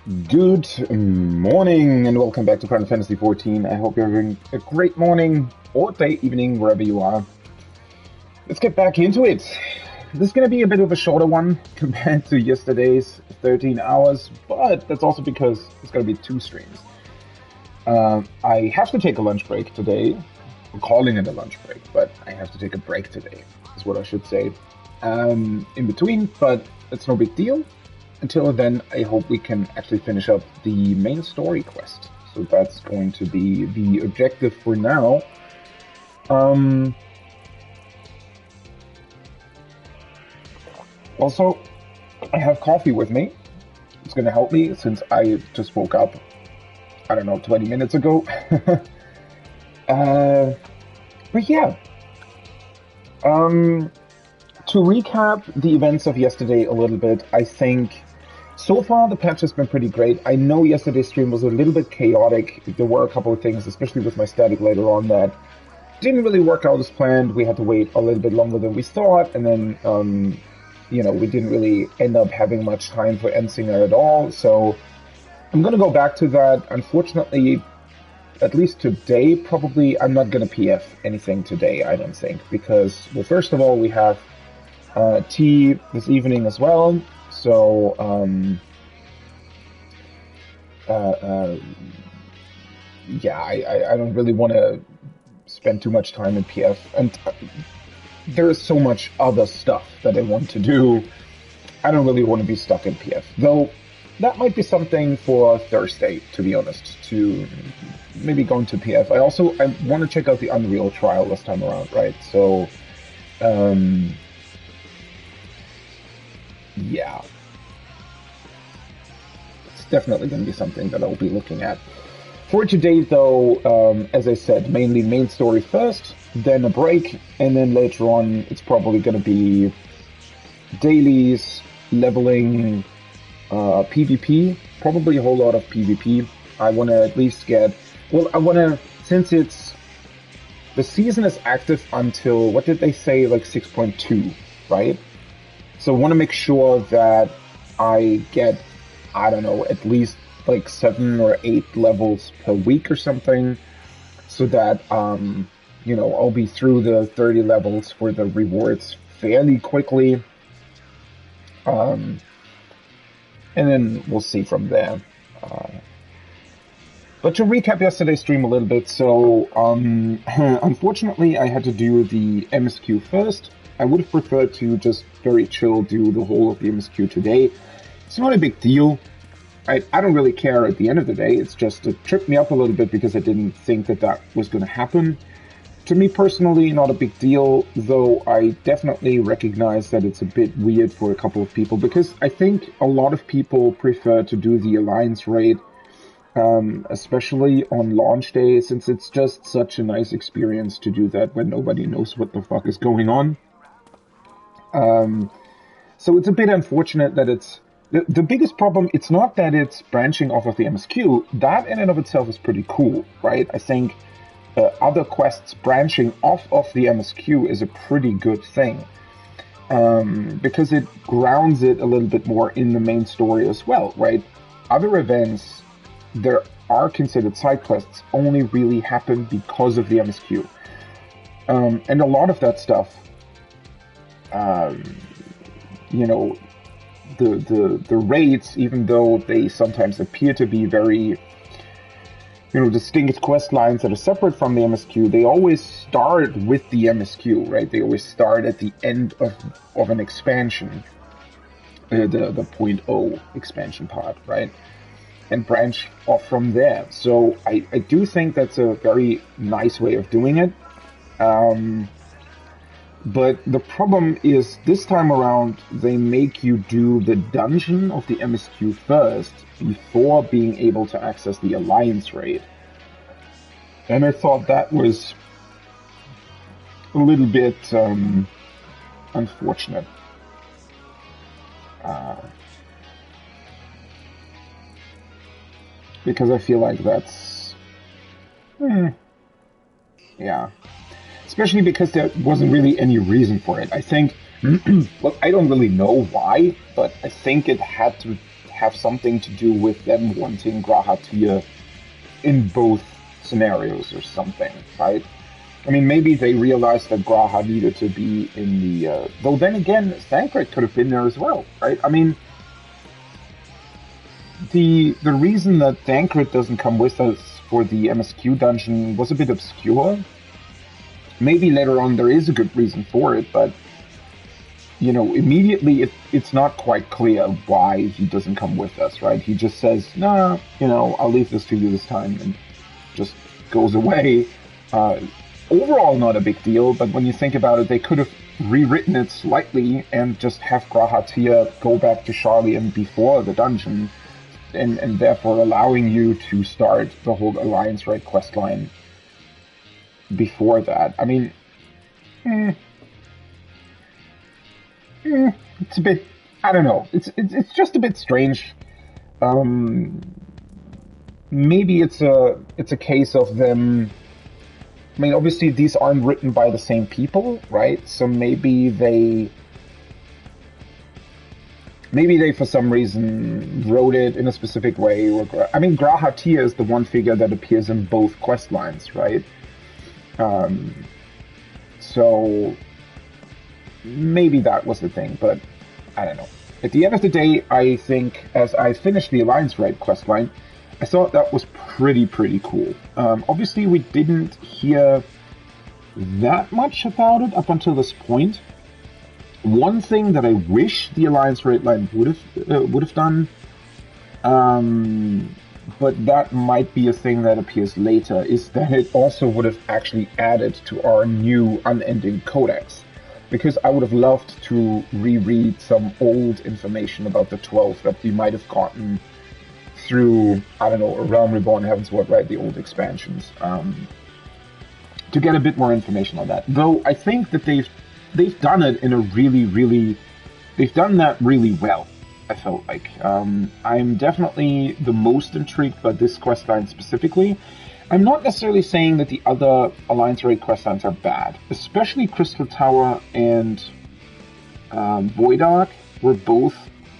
Good morning and welcome back to Final Fantasy XIV. I hope you're having a great morning or day, evening, wherever you are. Let's get back into it. This is going to be a bit of a shorter one compared to yesterday's 13 hours, but that's also because it's going to be two streams. I have to take a lunch break today. I'm calling it a lunch break, but I have to take a break today, is what I should say. In between, but it's no big deal. Until then, I hope we can actually finish up the main story quest. So that's going to be the objective for now. Also, I have coffee with me. It's going to help me since I just woke up, I don't know, 20 minutes ago. But yeah. To recap the events of yesterday a little bit, I think so far the patch has been pretty great. I know yesterday's stream was a little bit chaotic. There were a couple of things, especially with my static later on, that didn't really work out as planned. We had to wait a little bit longer than we thought, and then, we didn't really end up having much time for Endsinger at all. So I'm going to go back to that. Unfortunately, at least today, probably I'm not going to PF anything today, I don't think, because, well, first of all, we have tea this evening as well, so yeah, I don't really want to spend too much time in PF, and there is so much other stuff that I want to do. I don't really want to be stuck in PF, though that might be something for Thursday, to be honest, to maybe go into PF. I want to check out the Unreal trial this time around, right? So yeah, it's definitely going to be something that I'll be looking at. For today, though, as I said, mainly main story first, then a break, and then later on it's probably going to be dailies, leveling, PvP, probably a whole lot of PvP. I want to at least since the season is active until, what did they say, like 6.2, right? So I want to make sure that I get, I don't know, at least like 7 or 8 levels per week or something, so that, I'll be through the 30 levels for the rewards fairly quickly. And then we'll see from there. But to recap yesterday's stream a little bit, so unfortunately I had to do the MSQ first. I would have preferred to just very chill do the whole of the MSQ today. It's not a big deal. I don't really care at the end of the day. It's just it tripped me up a little bit because I didn't think that was going to happen. To me personally, not a big deal, though I definitely recognize that it's a bit weird for a couple of people, because I think a lot of people prefer to do the Alliance raid, especially on launch day, since it's just such a nice experience to do that when nobody knows what the fuck is going on. So it's a bit unfortunate that it's the biggest problem. It's not that it's branching off of the MSQ. That in and of itself is pretty cool, right? I think other quests branching off of the MSQ is a pretty good thing, because it grounds it a little bit more in the main story as well, right? Other events there are considered side quests only really happen because of the MSQ, and a lot of that stuff. The raids, even though they sometimes appear to be very, distinct quest lines that are separate from the MSQ, they always start with the MSQ, right? They always start at the end of an expansion, the point .0 expansion part, right? And branch off from there. So I do think that's a very nice way of doing it. But the problem is, this time around, they make you do the dungeon of the MSQ first, before being able to access the Alliance raid. And I thought that was a little bit unfortunate. Because I feel like that's... yeah. Especially because there wasn't really any reason for it. I think, well, I don't really know why, but I think it had to have something to do with them wanting Grahatir in both scenarios or something, right? I mean, maybe they realized that Graha needed to be in the... though then again, Thancred could have been there as well, right? I mean, the reason that Thancred doesn't come with us for the MSQ dungeon was a bit obscure. Maybe later on there is a good reason for it, but, you know, immediately it's not quite clear why he doesn't come with us, right? He just says, nah, you know, I'll leave this to you this time, and just goes away. Overall, not a big deal, but when you think about it, they could have rewritten it slightly and just have Grahatir go back to Sharlayan before the dungeon, and therefore allowing you to start the whole Alliance Raid questline before that. I mean, it's a bit, I don't know, it's just a bit strange. Maybe it's a case of them. I mean, obviously these aren't written by the same people, right? So maybe they for some reason wrote it in a specific way. I mean, Grahatir is the one figure that appears in both quest lines, right? So maybe that was the thing, but I don't know. At the end of the day, I think as I finished the Alliance Raid questline, I thought that was pretty cool. Obviously, we didn't hear that much about it up until this point. One thing that I wish the Alliance Raid line would have done, but that might be a thing that appears later, is that it also would have actually added to our new Unending Codex. Because I would have loved to reread some old information about the 12 that we might have gotten through, I don't know, Realm Reborn, Heavensward, right, the old expansions, to get a bit more information on that. Though I think that they've done it in a they've done that really well, I felt like. I'm definitely the most intrigued by this questline specifically. I'm not necessarily saying that the other Alliance Raid questlines are bad, especially Crystal Tower and Voidgate were both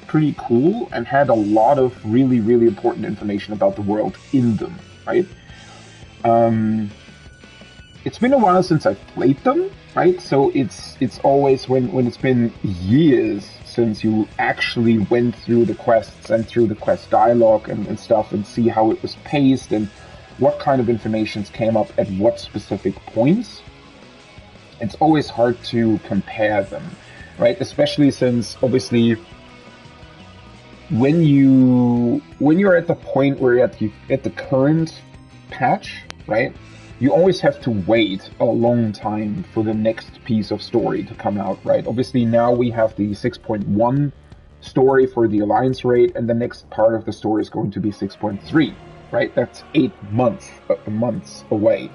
pretty cool and had a lot of really important information about the world in them, right? It's been a while since I've played them, right? So it's always when it's been years since you actually went through the quests and through the quest dialogue and stuff and see how it was paced and what kind of informations came up at what specific points. It's always hard to compare them, right? Especially since obviously when you're at the point where you're at the current patch, right? You always have to wait a long time for the next piece of story to come out, right? Obviously now we have the 6.1 story for the Alliance Raid, and the next part of the story is going to be 6.3, right? That's 8 months away.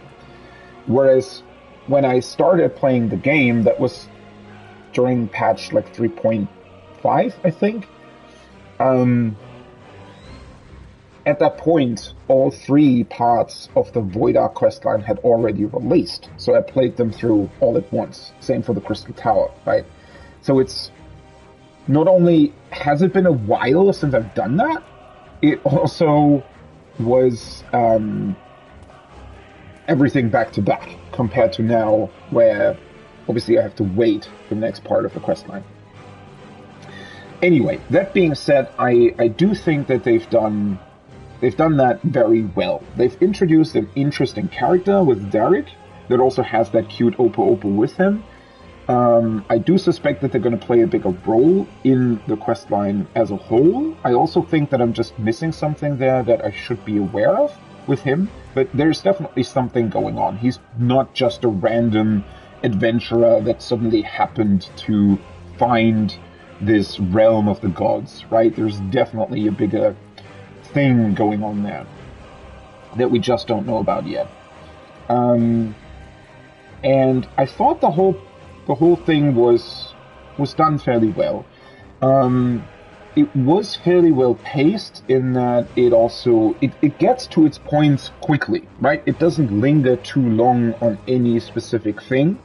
Whereas when I started playing the game, that was during patch like 3.5, I think. At that point, all 3 parts of the Voidgate questline had already released, so I played them through all at once. Same for the Crystal Tower, right? So it's not only has it been a while since I've done that, it also was everything back to back compared to now, where obviously I have to wait for the next part of the questline. Anyway, that being said, I do think that they've done that very well. They've introduced an interesting character with Derek that also has that cute Oppo with him. I do suspect that they're going to play a bigger role in the questline as a whole. I also think that I'm just missing something there that I should be aware of with him, but there's definitely something going on. He's not just a random adventurer that suddenly happened to find this realm of the gods, right? There's definitely a bigger thing going on there that we just don't know about yet. And I thought the whole thing was done fairly well. It was fairly well paced in that it gets to its points quickly, right? It doesn't linger too long on any specific thing,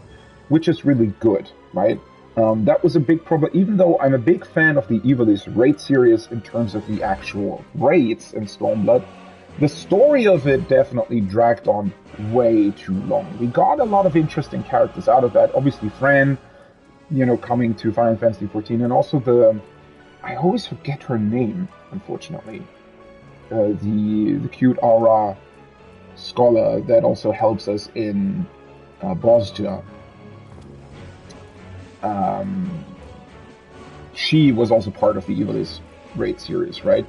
which is really good, right? That was a big problem, even though I'm a big fan of the Ivalice raid series in terms of the actual raids in Stormblood. The story of it definitely dragged on way too long. We got a lot of interesting characters out of that. Obviously, Fran, coming to Final Fantasy XIV, and also I always forget her name, unfortunately. The cute Aura scholar that also helps us in Bosja. She was also part of the Ivalice raid series, right?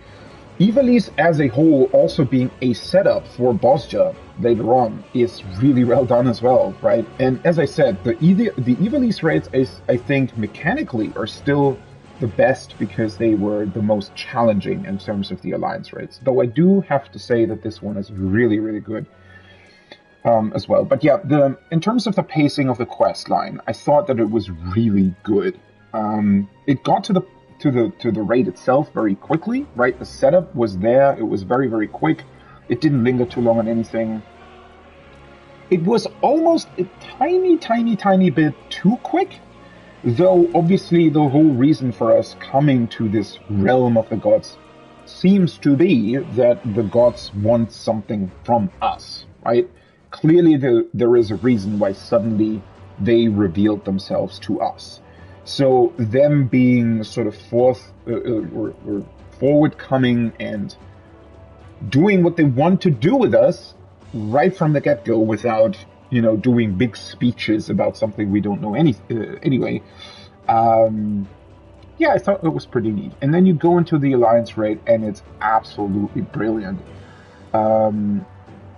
Ivalice as a whole also being a setup for Bosja later on is really well done as well, right? And as I said, the Ivalice raids, I think, mechanically are still the best because they were the most challenging in terms of the Alliance raids. Though I do have to say that this one is really, really good as well. But yeah, in terms of the pacing of the quest line, I thought that it was really good. It got to the raid itself very quickly, right? The setup was there. It was very, very quick. It didn't linger too long on anything. It was almost a tiny bit too quick, though obviously the whole reason for us coming to this realm of the gods seems to be that the gods want something from us, right? Clearly there is a reason why suddenly they revealed themselves to us. So them being sort of forward coming and doing what they want to do with us right from the get-go without, doing big speeches about something we don't know anyway. Yeah, I thought it was pretty neat. And then you go into the Alliance raid and it's absolutely brilliant.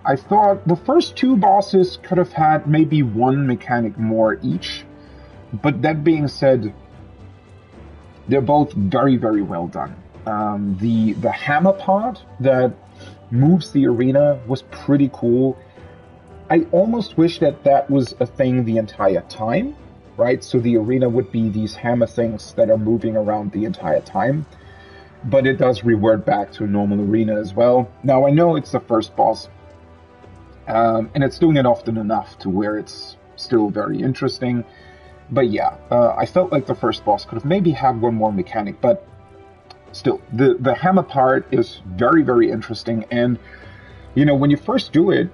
I thought the first two bosses could have had maybe one mechanic more each. But that being said, they're both very, very well done. The hammer part that moves the arena was pretty cool. I almost wish that was a thing the entire time, right? So the arena would be these hammer things that are moving around the entire time. But it does revert back to a normal arena as well. Now, I know it's the first boss, and it's doing it often enough to where it's still very interesting. But yeah, I felt like the first boss could have maybe had one more mechanic, but still, the hammer part is very, very interesting. And, when you first do it,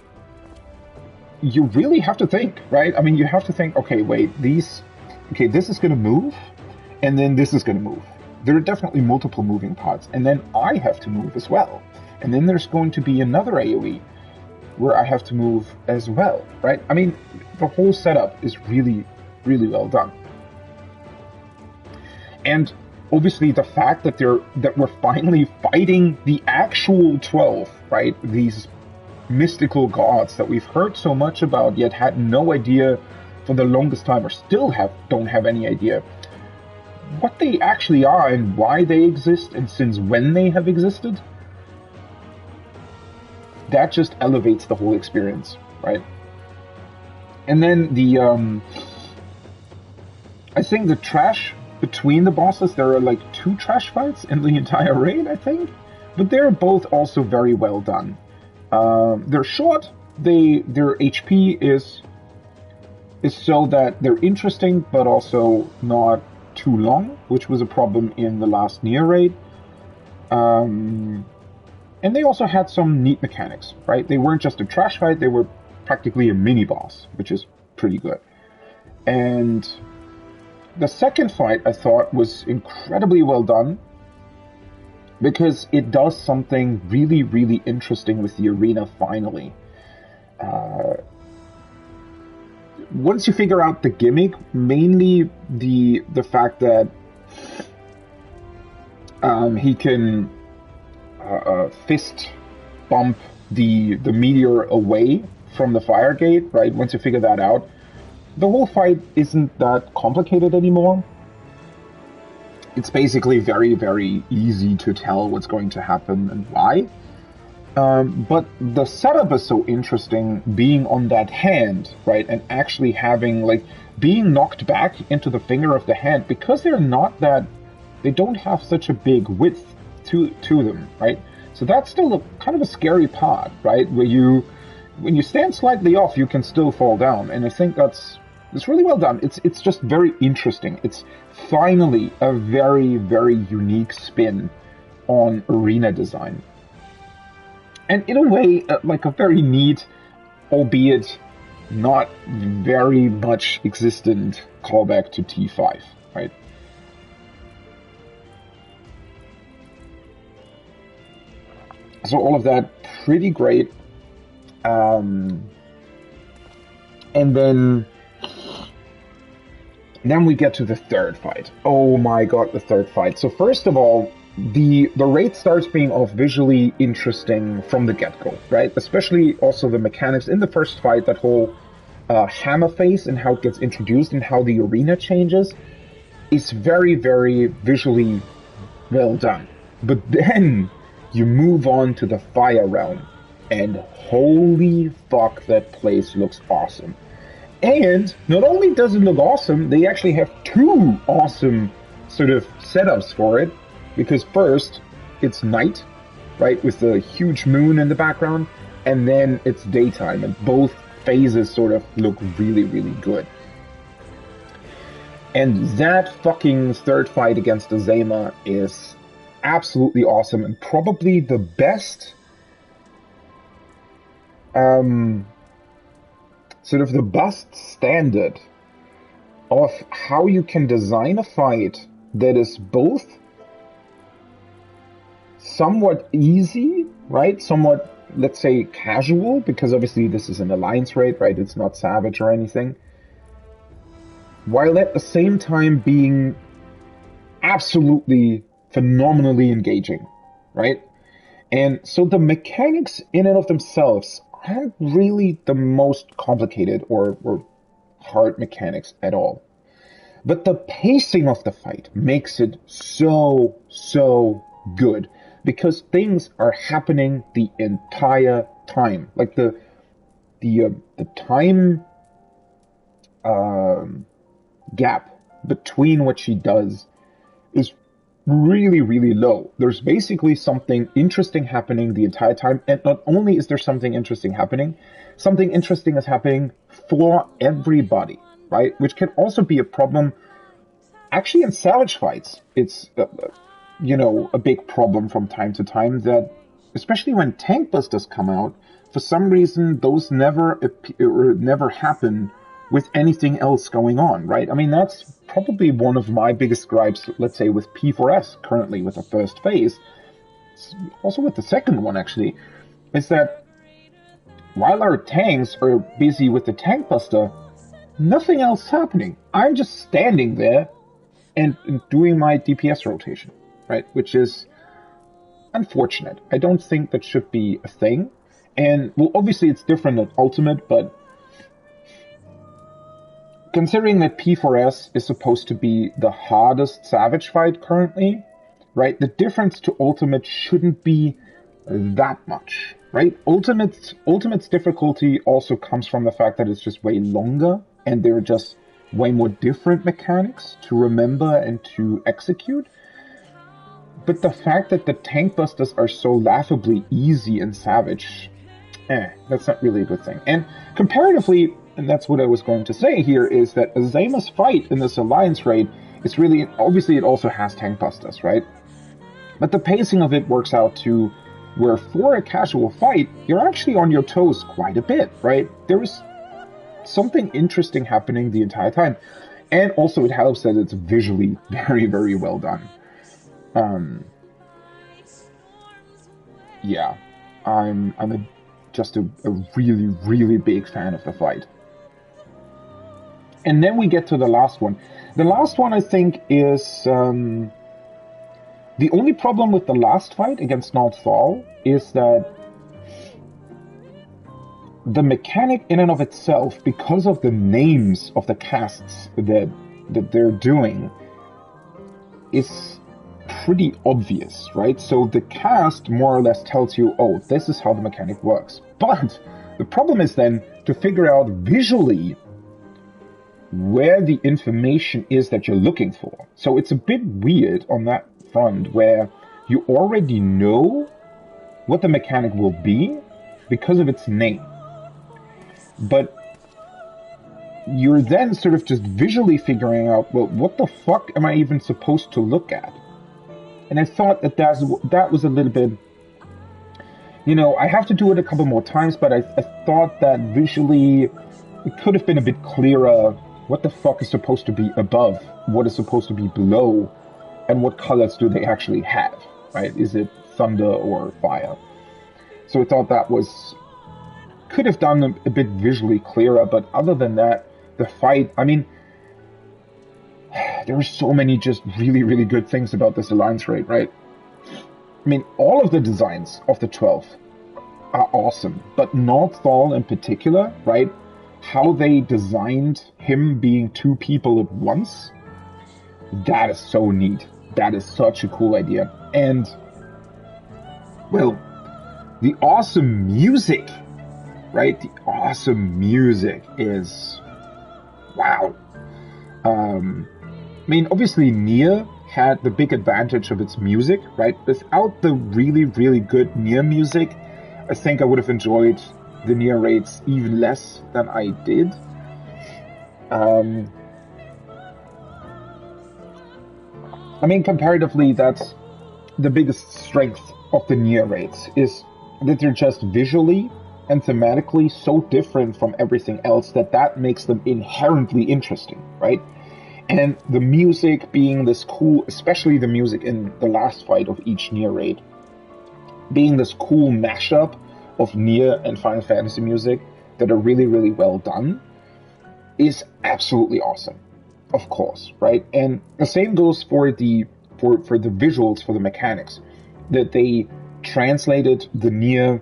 you really have to think, right? I mean, you have to think, okay, wait, this is going to move, and then this is going to move. There are definitely multiple moving parts, and then I have to move as well. And then there's going to be another AoE where I have to move as well, right? I mean, the whole setup is really, really well done. And obviously the fact that we're finally fighting the actual 12, right? These mystical gods that we've heard so much about yet had no idea for the longest time, or still don't have any idea what they actually are and why they exist and since when they have existed. That just elevates the whole experience, right? And then I think the trash between the bosses, there are like 2 trash fights in the entire raid, I think. But they're both also very well done. They're short. Their HP is so that they're interesting, but also not too long, which was a problem in the last Nier raid. And they also had some neat mechanics, right? They weren't just a trash fight, they were practically a mini-boss, which is pretty good. And the second fight, I thought, was incredibly well done because it does something really, really interesting with the arena finally. Once you figure out the gimmick, mainly the fact that he can fist bump the meteor away from the fire gate, right? Once you figure that out, the whole fight isn't that complicated anymore. It's basically very, very easy to tell what's going to happen and why. But the setup is so interesting, being on that hand, right? And actually having, like, being knocked back into the finger of the hand, because they don't have such a big width to them, right? So that's still kind of a scary part, right? Where when you stand slightly off, you can still fall down. And I think that's It's really well done. It's just very interesting. It's finally a very, very unique spin on arena design. And in a way, like a very neat, albeit not very much existent callback to T5, right? So all of that, pretty great. And then we get to the third fight. Oh my god, the third fight. So first of all, the raid starts being off visually interesting from the get-go, right? Especially also the mechanics in the first fight, that whole hammer phase and how it gets introduced and how the arena changes is very, very visually well done. But then you move on to the fire realm, and holy fuck, that place looks awesome. And not only does it look awesome, they actually have two awesome sort of setups for it. Because first, it's night, right, with the huge moon in the background, and then it's daytime, and both phases sort of look really, really good. And that fucking third fight against Azema is absolutely awesome, and probably the best sort of the best standard of how you can design a fight that is both somewhat easy, right? Somewhat, let's say, casual, because obviously this is an alliance raid, right? It's not savage or anything. While at the same time being absolutely phenomenally engaging, right? And so the mechanics in and of themselves aren't really the most complicated or hard mechanics at all. But the pacing of the fight makes it so good, because things are happening the entire time. Like the time gap between what she does is really, really low. There's basically something interesting happening the entire time, and not only is there something interesting happening, something interesting is happening for everybody, right? Which can also be a problem. Actually, in Savage fights, it's a big problem from time to time, that especially when tank busters come out, for some reason those never happen with anything else going on, right? I mean, that's probably one of my biggest gripes, let's say, with P4S currently with the first phase, also with the second one actually, is that while our tanks are busy with the tank buster, nothing else is happening. I'm just standing there and doing my DPS rotation, right? Which is unfortunate. I don't think that should be a thing. And, well, obviously it's different at Ultimate, but considering that P4S is supposed to be the hardest Savage fight currently, right? The difference to Ultimate shouldn't be that much, right? Ultimate's difficulty also comes from the fact that it's just way longer, and there are just way more different mechanics to remember and to execute. But the fact that the tank busters are so laughably easy in Savage, that's not really a good thing. And comparatively, and that's what I was going to say here, is that Azema's fight in this Alliance raid is really, obviously it also has tank busters, right? But the pacing of it works out to where for a casual fight, you're actually on your toes quite a bit, right? There is something interesting happening the entire time. And also it helps that it's visually very, very well done. Yeah, I'm just a really, really big fan of the fight. And then we get to the last one. The last one, I think, is... the only problem with the last fight against Nordthal is that the mechanic in and of itself, because of the names of the casts that they're doing, is pretty obvious, right? So the cast more or less tells you, oh, this is how the mechanic works. But the problem is then to figure out visually where the information is that you're looking for. So it's a bit weird on that front, where you already know what the mechanic will be because of its name. But you're then sort of just visually figuring out, well, what the fuck am I even supposed to look at? And I thought that was a little bit, I have to do it a couple more times, but I thought that visually it could have been a bit clearer what the fuck is supposed to be above, what is supposed to be below, and what colors do they actually have, right? Is it thunder or fire? So I thought that could have done a bit visually clearer, but other than that, the fight, I mean, there are so many just really, really good things about this Alliance raid, right? I mean, all of the designs of the 12 are awesome, but Northfall in particular, right? How they designed him being two people at once, that is so neat. That is such a cool idea. And, well, the awesome music, right? The awesome music is, wow. I mean, obviously Nier had the big advantage of its music, right? Without the really, really good Nier music, I think I would have enjoyed the Nier raids even less than I did. I mean, comparatively, that's the biggest strength of the Nier raids, is that they're just visually and thematically so different from everything else that makes them inherently interesting, right? And the music being this cool, especially the music in the last fight of each Nier raid, being this cool mashup of Nier and Final Fantasy music that are really, really well done, is absolutely awesome, of course, right? And the same goes for the visuals, for the mechanics, that they translated the Nier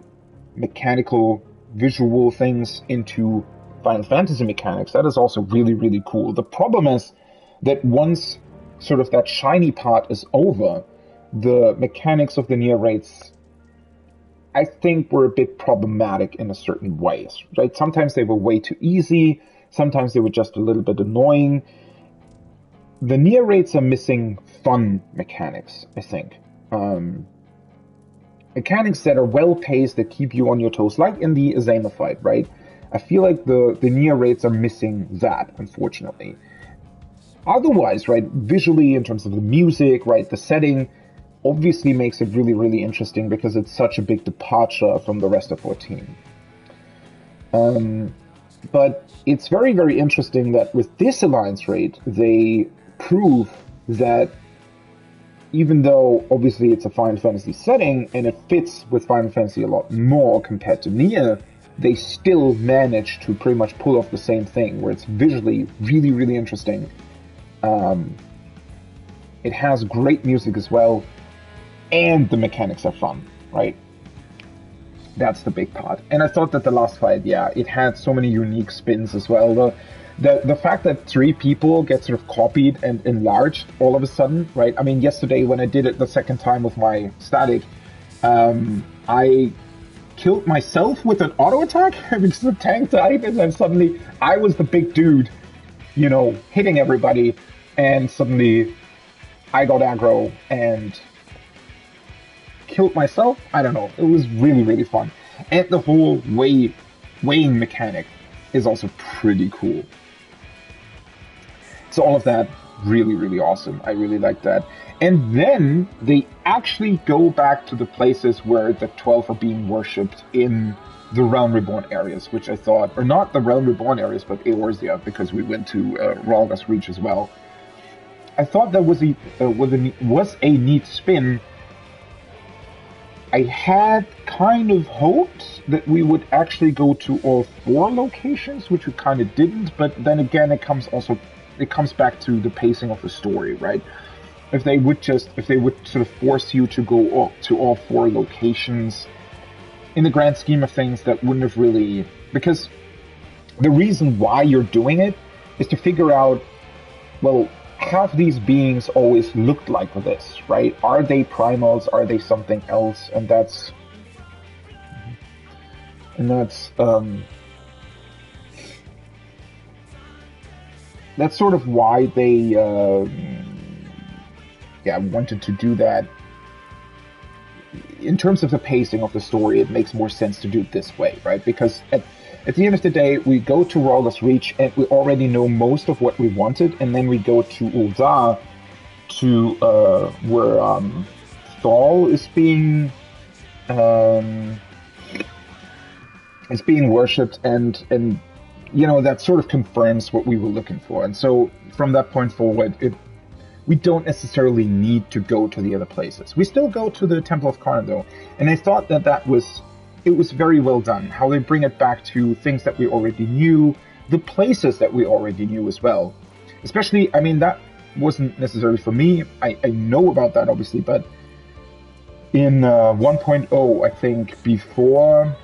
mechanical visual things into Final Fantasy mechanics. That is also really, really cool. The problem is that once sort of that shiny part is over, the mechanics of the Nier raids, I think, were a bit problematic in a certain ways, right? Sometimes they were way too easy, sometimes they were just a little bit annoying. The Nier raids are missing fun mechanics, I think. Mechanics that are well-paced, that keep you on your toes, like in the Azema fight, right? I feel like the Nier raids are missing that, unfortunately. Otherwise, right, visually, in terms of the music, right, the setting, obviously makes it really, really interesting because it's such a big departure from the rest of 14. But it's very, very interesting that with this Alliance raid, they prove that even though obviously it's a Final Fantasy setting and it fits with Final Fantasy a lot more compared to Nier, they still manage to pretty much pull off the same thing, where it's visually really, really interesting. It has great music as well, and the mechanics are fun, right? That's the big part. And I thought that the last fight, yeah, it had so many unique spins as well. The fact that 3 people get sort of copied and enlarged all of a sudden, right? I mean, yesterday when I did it the second time with my static, I killed myself with an auto attack because the tank died, and then suddenly I was the big dude, hitting everybody, and suddenly I got aggro and killed myself. I don't know. It was really, really fun. And the whole weighing mechanic is also pretty cool. So all of that, really, really awesome. I really like that. And then they actually go back to the places where the 12 are being worshipped in the Realm Reborn areas, which I thought, or not the Realm Reborn areas, but Eorzea, because we went to Ralga's Reach as well. I thought that was a neat spin. I had kind of hoped that we would actually go to all 4 locations, which we kind of didn't, but then again, it comes back to the pacing of the story, right? If they would sort of force you to go to all 4 locations, in the grand scheme of things, that wouldn't have really, because the reason why you're doing it is to figure out, well, have these beings always looked like this, right? Are they primals? Are they something else? And that's sort of why they wanted to do that. In terms of the pacing of the story, it makes more sense to do it this way, right? Because At the end of the day, we go to Rawler's Reach, and we already know most of what we wanted, and then we go to Ul'dah, to where Thal is being worshipped, and you know, that sort of confirms what we were looking for. And so from that point forward, we don't necessarily need to go to the other places. We still go to the Temple of Karn, though, and I thought that was very well done. How they bring it back to things that we already knew, the places that we already knew as well. Especially, I mean, that wasn't necessarily for me. I know about that, obviously, but in 1.0, I think, before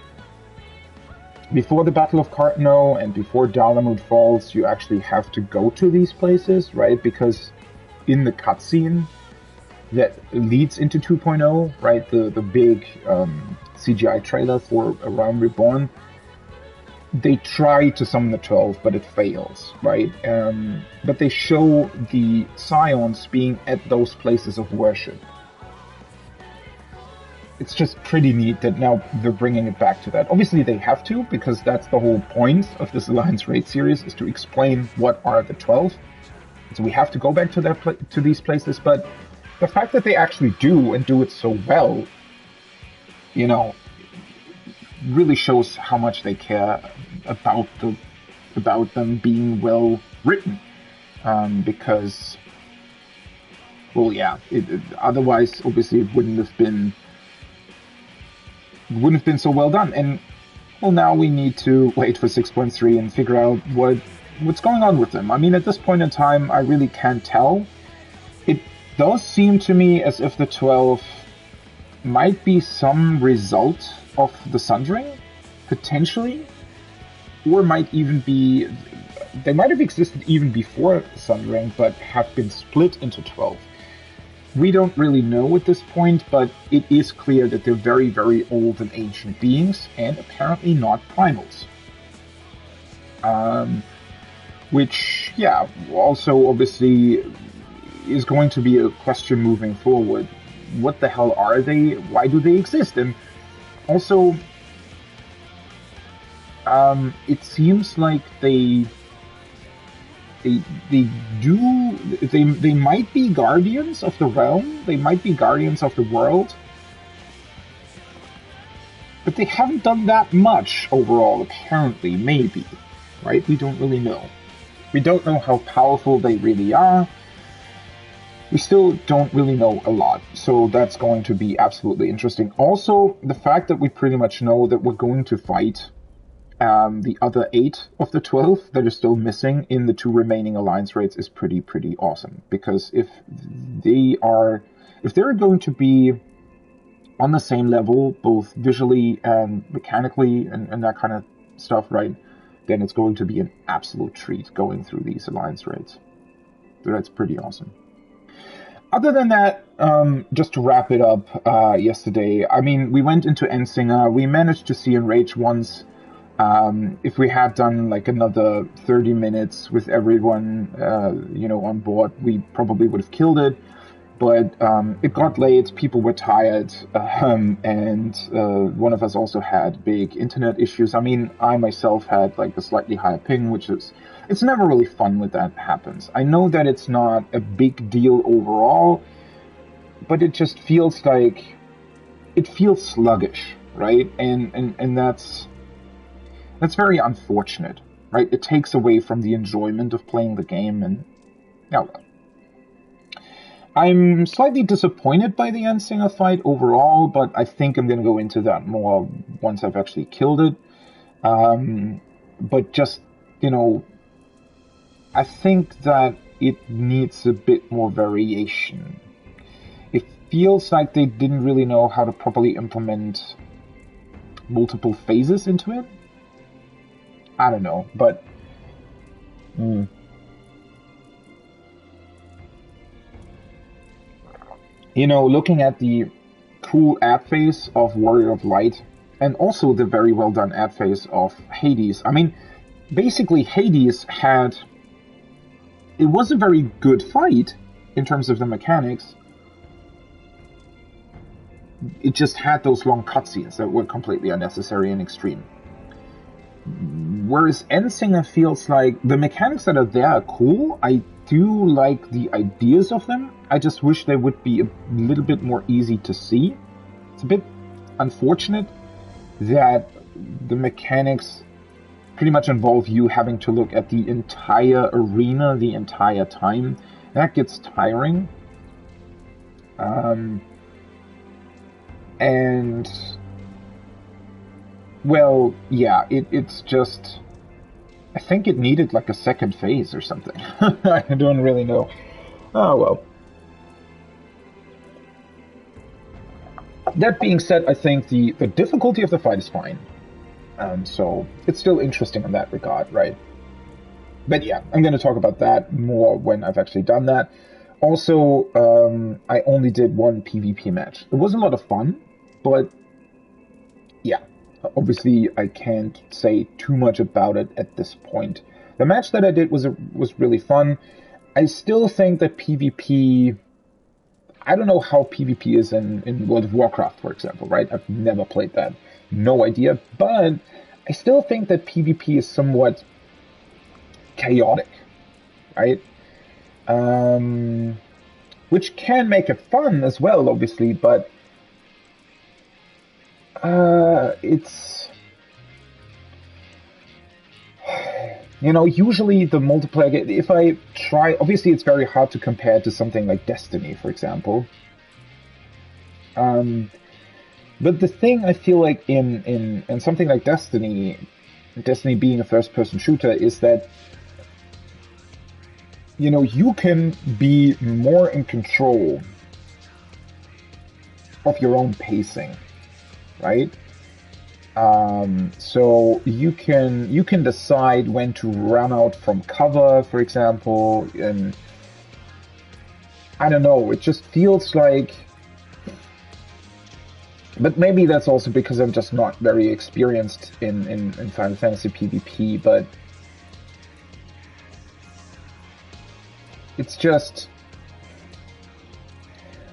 the Battle of Cartno and before Dalamud Falls, you actually have to go to these places, right? Because in the cutscene that leads into 2.0, right, the big CGI trailer for A Realm Reborn, they try to summon the 12, but it fails, right? But they show the Scions being at those places of worship. It's just pretty neat that now they're bringing it back to that. Obviously they have to, because that's the whole point of this Alliance Raid series, is to explain what are the 12. So we have to go back to these places, but the fact that they actually do, and do it so well, you know, really shows how much they care about them being well written. Because, well, yeah, otherwise, obviously, it wouldn't have been so well done. And well, now we need to wait for 6.3 and figure out what's going on with them. I mean, at this point in time, I really can't tell. It does seem to me as if the 12 might be some result of the Sundering, potentially, or might even be, they might have existed even before Sundering, but have been split into 12. We don't really know at this point, but it is clear that they're very, very old and ancient beings, and apparently not primals. Which, yeah, also obviously is going to be a question moving forward. What the hell are they? Why do they exist? And also, it seems like they might be guardians of the realm, they might be guardians of the world, but they haven't done that much overall, apparently, maybe, right? We don't really know. We don't know how powerful they really are. We still don't really know a lot, so that's going to be absolutely interesting. Also, the fact that we pretty much know that we're going to fight the other 8 of the 12 that are still missing in the 2 remaining Alliance raids is pretty awesome. Because if they're going to be on the same level, both visually and mechanically and that kind of stuff, right, then it's going to be an absolute treat going through these Alliance raids. So that's pretty awesome. Other than that, just to wrap it up, yesterday, I mean, we went into Endsinger, we managed to see Enrage once. If we had done like another 30 minutes with everyone, on board, we probably would have killed it. But it got late, people were tired, and one of us also had big internet issues. I mean, I myself had like a slightly higher ping, it's never really fun when that happens. I know that it's not a big deal overall, but it just feels like, it feels sluggish, right? And that's very unfortunate, right? It takes away from the enjoyment of playing the game, and yeah, well. I'm slightly disappointed by the Endsinger fight overall, but I think I'm going to go into that more once I've actually killed it. But just, I think that it needs a bit more variation. It feels like they didn't really know how to properly implement multiple phases into it. I don't know, but looking at the cool ad phase of Warrior of Light, and also the very well done ad phase of Hades. I mean, basically Hades it was a very good fight in terms of the mechanics. It just had those long cutscenes that were completely unnecessary and extreme. Whereas Endsinger feels like the mechanics that are there are cool. I do like the ideas of them. I just wish they would be a little bit more easy to see. It's a bit unfortunate that the mechanics pretty much involve you having to look at the entire arena the entire time. That gets tiring. And well, yeah, it's just, I think it needed like a second phase or something. I don't really know. Oh well. That being said, I think the difficulty of the fight is fine. So it's still interesting in that regard, right? But yeah, I'm going to talk about that more when I've actually done that. Also, I only did one PvP match. It was a lot of fun, but yeah, obviously I can't say too much about it at this point. The match that I did was really fun. I still think that PvP... I don't know how PvP is in World of Warcraft, for example, right? I've never played that. No idea. But I still think that PvP is somewhat chaotic, right? Which can make it fun as well, obviously, but it's... You know, usually the multiplayer game, if I try... Obviously, it's very hard to compare to something like Destiny, for example. But the thing I feel like in something like Destiny being a first-person shooter, is that, you know, you can be more in control of your own pacing, right? So you can decide when to run out from cover, for example, and I don't know, it just feels like... But maybe that's also because I'm just not very experienced in Final Fantasy PvP, but it's just...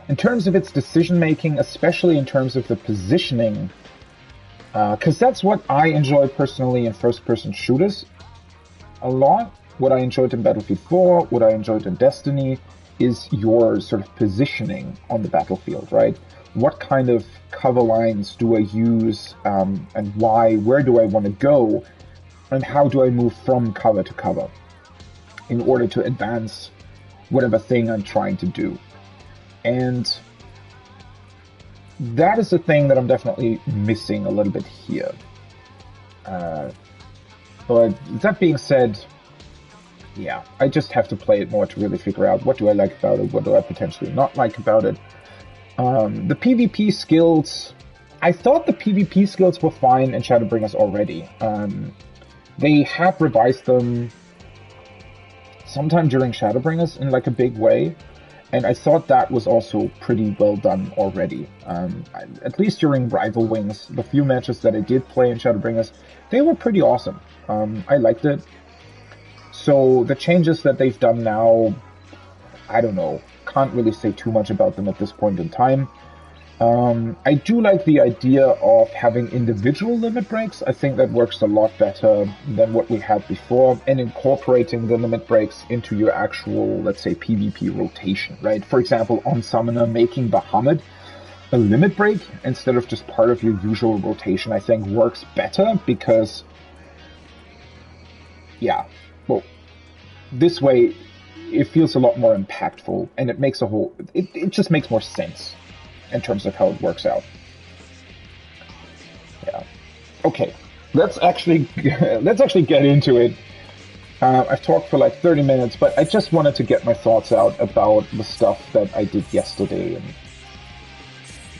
In terms of its decision-making, especially in terms of the positioning, because that's what I enjoy personally in first-person shooters a lot. What I enjoyed in Battlefield 4, what I enjoyed in Destiny, is your sort of positioning on the battlefield, right? What kind of cover lines do I use, and why? Where do I want to go? And how do I move from cover to cover in order to advance whatever thing I'm trying to do? And that is the thing that I'm definitely missing a little bit here. But that being said, yeah, I just have to play it more to really figure out what do I like about it, what do I potentially not like about it. The PvP skills, I thought the PvP skills were fine in Shadowbringers already. They have revised them sometime during Shadowbringers in like a big way. And I thought that was also pretty well done already. At least during Rival Wings, the few matches that I did play in Shadowbringers, they were pretty awesome. I liked it. So the changes that they've done now, I don't know. Can't really say too much about them at this point in time. I do like the idea of having individual limit breaks. I think that works a lot better than what we had before, and incorporating the limit breaks into your actual, let's say, PvP rotation, right? For example, on Summoner, making Bahamut a limit break instead of just part of your usual rotation, I think works better because, yeah, well, this way it feels a lot more impactful, and it makes it just makes more sense in terms of how it works out. Yeah. Okay. Let's actually get into it. I've talked for like 30 minutes, but I just wanted to get my thoughts out about the stuff that I did yesterday, and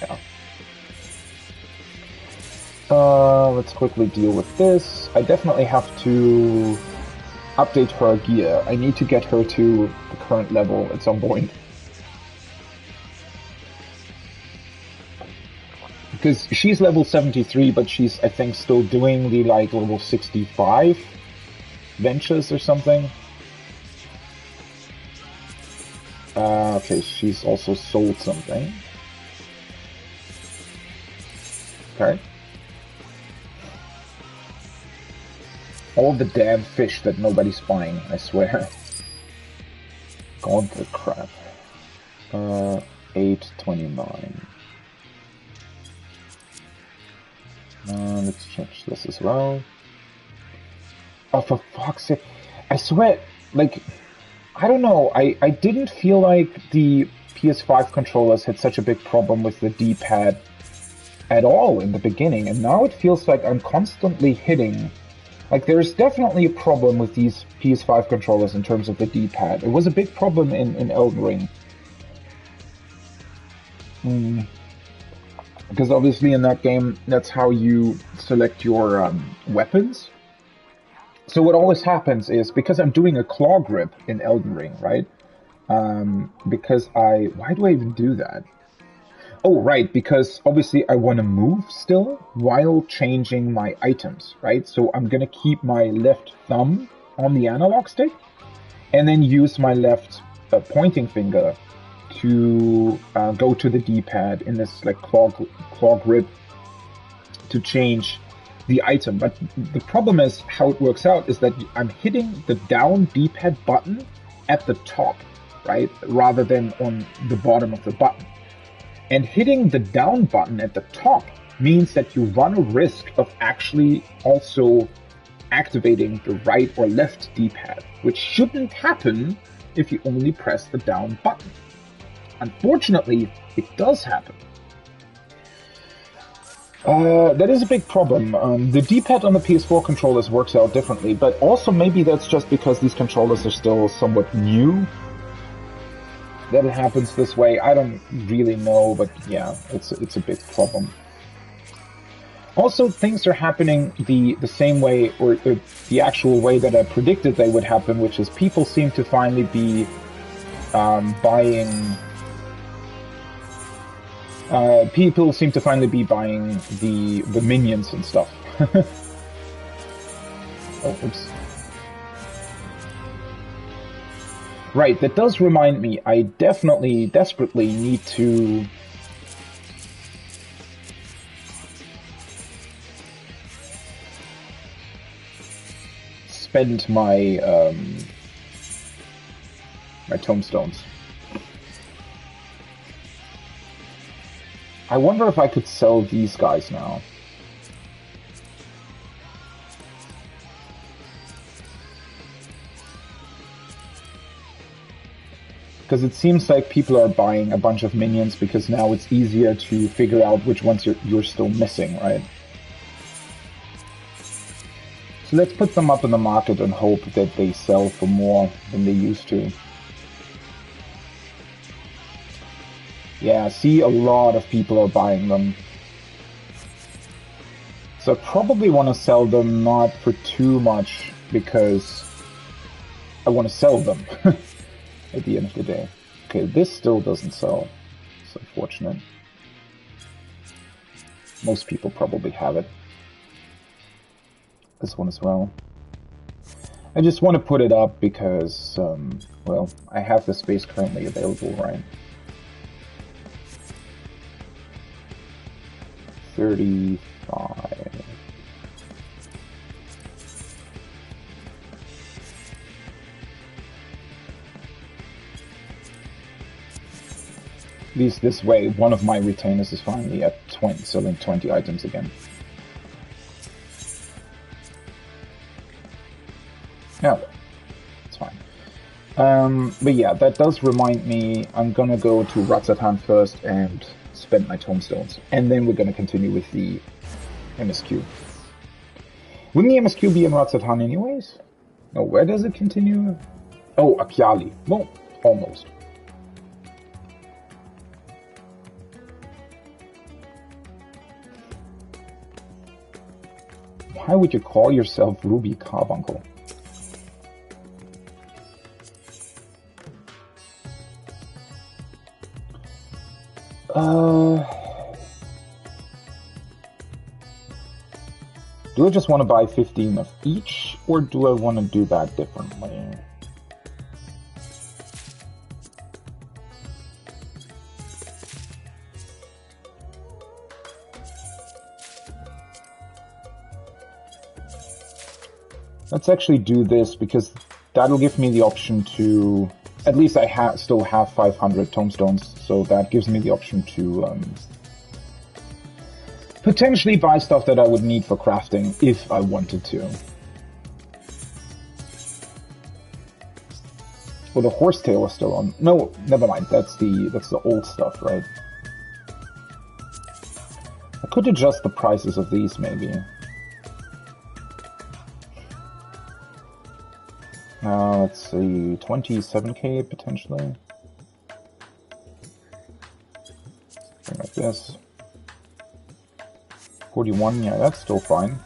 yeah. Let's quickly deal with this. I definitely have to update her gear. I need to get her to the current level at some point. Because she's level 73, but she's, I think, still doing the, like, level 65 ventures or something. Okay, she's also sold something. Okay. All the damn fish that nobody's buying, I swear. God, the crap. 829. Let's change this as well. Oh, for fuck's sake. I swear, like, I don't know, I didn't feel like the PS5 controllers had such a big problem with the D-pad at all in the beginning, and now it feels like I'm constantly hitting. Like, there's definitely a problem with these PS5 controllers in terms of the D-pad. It was a big problem in Elden Ring. Because obviously in that game, that's how you select your weapons. So what always happens is, because I'm doing a claw grip in Elden Ring, right? Why do I even do that? Oh, right, because obviously I want to move still while changing my items, right? So I'm going to keep my left thumb on the analog stick and then use my left pointing finger to go to the D-pad in this like claw grip to change the item. But the problem is, how it works out is that I'm hitting the down D-pad button at the top, right? Rather than on the bottom of the button. And hitting the down button at the top means that you run a risk of actually also activating the right or left D-pad, which shouldn't happen if you only press the down button. Unfortunately, it does happen. That is a big problem. The D-pad on the PS4 controllers works out differently, but also maybe that's just because these controllers are still somewhat new that it happens this way. I don't really know, but yeah, it's a big problem. Also, things are happening the same way, or the actual way that I predicted they would happen, which is people seem to finally be buying the minions and stuff. Oh, oops. Right, that does remind me, I desperately need to spend my my tombstones. I wonder if I could sell these guys now. Because it seems like people are buying a bunch of minions because now it's easier to figure out which ones you're still missing, right? So let's put them up in the market and hope that they sell for more than they used to. Yeah, see, a lot of people are buying them. So I probably want to sell them not for too much because I want to sell them at the end of the day. Okay, this still doesn't sell. It's unfortunate. Most people probably have it. This one as well. I just want to put it up because, well, I have the space currently available, right? 35. At least this way, one of my retainers is finally at 20, selling 20 items again. Yeah, it's fine. But yeah, that does remind me, I'm gonna go to Ratzatan first and spend my tombstones. And then we're gonna continue with the MSQ. Wouldn't the MSQ be in Ratzatan anyways? No, where does it continue? Oh, Akyali. Well, almost. Why would you call yourself Ruby Carbuncle? Do I just want to buy 15 of each, or do I want to do that differently? Let's actually do this, because that'll give me the option to... At least I still have 500 tomestones, so that gives me the option to potentially buy stuff that I would need for crafting, if I wanted to. Well, the horsetail is still on. No, never mind. That's the old stuff, right? I could adjust the prices of these, maybe. Let's see, 27k potentially. Something like this. 41, yeah, that's still fine.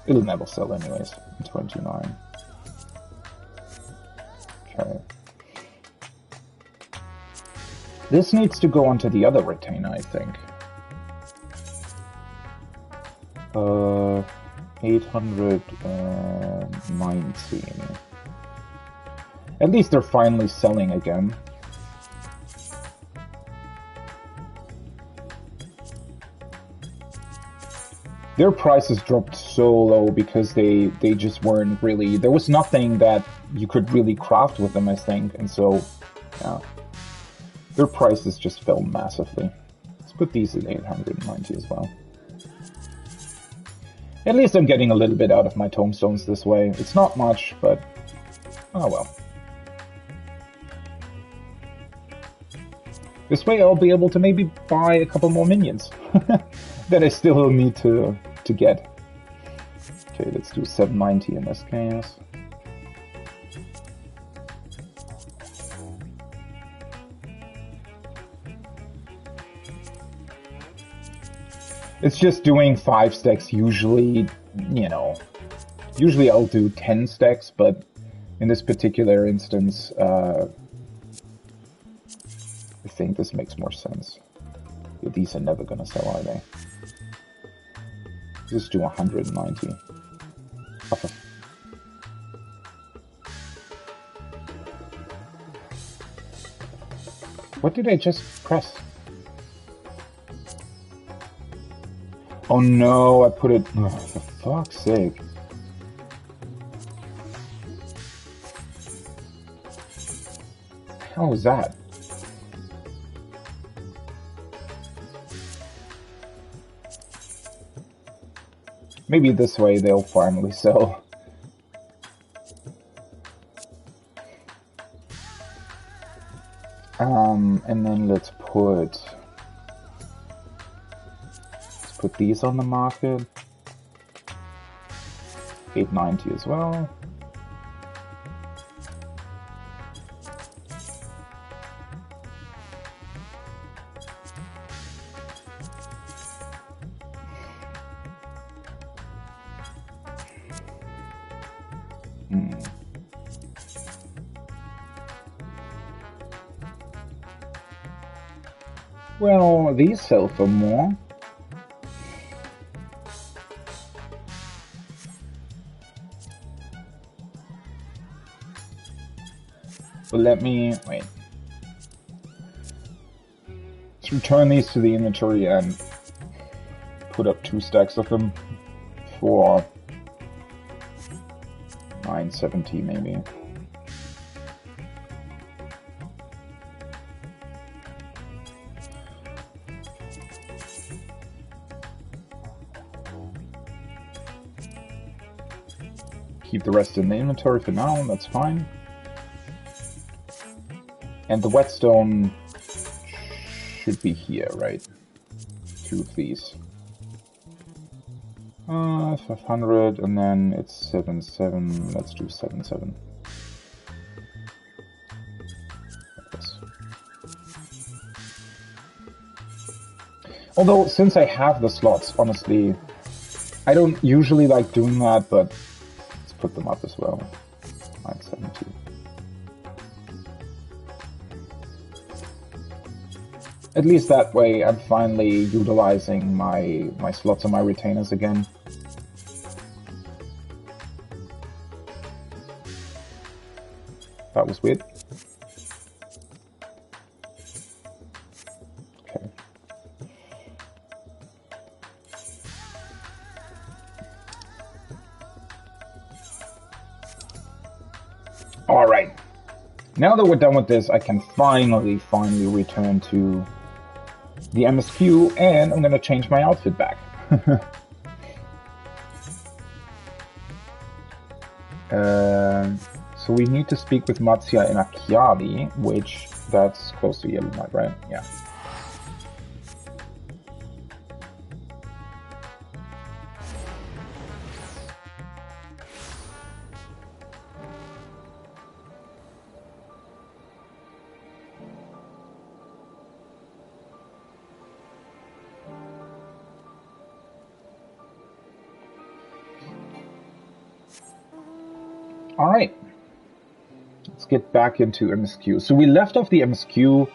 It'll never sell anyways. 29. Okay. This needs to go onto the other retainer, I think. 819. At least they're finally selling again. Their prices dropped so low because they just weren't really... There was nothing that you could really craft with them, I think, and so, yeah. Their prices just fell massively. Let's put these at 890 as well. At least I'm getting a little bit out of my tomestones this way. It's not much, but... oh well. This way I'll be able to maybe buy a couple more minions that I still need to get. Okay, let's do 790 in this case. It's just doing 5 stacks usually, you know. Usually I'll do 10 stacks, but in this particular instance, I think this makes more sense. These are never gonna sell, are they? Just do 190. Okay. What did I just press? Oh no, I put it... oh, for fuck's sake. How was that? Maybe this way they'll finally sell. And then let's put these on the market. 890 as well. Well, these sell for more. But let me... wait. Let's return these to the inventory and put up 2 stacks of them for 970 maybe. Keep the rest in the inventory for now, that's fine. And the whetstone should be here, right? 2 of these. 500, and then it's 77. Let's do 77. Like this. Although, since I have the slots, honestly, I don't usually like doing that, but let's put them up as well. 970. At least that way I'm finally utilizing my slots and my retainers again. That was weird. Okay. Alright. Now that we're done with this, I can finally return to the MSQ, and I'm gonna change my outfit back. So we need to speak with Matsuya in Akiari, which that's close to Yellowknife, right? Yeah. Alright, let's get back into MSQ. So we left off the MSQ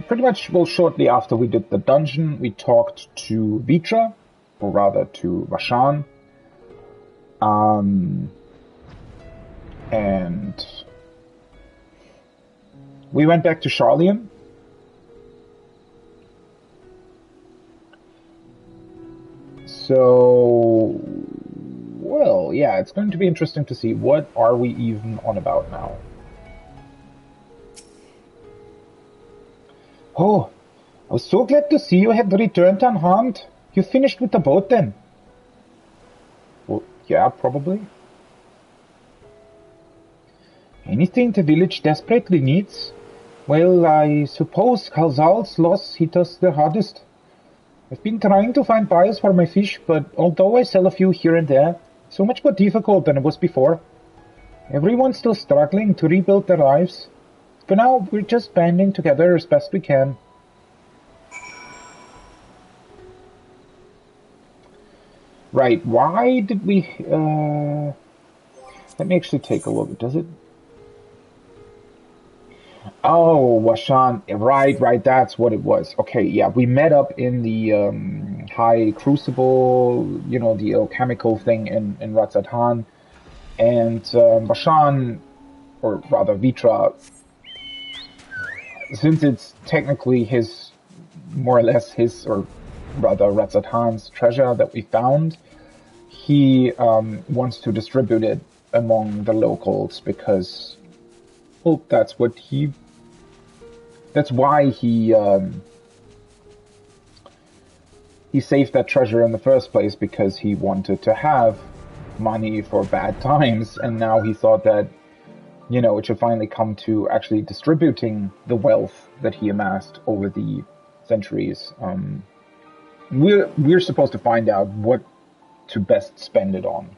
pretty much, well, shortly after we did the dungeon. We talked to Vitra, or rather to Vashan, and we went back to Charlian. So... well, yeah, it's going to be interesting to see what are we even on about now. Oh, I was so glad to see you had returned unharmed. You finished with the boat then? Well, yeah, probably. Anything the village desperately needs? Well, I suppose Khalzal's loss hit us the hardest. I've been trying to find buyers for my fish, but although I sell a few here and there, so much more difficult than it was before. Everyone's still struggling to rebuild their lives. For now, we're just banding together as best we can. Right, why did we... let me actually take a look. Does it... oh, Washan. Right, that's what it was. Okay, yeah, we met up in the High Crucible, you know, the alchemical thing in Ratzatan. And Vashan, or rather Vitra, since it's technically his, more or less his, or rather Ratzatan's treasure that we found, he wants to distribute it among the locals because, well, that's why he saved that treasure in the first place, because he wanted to have money for bad times, and now he thought that, you know, it should finally come to actually distributing the wealth that he amassed over the centuries. We're supposed to find out what to best spend it on.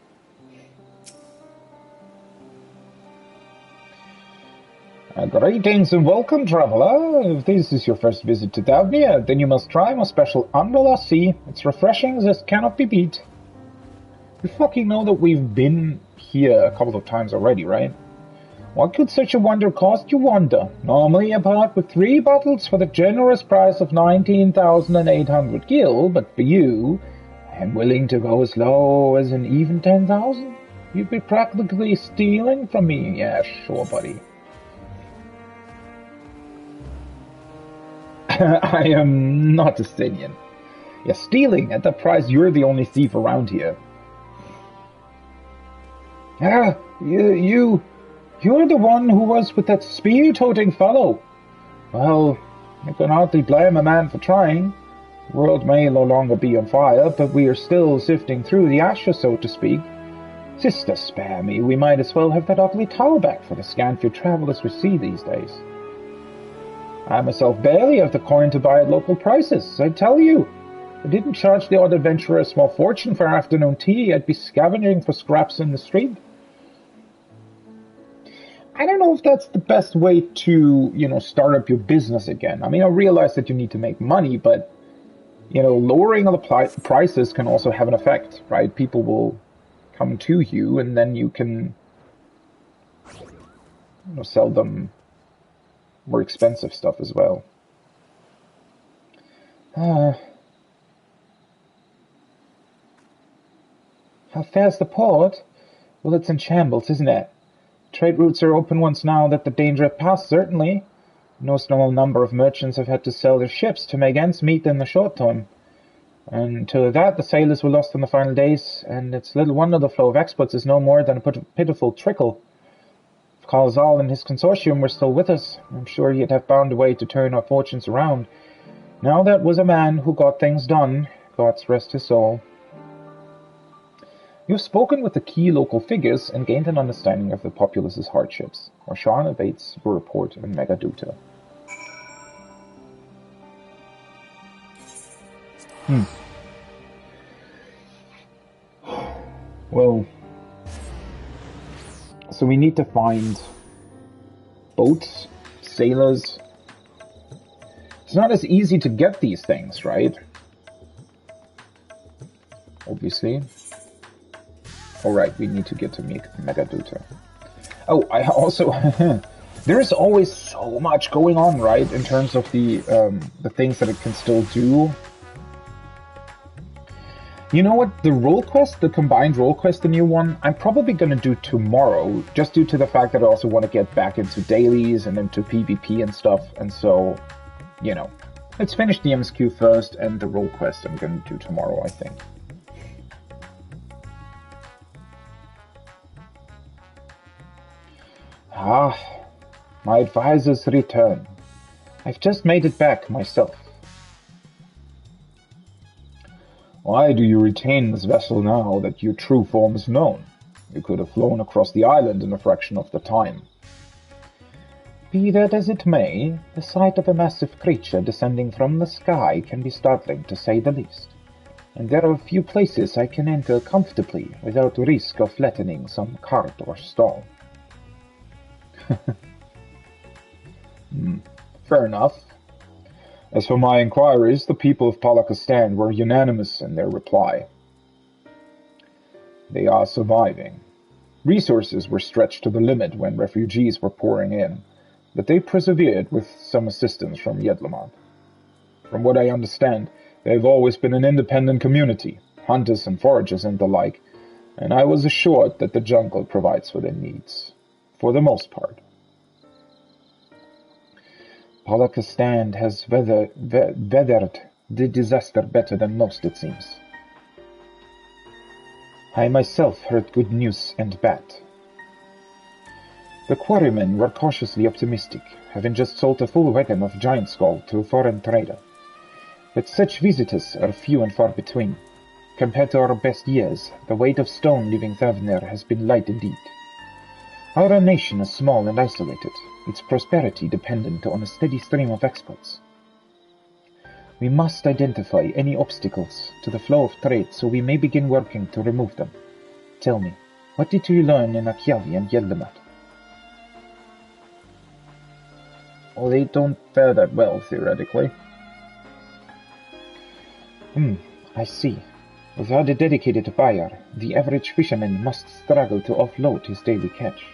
Greetings and welcome, traveler. If this is your first visit to Davnia, then you must try my special umbrella sea. It's refreshing, this cannot be beat. You fucking know that we've been here a couple of times already, right? What could such a wonder cost, you wonder? Normally I part with 3 bottles for the generous price of 19,800 gil, but for you, I am willing to go as low as an even 10,000. You'd be practically stealing from me. Yeah, sure, buddy. I am not a Stygian. Yeah, stealing at the price you're the only thief around here. Ah, you're the one who was with that spear-toting fellow. Well, I can hardly blame a man for trying. The world may no longer be on fire, but we are still sifting through the ashes, so to speak. Sister, spare me, we might as well have that ugly tower back for the scant few travelers we see these days. I myself barely have the coin to buy at local prices, I tell you. If I didn't charge the odd adventurer a small fortune for afternoon tea, I'd be scavenging for scraps in the street. I don't know if that's the best way to, you know, start up your business again. I mean, I realize that you need to make money, but, you know, lowering the prices can also have an effect, right? People will come to you, and then you can, you know, sell them more expensive stuff as well. How fares the port? Well, it's in shambles, isn't it? Trade routes are open once now that the danger had passed, certainly. No small number of merchants have had to sell their ships to make ends meet in the short term. Until that, the sailors were lost in the final days, and it's little wonder the flow of exports is no more than a pitiful trickle. Kalzal and his consortium were still with us, I'm sure he'd have found a way to turn our fortunes around. Now that was a man who got things done. God's rest his soul. You've spoken with the key local figures and gained an understanding of the populace's hardships. Marshawn awaits your report in Megaduta. Well, so we need to find boats, sailors. It's not as easy to get these things, right? Obviously. Alright, we need to get to Megaduta. Oh, I also... There's always so much going on, right? In terms of the things that it can still do. You know what? The role quest, the combined role quest, the new one, I'm probably going to do tomorrow, just due to the fact that I also want to get back into dailies and into PvP and stuff, and so, you know, let's finish the MSQ first, and the role quest I'm going to do tomorrow, I think. Ah, my advisor's return. I've just made it back myself. Why do you retain this vessel now that your true form is known? You could have flown across the island in a fraction of the time. Be that as it may, the sight of a massive creature descending from the sky can be startling, to say the least. And there are few places I can enter comfortably without risk of flattening some cart or stall. Fair enough. As for my inquiries, the people of Palakistan were unanimous in their reply. They are surviving. Resources were stretched to the limit when refugees were pouring in, but they persevered with some assistance from Yedlamad. From what I understand, they have always been an independent community, hunters and foragers and the like, and I was assured that the jungle provides for their needs, for the most part. Palakistan has weathered the disaster better than most, it seems. I myself heard good news and bad. The quarrymen were cautiously optimistic, having just sold a full wagon of giant skull to a foreign trader. But such visitors are few and far between. Compared to our best years, the weight of stone leaving Thavner has been light indeed. Our nation is small and isolated, its prosperity dependent on a steady stream of exports. We must identify any obstacles to the flow of trade so we may begin working to remove them. Tell me, what did you learn in Akyavi and Yeldamat? Well, they don't fare that well, theoretically. I see. Without a dedicated buyer, the average fisherman must struggle to offload his daily catch.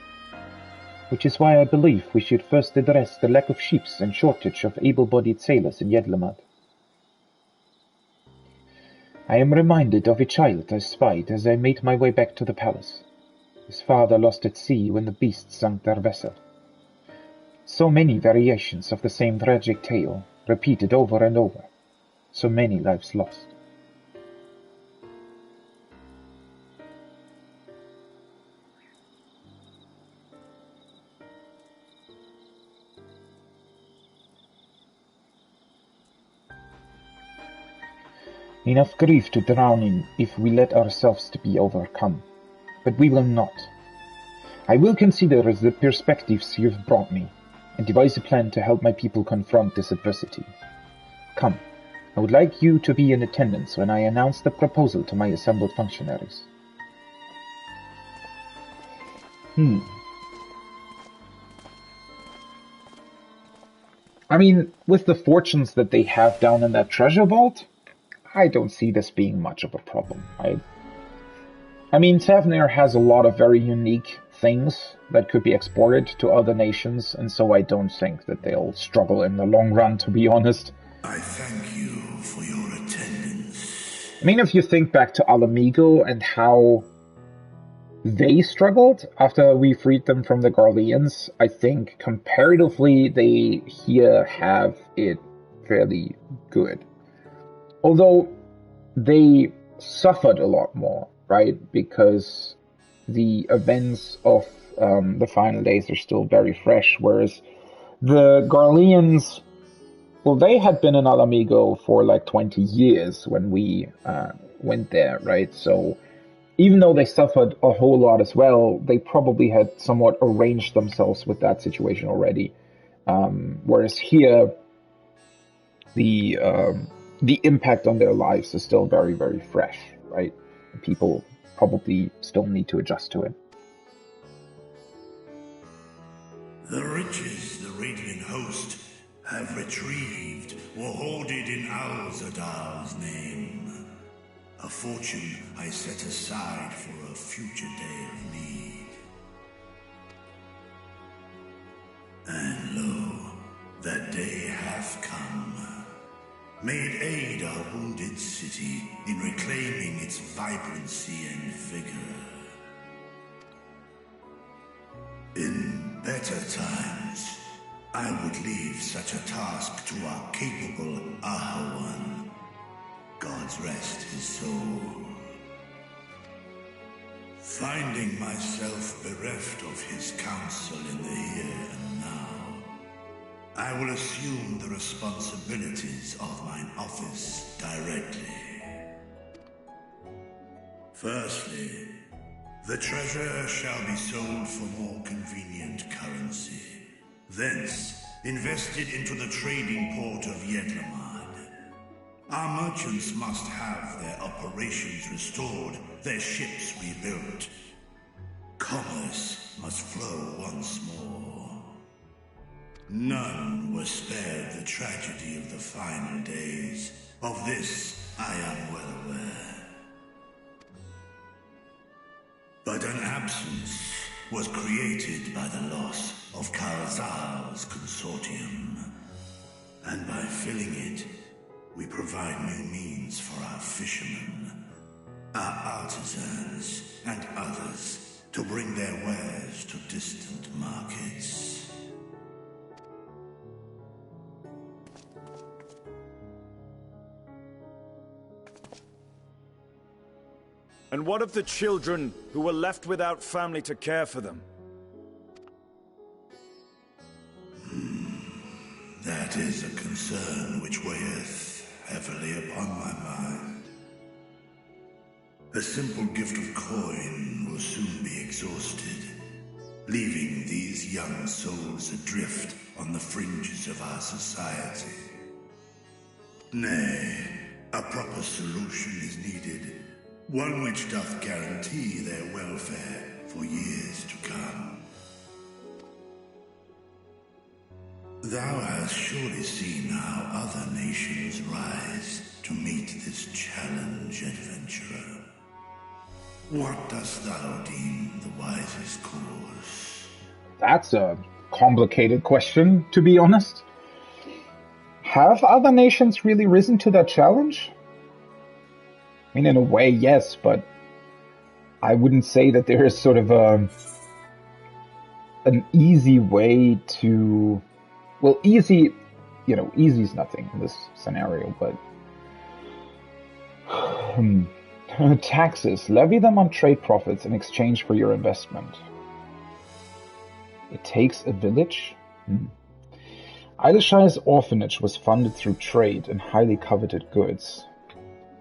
Which is why I believe we should first address the lack of ships and shortage of able-bodied sailors in Yedlamad. I am reminded of a child I spied as I made my way back to the palace. His father lost at sea when the beasts sunk their vessel. So many variations of the same tragic tale, repeated over and over. So many lives lost. Enough grief to drown in if we let ourselves to be overcome. But we will not. I will consider the perspectives you've brought me, and devise a plan to help my people confront this adversity. Come, I would like you to be in attendance when I announce the proposal to my assembled functionaries. I mean, with the fortunes that they have down in that treasure vault, I don't see this being much of a problem. I mean, Thavner has a lot of very unique things that could be exported to other nations, and so I don't think that they'll struggle in the long run, to be honest. I thank you for your attendance. I mean, if you think back to Alamigo and how they struggled after we freed them from the Garleans, I think comparatively they here have it fairly good. Although they suffered a lot more, right? Because the events of the final days are still very fresh, whereas the Garleans, well, they had been in Alamigo for like 20 years when we went there, right? So even though they suffered a whole lot as well, they probably had somewhat arranged themselves with that situation already. Whereas here, the impact on their lives is still very, very fresh, right? People probably still need to adjust to it. The riches the Radiant Host have retrieved were hoarded in Al-Zadar's name. A fortune I set aside for a future day of need. And lo, that day hath come. May it aid our wounded city in reclaiming its vibrancy and vigor. In better times, I would leave such a task to our capable Ahawan. God's rest his soul. Finding myself bereft of his counsel in the here and now, I will assume the responsibilities of mine office directly. Firstly, the treasure shall be sold for more convenient currency. Thence, invested into the trading port of Yedlamad. Our merchants must have their operations restored, their ships rebuilt. Commerce must flow once more. None were spared the tragedy of the final days. Of this, I am well aware. But an absence was created by the loss of Karazal's consortium. And by filling it, we provide new means for our fishermen, our artisans, and others to bring their wares to distant markets. And what of the children who were left without family to care for them? That is a concern which weigheth heavily upon my mind. A simple gift of coin will soon be exhausted, leaving these young souls adrift on the fringes of our society. Nay, a proper solution is needed. One which doth guarantee their welfare for years to come. Thou hast surely seen how other nations rise to meet this challenge, adventurer. What dost thou deem the wisest course? That's a complicated question, to be honest. Have other nations really risen to that challenge? I mean, in a way, yes, but I wouldn't say that there is sort of an easy way to... Well, easy is nothing in this scenario, but... Taxes. Levy them on trade profits in exchange for your investment. It takes a village? Eilishai's orphanage was funded through trade and highly coveted goods.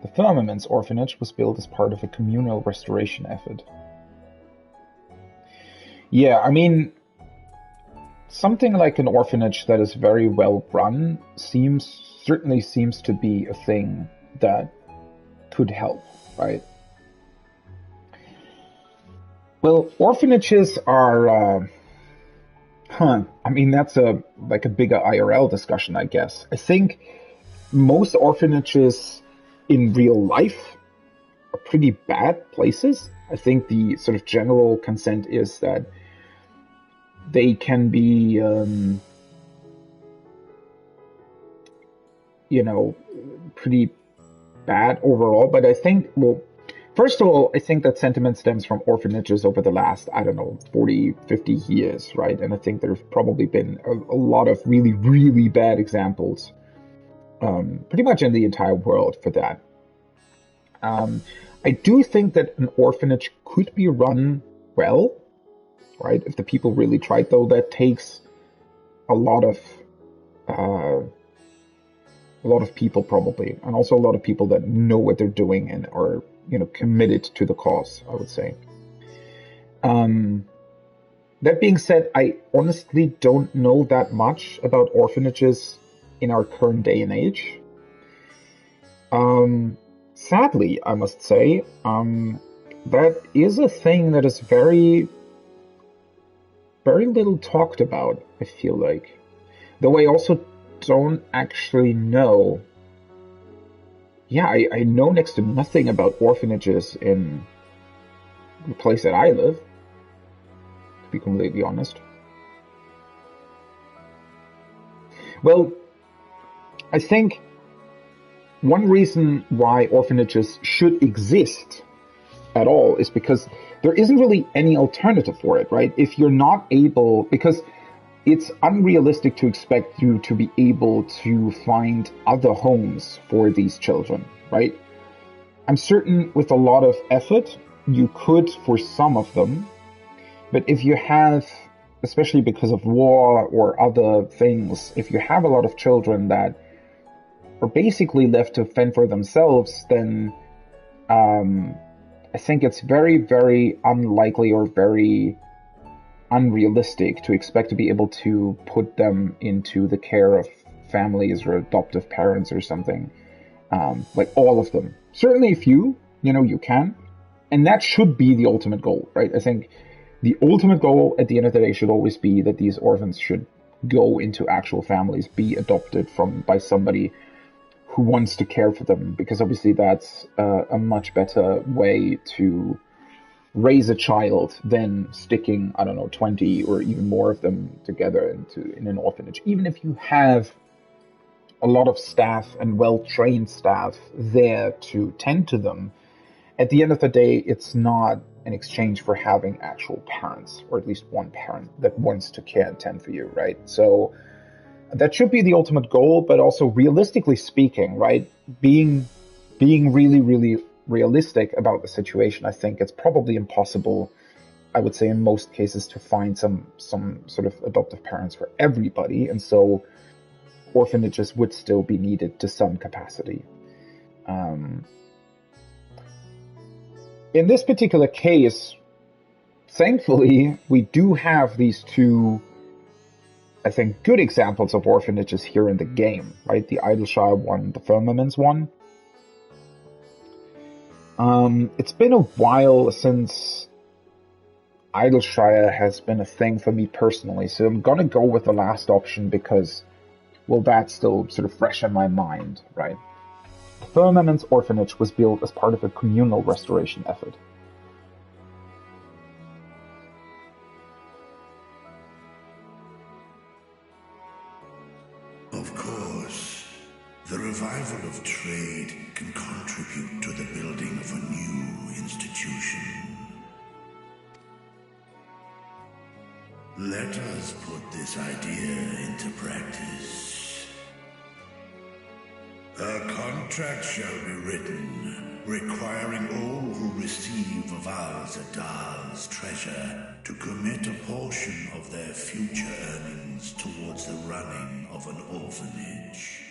The Firmament's orphanage was built as part of a communal restoration effort. Yeah, I mean, something like an orphanage that is very well run certainly seems to be a thing that could help, right? Well, orphanages are, I mean, that's a bigger IRL discussion, I guess. I think most orphanages in real life are pretty bad places. I think the sort of general consent is that they can be, pretty bad overall. But I think, well, first of all, I think that sentiment stems from orphanages over the last, 40, 50 years, right? And I think there's probably been a lot of really, really bad examples, pretty much in the entire world for that. I do think that an orphanage could be run well, right? If the people really tried, though, that takes a lot of people probably, and also a lot of people that know what they're doing and are, committed to the cause, I would say. That being said, I honestly don't know that much about orphanages in our current day and age. Sadly, I must say, that is a thing that is very, very little talked about, I feel like. Though I also don't actually know. Yeah, I know next to nothing about orphanages in the place that I live, to be completely honest. Well, I think one reason why orphanages should exist at all is because there isn't really any alternative for it, right? If you're not able, because it's unrealistic to expect you to be able to find other homes for these children, right? I'm certain with a lot of effort, you could for some of them, but if you have, especially because of war or other things, if you have a lot of children that are basically left to fend for themselves, then I think it's very, very unlikely or very unrealistic to expect to be able to put them into the care of families or adoptive parents or something. Like all of them. Certainly a few, you can. And that should be the ultimate goal, right? I think the ultimate goal at the end of the day should always be that these orphans should go into actual families, be adopted by somebody who wants to care for them, because obviously that's a much better way to raise a child than sticking, 20 or even more of them together in an orphanage. Even if you have a lot of staff and well-trained staff there to tend to them, at the end of the day, it's not an exchange for having actual parents, or at least one parent that wants to care and tend for you, right? So that should be the ultimate goal, but also realistically speaking, right? Being really, really realistic about the situation, I think it's probably impossible, I would say in most cases, to find some sort of adoptive parents for everybody, and so orphanages would still be needed to some capacity. In this particular case, thankfully, we do have these two, I think, good examples of orphanages here in the game, right? The Idleshire one, the Firmament's one. It's been a while since Idleshire has been a thing for me personally, so I'm gonna go with the last option because, well, that's still sort of fresh in my mind, right? The Firmament's orphanage was built as part of a communal restoration effort. Of course, the revival of trade can contribute to the building of a new institution. Let us put this idea into practice. A contract shall be written, requiring all who receive of Al-Zadal's treasure to commit a portion of their future earnings towards the running of an orphanage.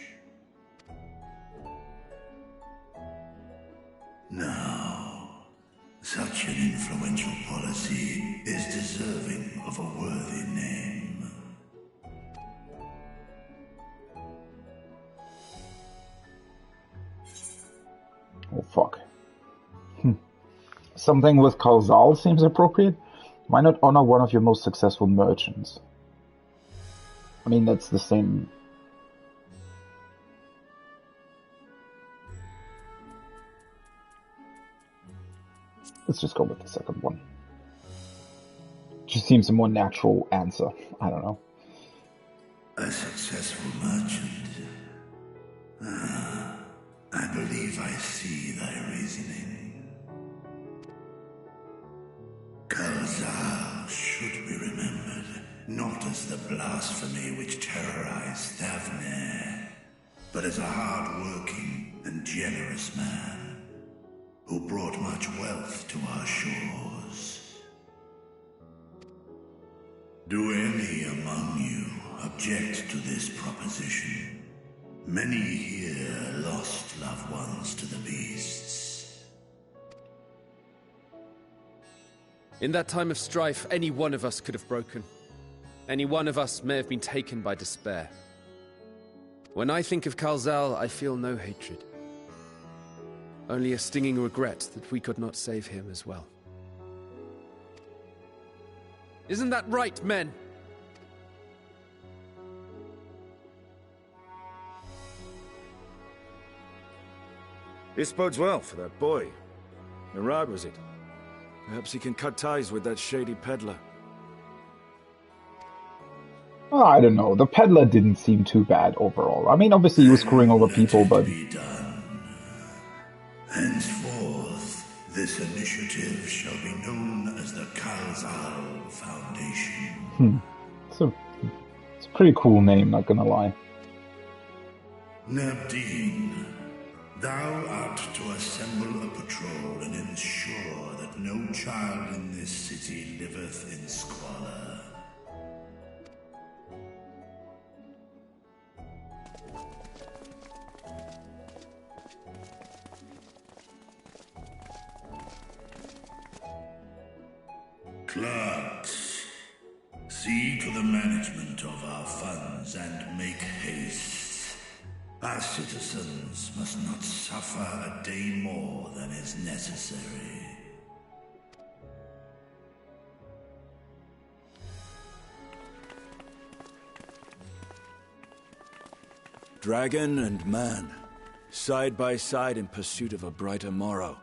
Now, such an influential policy is deserving of a worthy name. Oh, fuck. Something with Kausal seems appropriate. Why not honor one of your most successful merchants? I mean, that's the same. Let's just go with the second one. Just seems a more natural answer. I don't know. A successful merchant? I believe I see thy reasoning. Karzal should be remembered, not as the blasphemy which terrorized Thavne, but as a hard-working and generous man who brought much wealth to our shores. among you object to this proposition. Many here lost loved ones to the beasts. In that time of strife, any one of us could have broken. Any one of us may have been taken by despair. When I think of Kalzal, I feel no hatred. Only a stinging regret that we could not save him as well. Isn't that right, men? This bodes well for that boy. Murad, was it? Perhaps he can cut ties with that shady peddler. Oh, I don't know. The peddler didn't seem too bad overall. I mean, obviously he was screwing over people, but... Henceforth, this initiative shall be known as the Kalzal Foundation. It's a pretty cool name, not gonna lie. Nabdeen, thou art to assemble a patrol and ensure that no child in this city liveth in squalor. Clerks, see to the management of our funds and make haste. Our citizens must not suffer a day more than is necessary. Dragon and man, side by side in pursuit of a brighter morrow.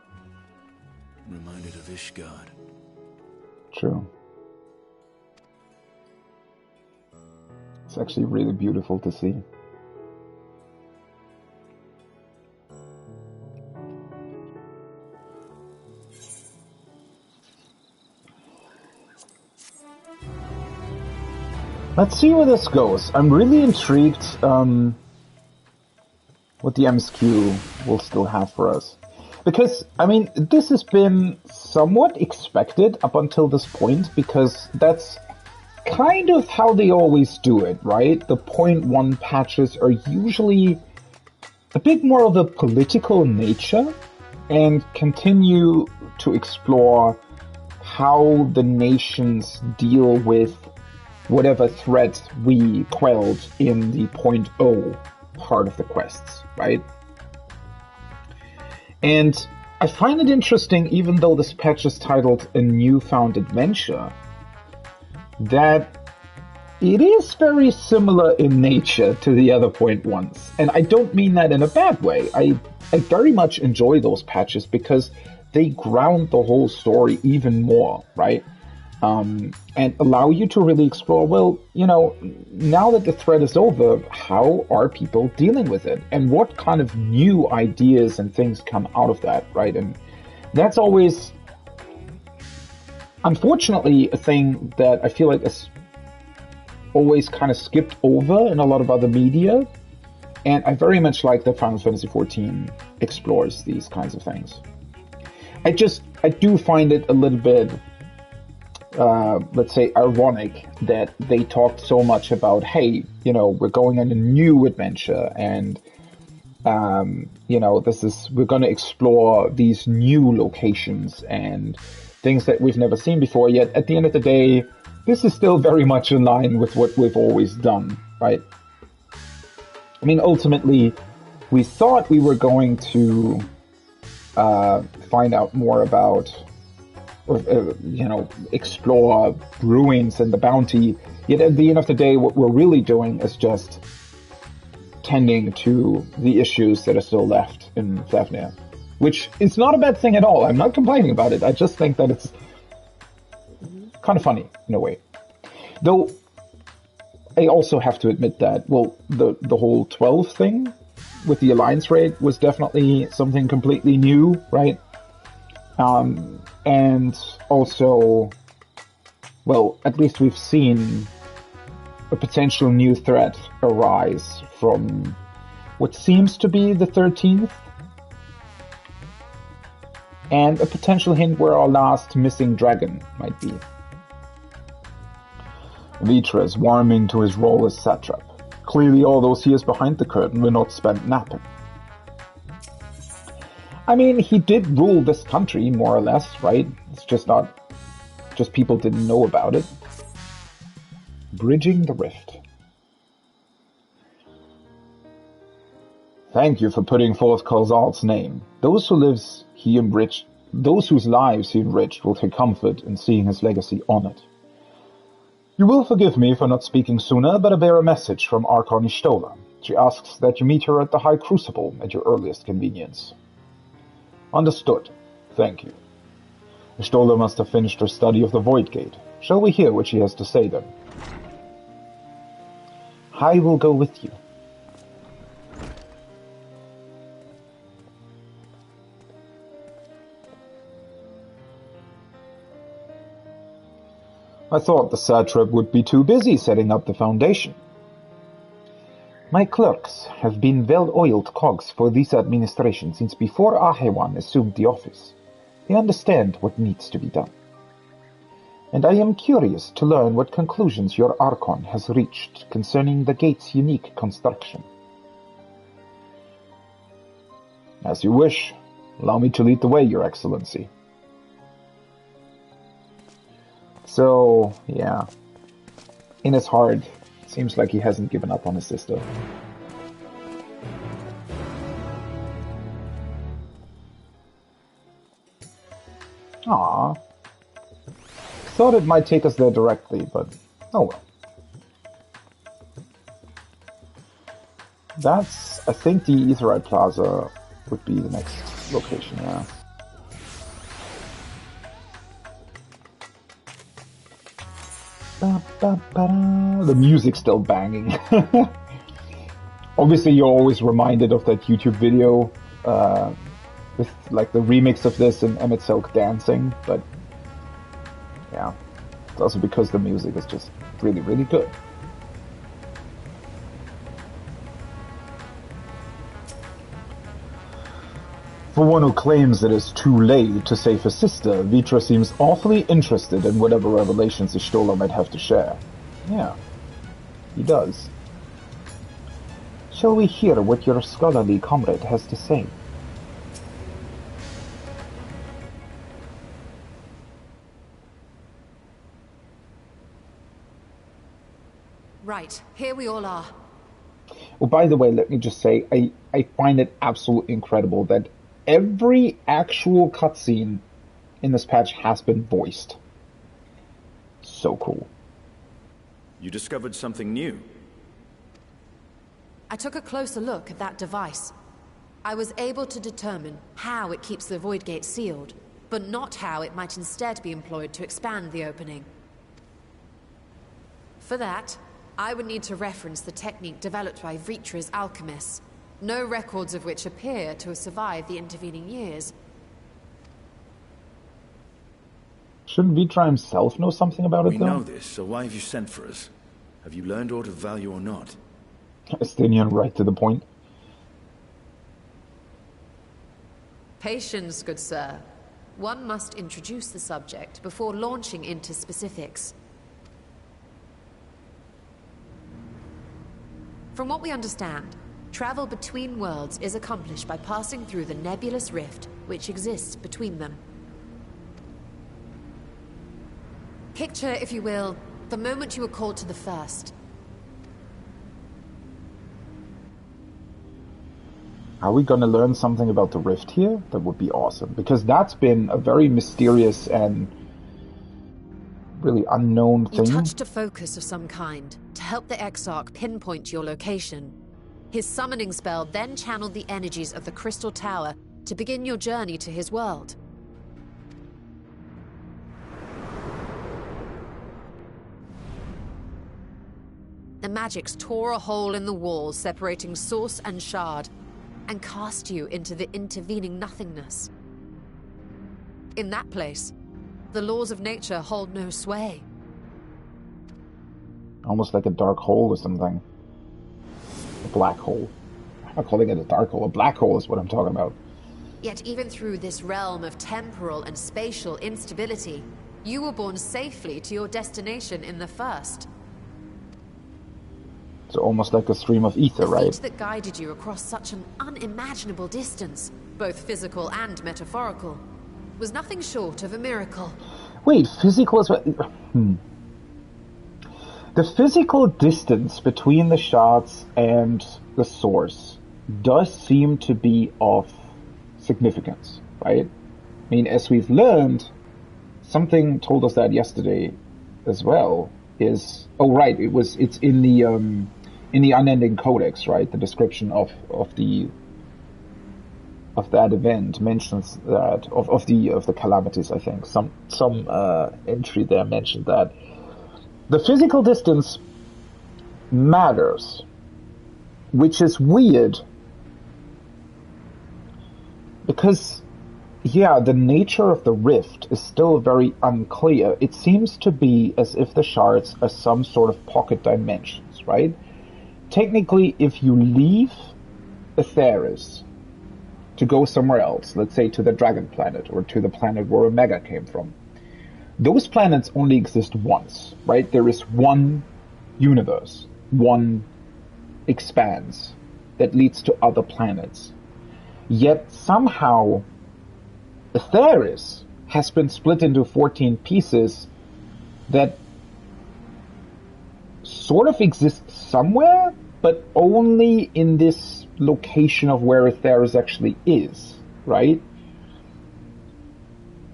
Reminded of Ishgard. True. It's actually really beautiful to see. Let's see where this goes. I'm really intrigued what the MSQ will still have for us. Because, I mean, this has been somewhat expected up until this point, because that's kind of how they always do it, right? The 0.1 patches are usually a bit more of a political nature and continue to explore how the nations deal with whatever threat we quelled in the 0.0 part of the quests, right? And I find it interesting, even though this patch is titled A Newfound Adventure, that it is very similar in nature to the other 0.1s. And I don't mean that in a bad way. I very much enjoy those patches because they ground the whole story even more, right? And allow you to really explore, well, you know, now that the threat is over, how are people dealing with it? And what kind of new ideas and things come out of that, right? And that's always, unfortunately, a thing that I feel like is always kind of skipped over in a lot of other media. And I very much like that Final Fantasy XIV explores these kinds of things. I do find it a little bit, let's say, ironic that they talked so much about, hey, you know, we're going on a new adventure and, you know, we're going to explore these new locations and things that we've never seen before, yet at the end of the day, this is still very much in line with what we've always done, right? I mean, ultimately, we thought we were going to find out more about, you know, explore ruins and the bounty. Yet at the end of the day, what we're really doing is just tending to the issues that are still left in Fafnir. Which is not a bad thing at all. I'm not complaining about it. I just think that it's kind of funny in a way. Though, I also have to admit that, well, the whole 12 thing with the Alliance raid was definitely something completely new, right? And also, well, at least we've seen a potential new threat arise from what seems to be the 13th, and a potential hint where our last missing dragon might be. Vitra is warming to his role as satrap. Clearly all those years behind the curtain were not spent napping. I mean, he did rule this country, more or less, right? It's just people didn't know about it. Bridging the rift. Thank you for putting forth Kalzal's name. Those whose lives he enriched will take comfort in seeing his legacy honored. You will forgive me for not speaking sooner, but I bear a message from Archon Ishtola. She asks that you meet her at the High Crucible at your earliest convenience. Understood. Thank you. Ishtola must have finished her study of the Voidgate. Shall we hear what she has to say then? I will go with you. I thought the satrap would be too busy setting up the foundation. My clerks have been well-oiled cogs for this administration since before Ahewan assumed the office. They understand what needs to be done. And I am curious to learn what conclusions your Archon has reached concerning the gate's unique construction. As you wish. Allow me to lead the way, Your Excellency. So, yeah. In his heart, seems like he hasn't given up on his sister. Aww. Thought it might take us there directly, but oh well. That's, I think the Aetheryte Plaza would be the next location, yeah. The music's still banging. Obviously, you're always reminded of that YouTube video with like the remix of this and Emmett Silk dancing, but yeah, it's also because the music is just really, really good. For one who claims it is too late to save his sister, Vitra seems awfully interested in whatever revelations Ishtola might have to share. Yeah, he does. Shall we hear what your scholarly comrade has to say? Right, here we all are. Oh, by the way, let me just say, I find it absolutely incredible that every actual cutscene in this patch has been voiced. So cool. You discovered something new. I took a closer look at that device. I was able to determine how it keeps the Voidgate sealed, but not how it might instead be employed to expand the opening. For that, I would need to reference the technique developed by Vitra's alchemists, no records of which appear to have survived the intervening years. Shouldn't Vitra himself know something about it, though? We know this, so why have you sent for us? Have you learned aught of value or not? Estinian right to the point. Patience, good sir. One must introduce the subject before launching into specifics. From what we understand, travel between worlds is accomplished by passing through the nebulous rift which exists between them. Picture, if you will, the moment you were called to the first. Are we gonna learn something about the rift here? That would be awesome, because that's been a very mysterious and really unknown thing. You touched a focus of some kind to help the Exarch pinpoint your location. His summoning spell then channeled the energies of the Crystal Tower to begin your journey to his world. The magics tore a hole in the wall separating source and shard, and cast you into the intervening nothingness. In that place, the laws of nature hold no sway. Almost like a dark hole or something. A black hole. I'm not calling it a dark hole. A black hole is what I'm talking about. Yet even through this realm of temporal and spatial instability, you were borne safely to your destination in the first. So almost like a stream of ether, The right? feat that guided you across such an unimaginable distance, both physical and metaphorical, was nothing short of a miracle. Wait, physical as well? The physical distance between the shards and the source does seem to be of significance, right? I mean, as we've learned, something told us that yesterday as well, it's in the unending codex, right? The description of that event mentions that of the calamities. I think some entry there mentioned that the physical distance matters, which is weird because, yeah, the nature of the rift is still very unclear. It seems to be as if the shards are some sort of pocket dimensions, right? Technically, if you leave Aetheris to go somewhere else, let's say to the Dragon Planet or to the planet where Omega came from, those planets only exist once, right? There is one universe, one expanse that leads to other planets. Yet somehow Aetheris has been split into 14 pieces that sort of exist somewhere, but only in this location of where Aetheris actually is, right?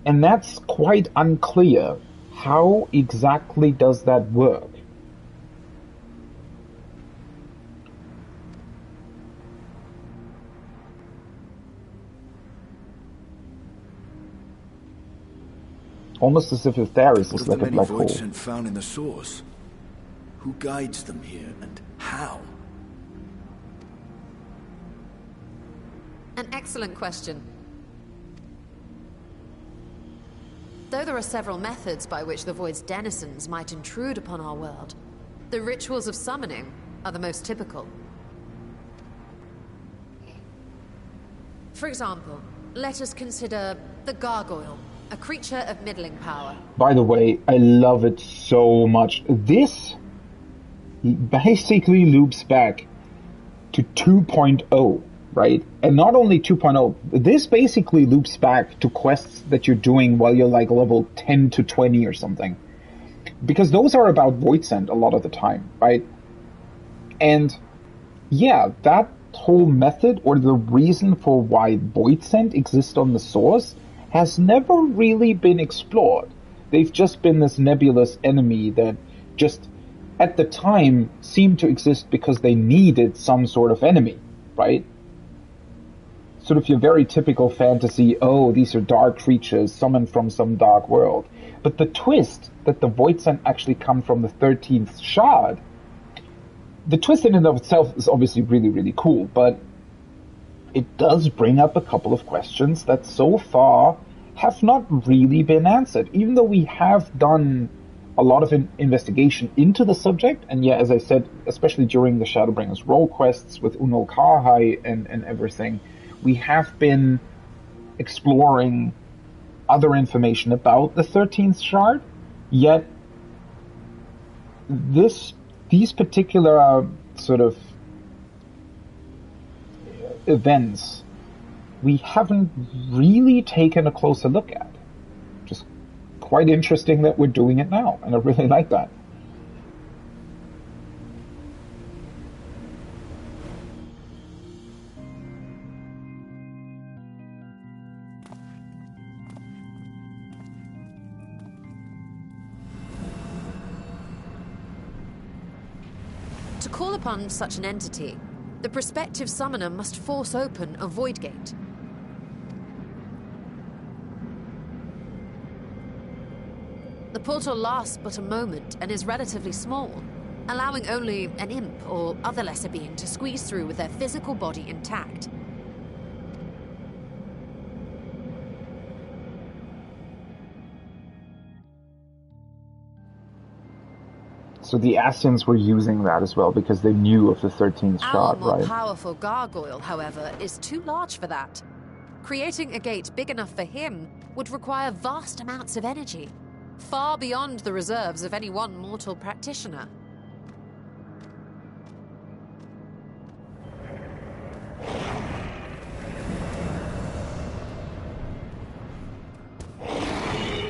And that's quite unclear. How exactly does that work? Almost as if Aetheris is like a black hole. Voidsent found in the source. Who guides them here, and how? An excellent question. Though there are several methods by which the Void's denizens might intrude upon our world, the rituals of summoning are the most typical. For example, let us consider the Gargoyle, a creature of middling power. By the way, I love it so much. This basically loops back to 2.0, right? And not only 2.0, this basically loops back to quests that you're doing while you're like level 10 to 20 or something. Because those are about Voidsent a lot of the time, right? And yeah, that whole method, or the reason for why Voidsent exists on the source, has never really been explored. They've just been this nebulous enemy that just at the time seemed to exist because they needed some sort of enemy, right? Sort of your very typical fantasy, oh, these are dark creatures summoned from some dark world. But the twist that the Voidsent actually come from the 13th Shard, the twist in and of itself is obviously really, really cool, but it does bring up a couple of questions that so far have not really been answered, even though we have done a lot of investigation into the subject. And yeah, as I said, especially during the Shadowbringers role quests with Unol Karhai and everything, we have been exploring other information about the 13th Shard, yet these particular sort of events we haven't really taken a closer look at. Just quite interesting that we're doing it now, and I really like that. To call upon such an entity, the prospective summoner must force open a Voidgate. The portal lasts but a moment and is relatively small, allowing only an imp or other lesser being to squeeze through with their physical body intact. So the Ascians were using that as well because they knew of the 13th Shard, Our more right? powerful gargoyle, however, is too large for that. Creating a gate big enough for him would require vast amounts of energy, far beyond the reserves of any one mortal practitioner.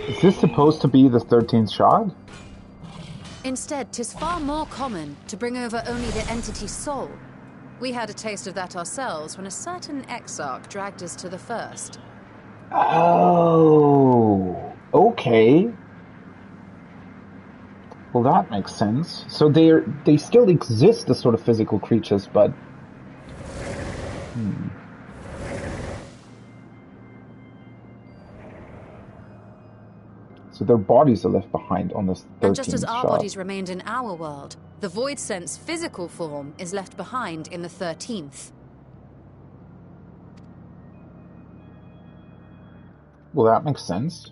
Is this supposed to be the 13th shard? Instead, 'tis far more common to bring over only the entity's soul. We had a taste of that ourselves when a certain exarch dragged us to the first. Oh, okay. Well, that makes sense. So they still exist as sort of physical creatures, but... So their bodies are left behind on this 13th And just as our shard. bodies remained in our world, the Void Sense physical form is left behind in the 13th. Well, that makes sense.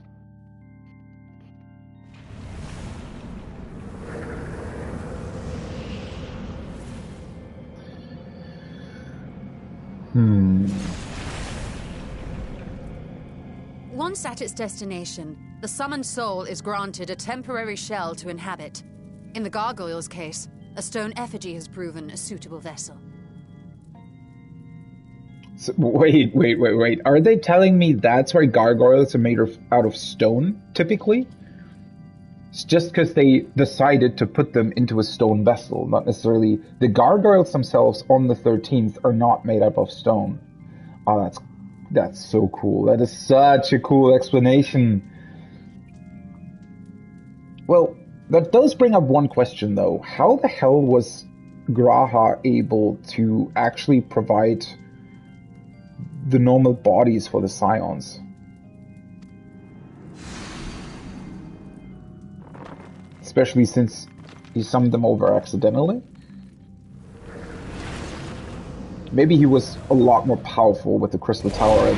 Once at its destination, the summoned soul is granted a temporary shell to inhabit. In the gargoyle's case, a stone effigy has proven a suitable vessel. So, wait. Are they telling me that's why gargoyles are made out of stone, typically? It's just because they decided to put them into a stone vessel, not necessarily... The gargoyles themselves on the 13th are not made up of stone. Oh, that's so cool. That is such a cool explanation. Well, that does bring up one question, though. How the hell was Graha able to actually provide the normal bodies for the Scions? Especially since he summoned them over accidentally? Maybe he was a lot more powerful with the Crystal Tower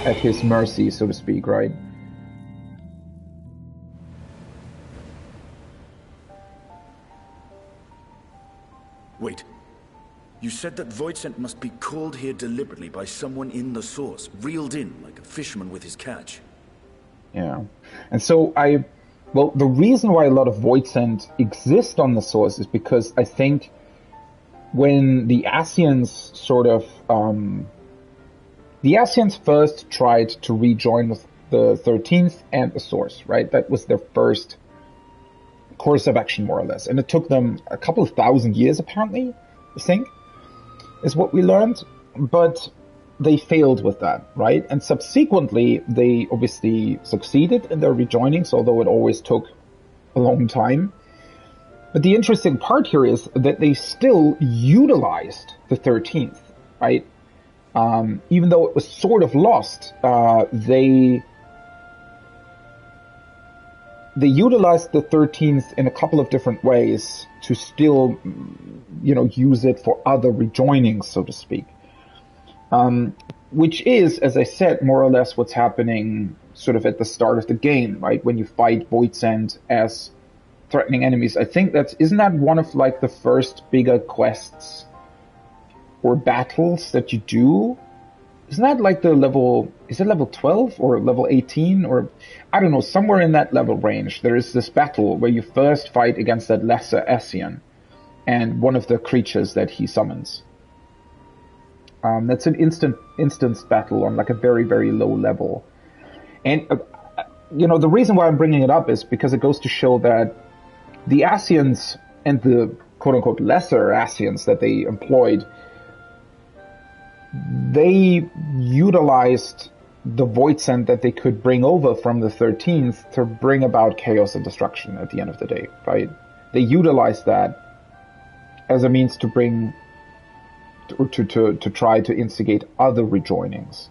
at his mercy, so to speak, right? Wait. You said that Voidsent must be called here deliberately by someone in the source, reeled in like a fisherman with his catch. Yeah. And so well, the reason why a lot of Voidsent exist on the source is because I think when the Ascians sort of... the Ascians first tried to rejoin with the 13th and the source, right? That was their first course of action, more or less. And it took them a couple of thousand years, apparently, I think, is what we learned. But they failed with that, right? And subsequently, they obviously succeeded in their rejoinings, although it always took a long time. But the interesting part here is that they still utilized the 13th, right? Even though it was sort of lost, they utilized the 13th in a couple of different ways to still, use it for other rejoinings, so to speak. Which is, as I said, more or less what's happening sort of at the start of the game, right? When you fight Voidsent as threatening enemies. I think isn't that one of like the first bigger quests or battles that you do? Isn't that like is it level 12 or level 18 or I don't know, somewhere in that level range there is this battle where you first fight against that lesser Ascian and one of the creatures that he summons. That's an instance battle on like a very, very low level. And, the reason why I'm bringing it up is because it goes to show that the Ascians and the quote-unquote lesser Ascians that they employed, they utilized the Voidsent that they could bring over from the 13th to bring about chaos and destruction at the end of the day, right? They utilized that as a means to bring, or to try to instigate other rejoinings.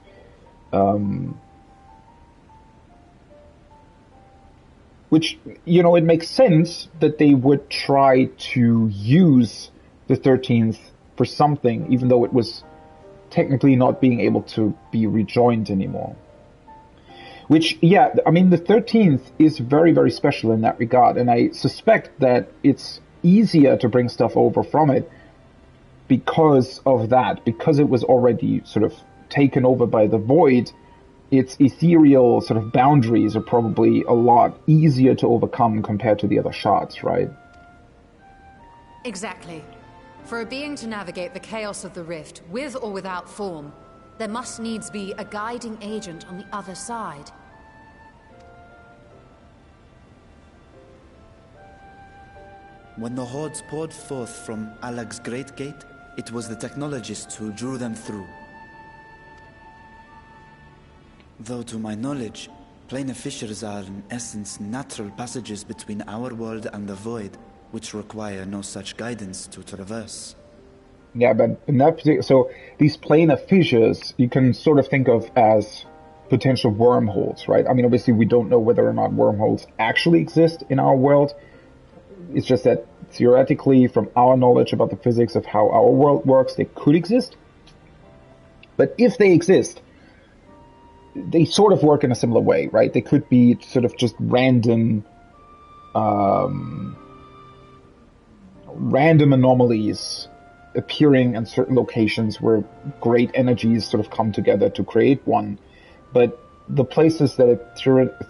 Which, it makes sense that they would try to use the 13th for something, even though it was technically not being able to be rejoined anymore. Which, yeah, I mean, the 13th is very, very special in that regard, and I suspect that it's easier to bring stuff over from it because of that, because it was already sort of taken over by the Void. Its ethereal sort of boundaries are probably a lot easier to overcome compared to the other shards, right? Exactly. For a being to navigate the chaos of the rift, with or without form, there must needs be a guiding agent on the other side. When the hordes poured forth from Alag's Great Gate, it was the technologists who drew them through. Though to my knowledge, planar fissures are in essence natural passages between our world and the void, which require no such guidance to traverse. Yeah, but in that particular, so these planar fissures you can sort of think of as potential wormholes, right? I mean, obviously we don't know whether or not wormholes actually exist in our world. It's just that theoretically, from our knowledge about the physics of how our world works, they could exist. But if they exist, they sort of work in a similar way, right? They could be sort of just random anomalies appearing in certain locations where great energies sort of come together to create one. But the places that it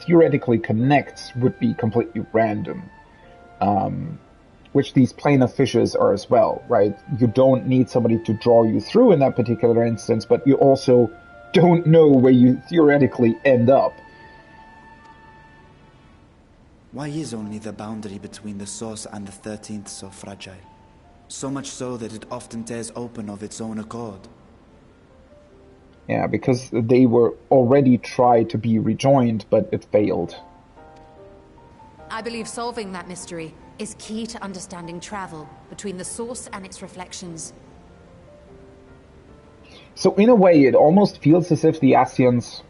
theoretically connects would be completely random, which these planar fissures are as well, right? You don't need somebody to draw you through in that particular instance, but you also don't know where you theoretically end up. Why is only the boundary between the Source and the 13th so fragile? So much so that it often tears open of its own accord. Yeah, because they were already tried to be rejoined, but it failed. I believe solving that mystery is key to understanding travel between the Source and its reflections. So in a way, it almost feels as if the Ascians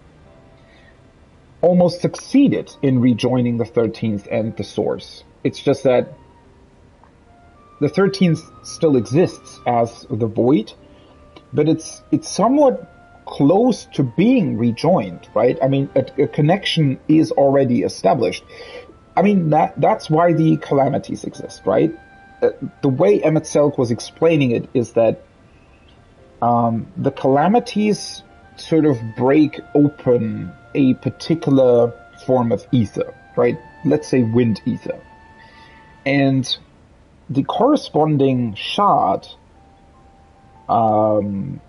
almost succeeded in rejoining the 13th and the Source. It's just that the 13th still exists as the Void, but it's somewhat close to being rejoined, right? I mean, a connection is already established. I mean, that's why the calamities exist, right? The way Emmett Selk was explaining it is that the calamities sort of break open a particular form of ether, right? Let's say wind ether. And the corresponding shard will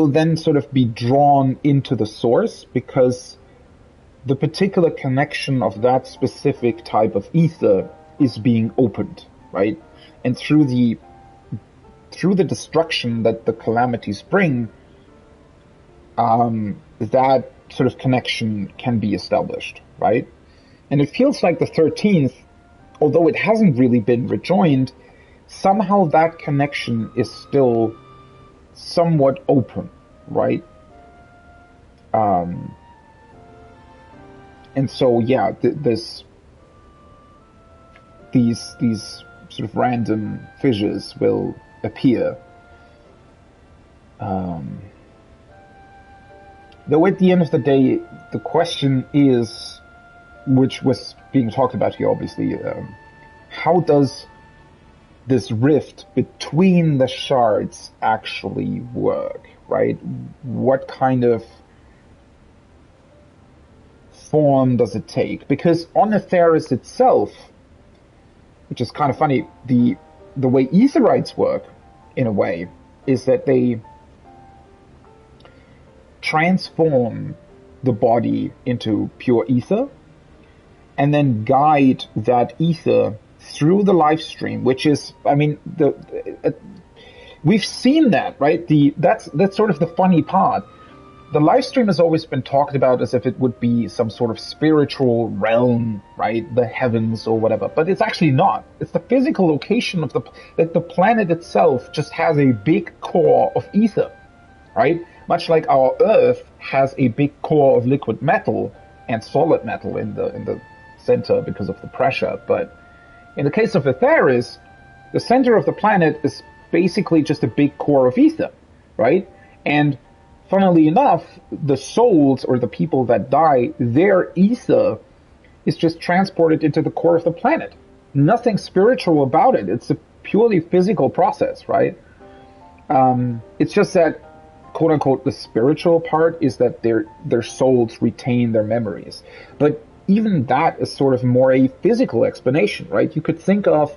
then sort of be drawn into the Source because the particular connection of that specific type of ether is being opened, right? And through the destruction that the calamities bring, that sort of connection can be established, right? And it feels like the 13th, although it hasn't really been rejoined, somehow that connection is still somewhat open, right? And so, yeah, these sort of random fissures will appear. Though at the end of the day, the question is, which was being talked about here, obviously, how does this rift between the shards actually work, right? What kind of form does it take? Because on Aetheris itself, which is kind of funny, the way Aetherites work, in a way, is that they transform the body into pure ether, and then guide that ether through the life stream, which is, I mean, we've seen that, right? That's sort of the funny part. The life stream has always been talked about as if it would be some sort of spiritual realm, right? The heavens or whatever, but it's actually not. It's the physical location of the planet itself just has a big core of ether, right? Much like our Earth has a big core of liquid metal and solid metal in the center because of the pressure. But in the case of Aetheris, the center of the planet is basically just a big core of ether, right? And funnily enough, the souls or the people that die, their ether is just transported into the core of the planet. Nothing spiritual about it. It's a purely physical process, right? It's just that, quote unquote, the spiritual part is that their souls retain their memories. But even that is sort of more a physical explanation, right? You could think of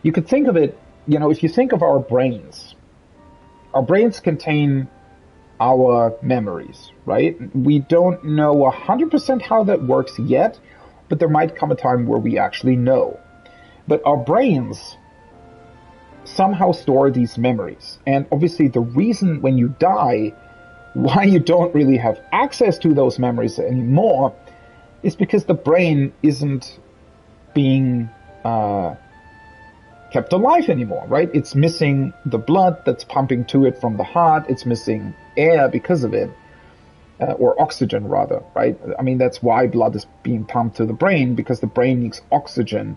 it, you know, if you think of our brains contain our memories, right? We don't know 100% how that works yet, but there might come a time where we actually know. But our brains somehow store these memories. And obviously the reason when you die, why you don't really have access to those memories anymore, is because the brain isn't being kept alive anymore, right? It's missing the blood that's pumping to it from the heart. It's missing air because of it, or oxygen rather, right? I mean, that's why blood is being pumped to the brain, because the brain needs oxygen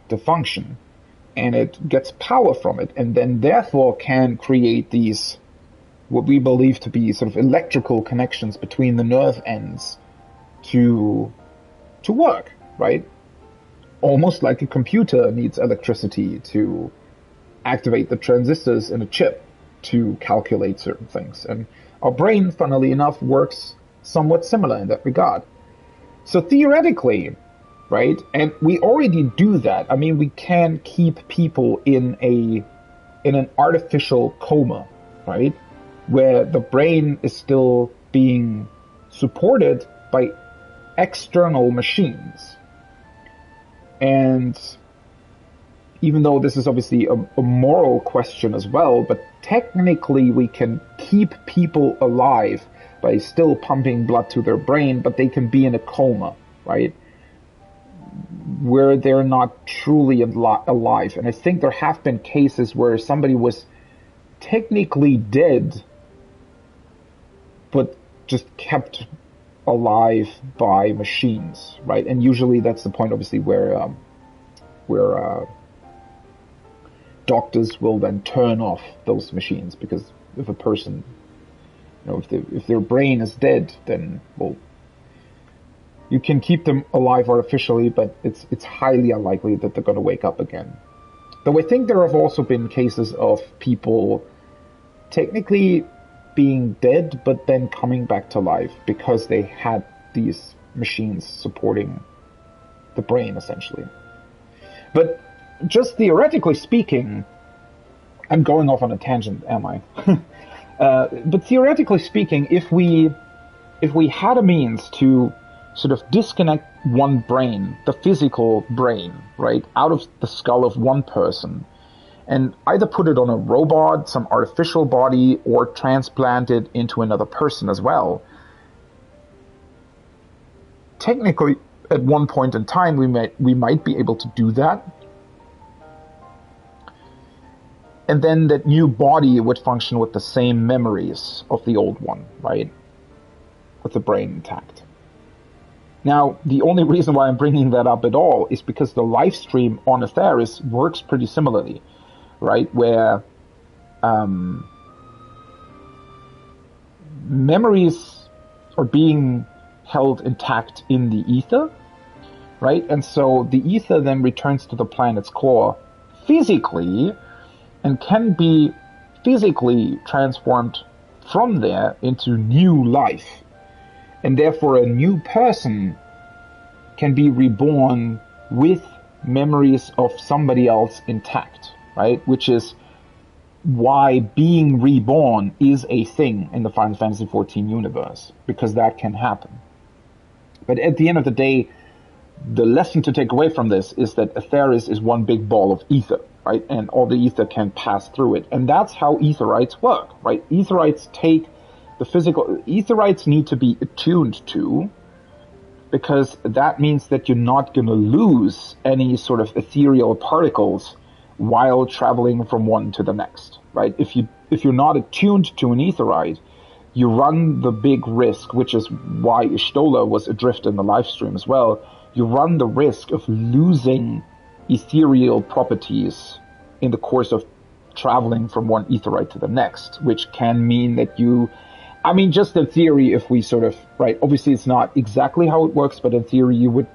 to function, and it gets power from it, and then therefore can create these, what we believe to be sort of electrical connections between the nerve ends to work, right? Almost like a computer needs electricity to activate the transistors in a chip to calculate certain things. And our brain, funnily enough, works somewhat similar in that regard. So theoretically, right, and we already do that. I mean, we can keep people in an artificial coma, right, where the brain is still being supported by external machines. And even though this is obviously a moral question as well, but technically we can keep people alive by still pumping blood to their brain, but they can be in a coma, right, where they're not truly alive. And I think there have been cases where somebody was technically dead, but just kept alive by machines, right? And usually that's the point, obviously, where doctors will then turn off those machines, because if a person, if their brain is dead, then, well, you can keep them alive artificially, but it's highly unlikely that they're going to wake up again. Though I think there have also been cases of people technically being dead, but then coming back to life because they had these machines supporting the brain, essentially. But just theoretically speaking, I'm going off on a tangent, am I? But theoretically speaking, if we had a means to sort of disconnect one brain, the physical brain, right, out of the skull of one person, and either put it on a robot, some artificial body, or transplant it into another person as well. Technically, at one point in time, we might be able to do that. And then that new body would function with the same memories of the old one, right? With the brain intact. Now, the only reason why I'm bringing that up at all is because the live stream on Atheris works pretty similarly, right? Where memories are being held intact in the ether, right? And so the ether then returns to the planet's core physically and can be physically transformed from there into new life. And therefore a new person can be reborn with memories of somebody else intact, right? Which is why being reborn is a thing in the Final Fantasy XIV universe, because that can happen. But at the end of the day, the lesson to take away from this is that Atheris is one big ball of ether, right? And all the ether can pass through it. And that's how etherites work, right? Etherites take the physical... Etherites need to be attuned to, because that means that you're not going to lose any sort of ethereal particles while traveling from one to the next, right? If you're not attuned to an etherite, you run the big risk, which is why Ishtola was adrift in the live stream as well. You run the risk of losing ethereal properties in the course of traveling from one etherite to the next, which can mean that you... I mean, just in theory, if we sort of... Right, obviously it's not exactly how it works, but in theory you would...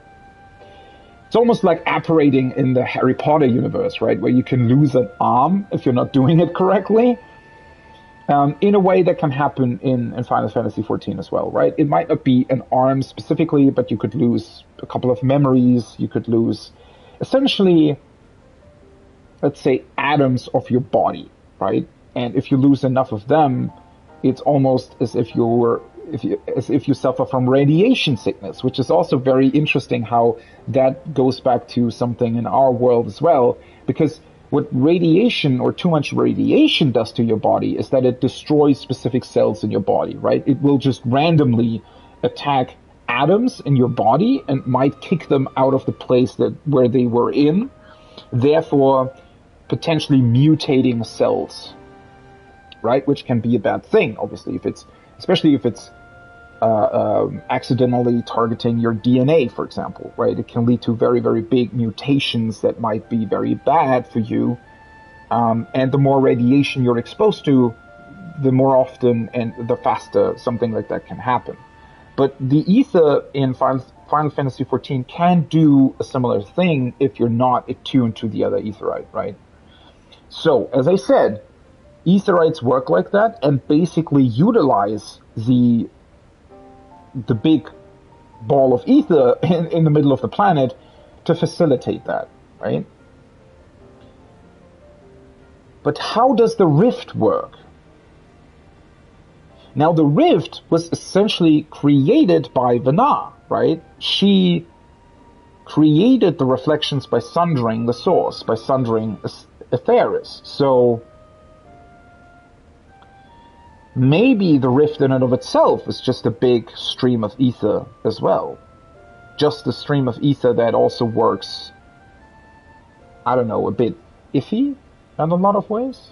It's almost like operating in the Harry Potter universe, right? Where you can lose an arm if you're not doing it correctly. In a way that can happen in Final Fantasy XIV as well, right? It might not be an arm specifically, but you could lose a couple of memories. You could lose, essentially, let's say, atoms of your body, right? And if you lose enough of them, it's almost as if you were as if you suffer from radiation sickness, which is also very interesting how that goes back to something in our world as well, because what radiation or too much radiation does to your body is that it destroys specific cells in your body, right? It will just randomly attack atoms in your body and might kick them out of the place where they were in, therefore potentially mutating cells, right? Which can be a bad thing, obviously, especially if it's accidentally targeting your DNA, for example, right? It can lead to very, very big mutations that might be very bad for you. And the more radiation you're exposed to, the more often and the faster something like that can happen. But the ether in Final Fantasy XIV can do a similar thing if you're not attuned to the other aetheryte, right? So, as I said, aetherites work like that and basically utilize the big ball of ether in the middle of the planet to facilitate that, right? But how does the rift work? Now, the rift was essentially created by Vana, right? She created the reflections by sundering the source, by sundering Aetheris. So maybe the rift in and of itself is just a big stream of ether as well. Just a stream of ether that also works, I don't know, a bit iffy in a lot of ways.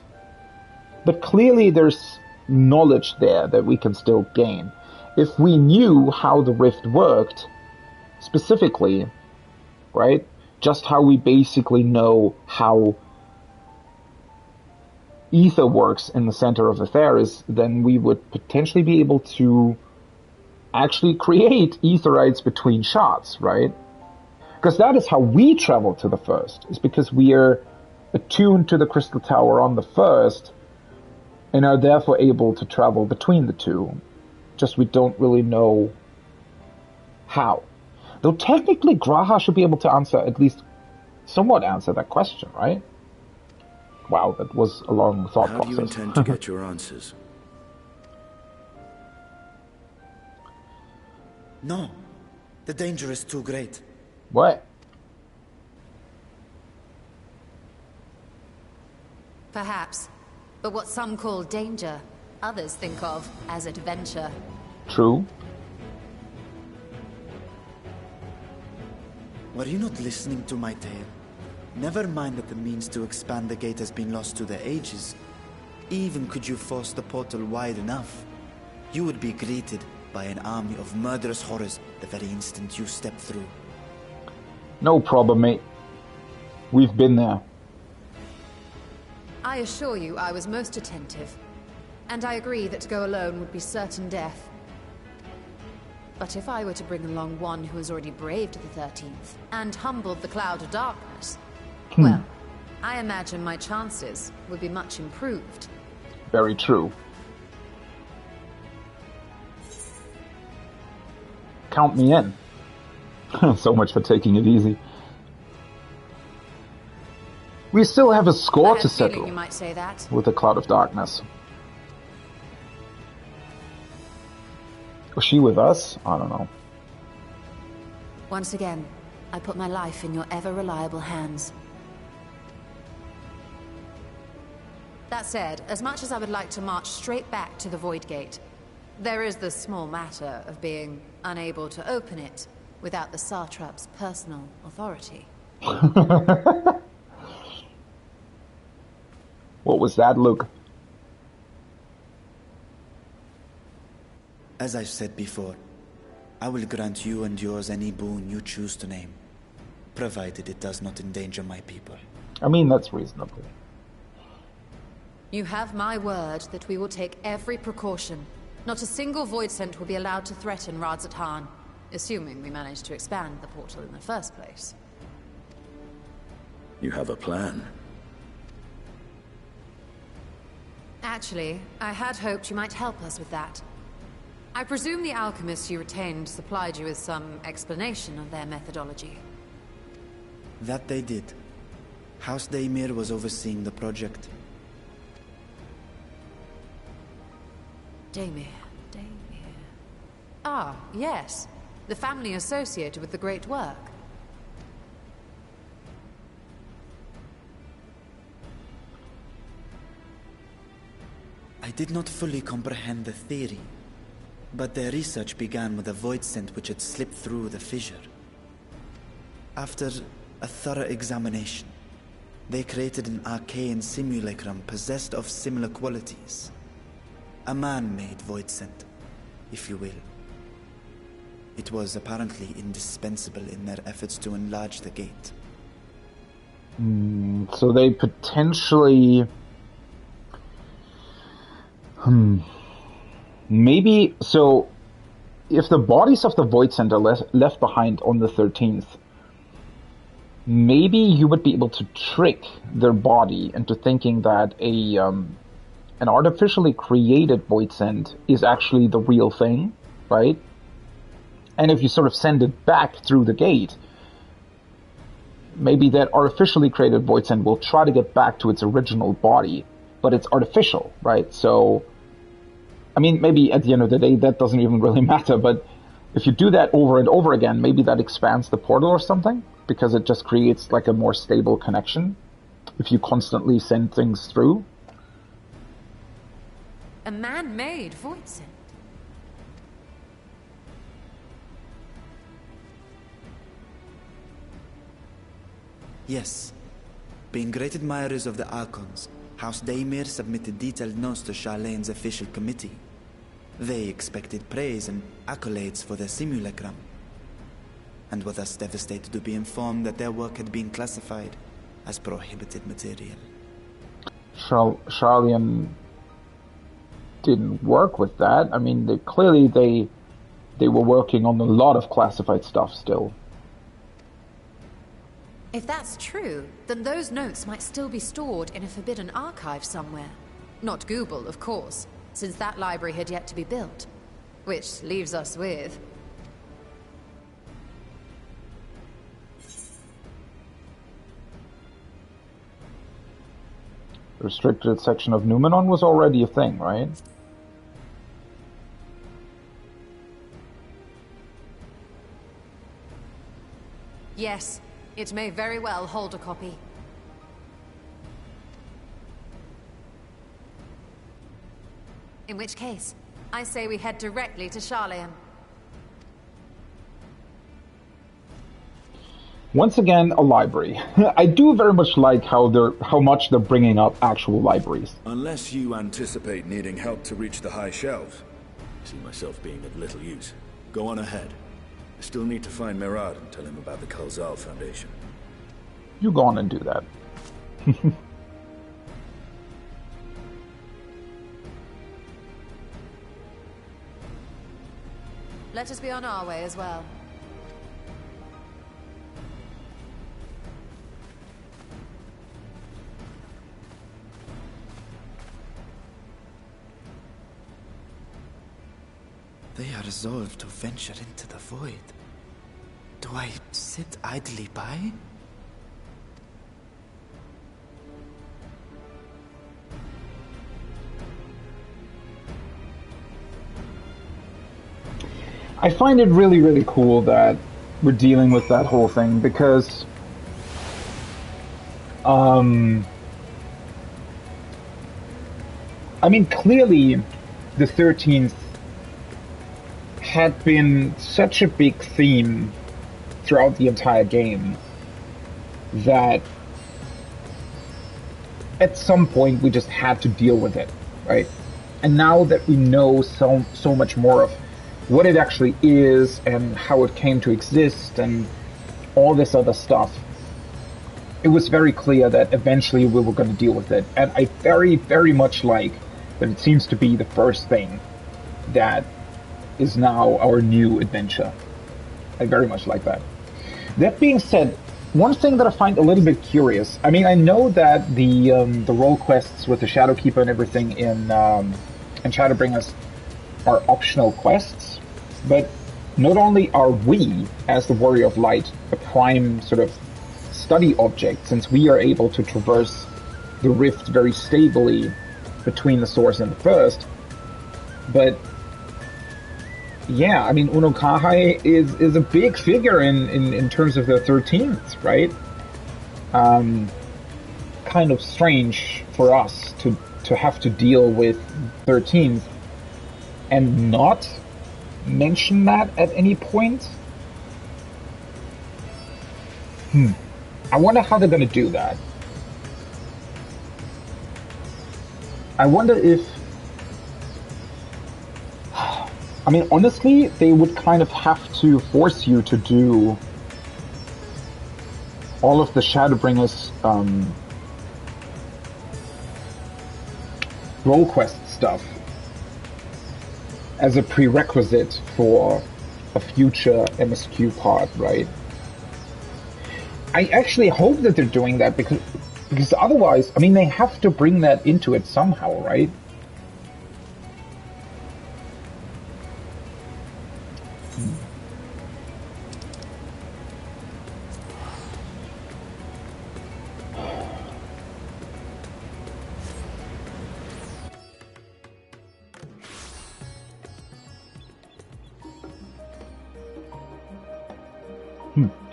But clearly there's knowledge there that we can still gain. If we knew how the rift worked, specifically, right? Just how we basically know how ether works in the center of Aetheris, then we would potentially be able to actually create aetherites between shots, right? Because that is how we travel to the first, is because we are attuned to the crystal tower on the first and are therefore able to travel between the two. Just we don't really know how. Though technically Graha should be able to answer, at least somewhat answer that question, right? Wow, that was a long thought process. How do you intend to get your answers? No, the danger is too great. What? Perhaps. But what some call danger, others think of as adventure. True. Were you not listening to my tale? Never mind that the means to expand the gate has been lost to the ages. Even could you force the portal wide enough, you would be greeted by an army of murderous horrors the very instant you step through. No problem, mate. We've been there. I assure you I was most attentive, and I agree that to go alone would be certain death. But if I were to bring along one who has already braved the 13th, and humbled the Cloud of Darkness, well, I imagine my chances would be much improved. Very true. Count me in. So much for taking it easy. We still have a score to settle you might say that. with the Cloud of Darkness. Was she with us? I don't know. Once again, I put my life in your ever-reliable hands. That said, as much as I would like to march straight back to the Voidgate, there is the small matter of being unable to open it without the Satrap's personal authority. What was that look? As I've said before, I will grant you and yours any boon you choose to name, provided it does not endanger my people. I mean, that's reasonable. You have my word that we will take every precaution. Not a single Voidsent will be allowed to threaten Radzatan, assuming we manage to expand the portal in the first place. You have a plan. Actually, I had hoped you might help us with that. I presume the alchemists you retained supplied you with some explanation of their methodology. That they did. House Daimir was overseeing the project. Daimir. Ah, yes. The family associated with the great work. I did not fully comprehend the theory, but their research began with a void scent which had slipped through the fissure. After a thorough examination, they created an arcane simulacrum possessed of similar qualities. A man-made void scent, if you will. It was apparently indispensable in their efforts to enlarge the gate. So they potentially... Maybe... So, if the bodies of the Void Center left behind on the 13th, maybe you would be able to trick their body into thinking that an artificially created Void Scent is actually the real thing, right? And if you sort of send it back through the gate, maybe that artificially created Void Scent will try to get back to its original body, but it's artificial, right? So, I mean, maybe at the end of the day, that doesn't even really matter, but if you do that over and over again, maybe that expands the portal or something, because it just creates like a more stable connection if you constantly send things through. A man-made void scent. Yes. Being great admirers of the Archons, House Daemir submitted detailed notes to Charlene's official committee. They expected praise and accolades for their simulacrum, and were thus devastated to be informed that their work had been classified as prohibited material. Charlene didn't work with that. I mean, they were working on a lot of classified stuff still. If that's true, then those notes might still be stored in a forbidden archive somewhere. Not Google, of course, since that library had yet to be built. Which leaves us with... The restricted section of Numenon was already a thing, right? Yes, it may very well hold a copy. In which case, I say we head directly to Charlene. Once again, a library. I do very much like how much they're bringing up actual libraries. Unless you anticipate needing help to reach the high shelves, I see myself being of little use. Go on ahead. I still need to find Mirad and tell him about the Kalzal Foundation. You go on and do that. Let us be on our way as well. They are resolved to venture into the void. Do I sit idly by? I find it really, really cool that we're dealing with that whole thing because I mean, clearly the 13th had been such a big theme throughout the entire game that at some point we just had to deal with it, right? And now that we know so much more of what it actually is and how it came to exist and all this other stuff, it was very clear that eventually we were going to deal with it. And I very, very much like that it seems to be the first thing that is now our new adventure. I very much like that. That being said, one thing that I find a little bit curious, I mean, I know that the role quests with the Shadowkeeper and everything in Shadowbringers are optional quests, but not only are we, as the Warrior of Light, a prime sort of study object, since we are able to traverse the rift very stably between the source and the first, but yeah, I mean, Unokahe is a big figure in terms of the 13th, right? Kind of strange for us to have to deal with 13th and not mention that at any point. I wonder how they're going to do that. I wonder if... I mean, honestly, they would kind of have to force you to do all of the Shadowbringers role quest stuff as a prerequisite for a future MSQ part, right? I actually hope that they're doing that because otherwise, I mean, they have to bring that into it somehow, right?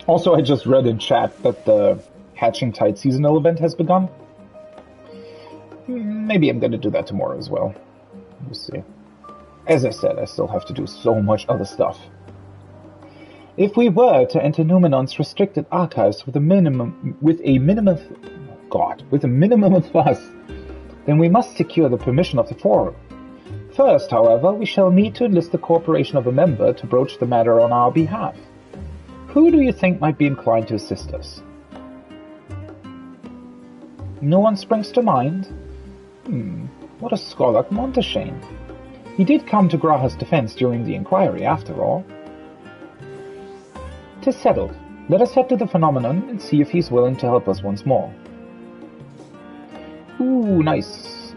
Also, I just read in chat that the Hatching Tide seasonal event has begun. Maybe I'm gonna do that tomorrow as well. We'll see. As I said, I still have to do so much other stuff. If we were to enter Numenon's restricted archives with a minimum of fuss, then we must secure the permission of the Forum. First, however, we shall need to enlist the cooperation of a member to broach the matter on our behalf. Who do you think might be inclined to assist us? No one springs to mind? What a Skolak Monteshane. He did come to Graha's defense during the inquiry, after all. 'Tis settled. Let us head to the phenomenon and see if he's willing to help us once more. Ooh, nice.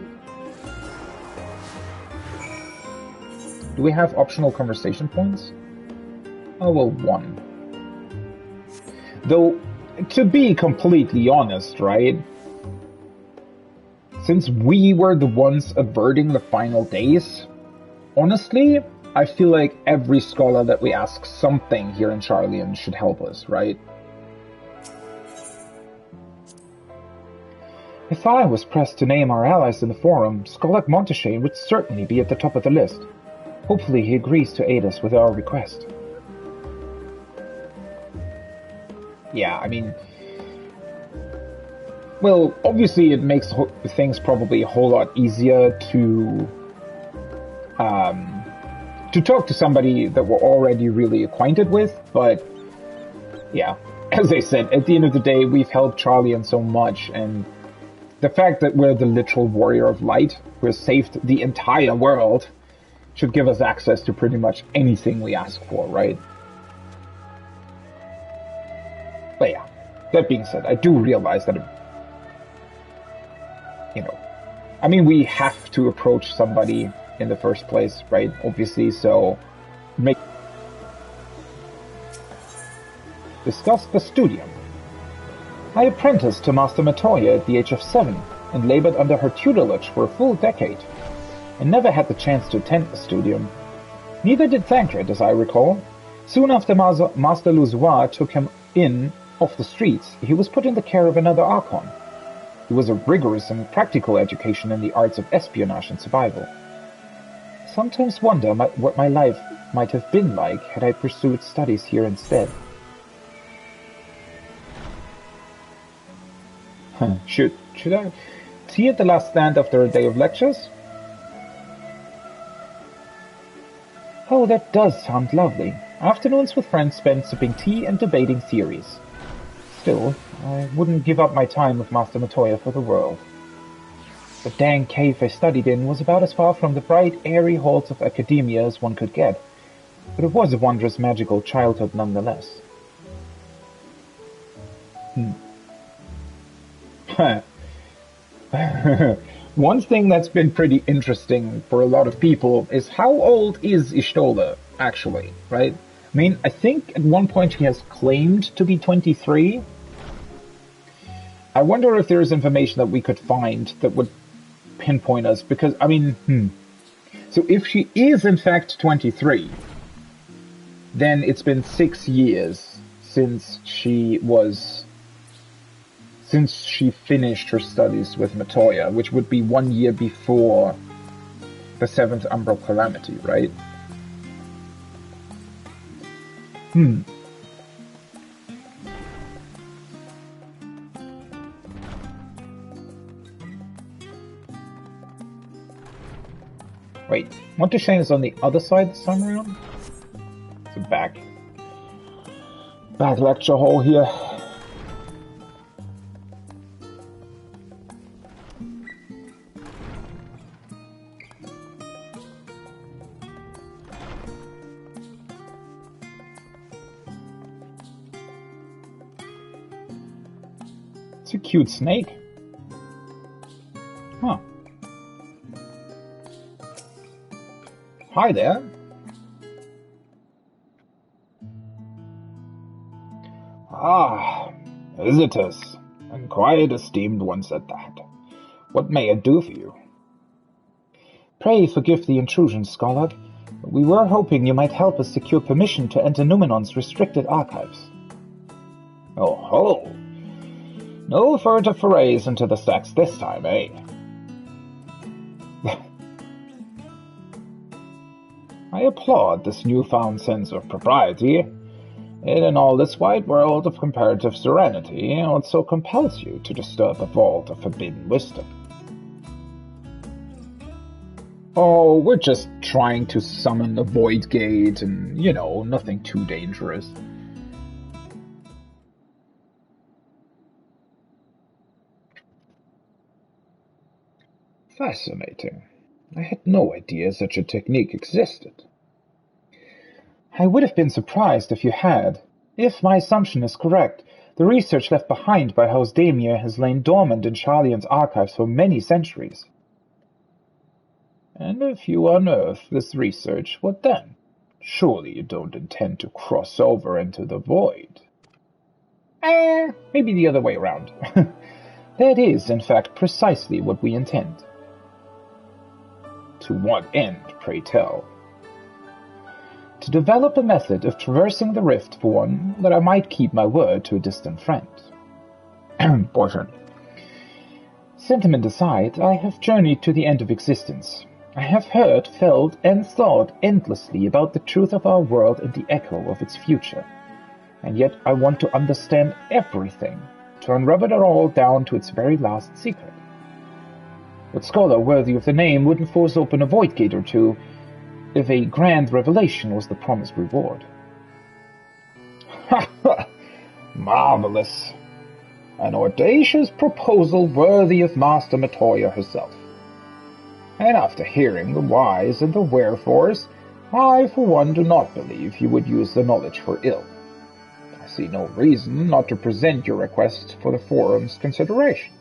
Do we have optional conversation points? Oh, well, 1. Though, to be completely honest, right? Since we were the ones averting the final days, honestly, I feel like every scholar that we ask something here in Charlian should help us, right? If I was pressed to name our allies in the Forum, Skolak Monteshane would certainly be at the top of the list. Hopefully he agrees to aid us with our request. Yeah, I mean... Well, obviously it makes things probably a whole lot easier to talk to somebody that we're already really acquainted with, but yeah, as I said, at the end of the day, we've helped Charlian so much, and the fact that we're the literal warrior of light, who has saved the entire world, should give us access to pretty much anything we ask for, right? But yeah, that being said, I do realize that, I mean, we have to approach somebody in the first place, right? Obviously, so discuss the studium. I apprenticed to Master Matoya at the age of 7 and labored under her tutelage for a full decade. I never had the chance to attend the studium. Neither did Thancred, as I recall. Soon after Master Luzois took him in off the streets, he was put in the care of another Archon. It was a rigorous and practical education in the arts of espionage and survival. I sometimes wonder what my life might have been like had I pursued studies here instead. Should I see at the last stand after a day of lectures? Oh, that does sound lovely. Afternoons with friends spent sipping tea and debating theories. Still, I wouldn't give up my time with Master Matoya for the world. The dang cave I studied in was about as far from the bright, airy halls of academia as one could get, but it was a wondrous, magical childhood nonetheless. One thing that's been pretty interesting for a lot of people is how old is Ishtola, actually, right? I mean, I think at one point he has claimed to be 23. I wonder if there is information that we could find that would pinpoint us, because, I mean, So if she is in fact 23, then it's been 6 years since she finished her studies with Matoya, which would be 1 year before the 7th Umbral Calamity, right? Wait, what you're saying is on the other side this time around? It's a back lecture hall here. It's a cute snake. Huh. Hi there. Ah, visitors, and quite esteemed ones at that. What may I do for you? Pray forgive the intrusion, Scholar. We were hoping you might help us secure permission to enter Numenon's restricted archives. Oh ho! No further forays into the stacks this time, eh? I applaud this newfound sense of propriety. In all this wide world of comparative serenity, what so compels you to disturb a vault of forbidden wisdom? Oh, we're just trying to summon the Voidgate and, nothing too dangerous. Fascinating. I had no idea such a technique existed. I would have been surprised if you had. If my assumption is correct, the research left behind by House Damir has lain dormant in Sharlayan's archives for many centuries. And if you unearth this research, what then? Surely you don't intend to cross over into the void. Maybe the other way around. That is, in fact, precisely what we intend. To what end, pray tell? To develop a method of traversing the rift for one, that I might keep my word to a distant friend. Boyfriend. Sentiment aside, I have journeyed to the end of existence. I have heard, felt, and thought endlessly about the truth of our world and the echo of its future. And yet I want to understand everything, to unravel it all down to its very last secret. What scholar worthy of the name wouldn't force open a Voidgate or two, if a grand revelation was the promised reward? Ha ha! Marvelous! An audacious proposal worthy of Master Matoya herself. And after hearing the whys and the wherefores, I for one do not believe you would use the knowledge for ill. I see no reason not to present your request for the forum's consideration.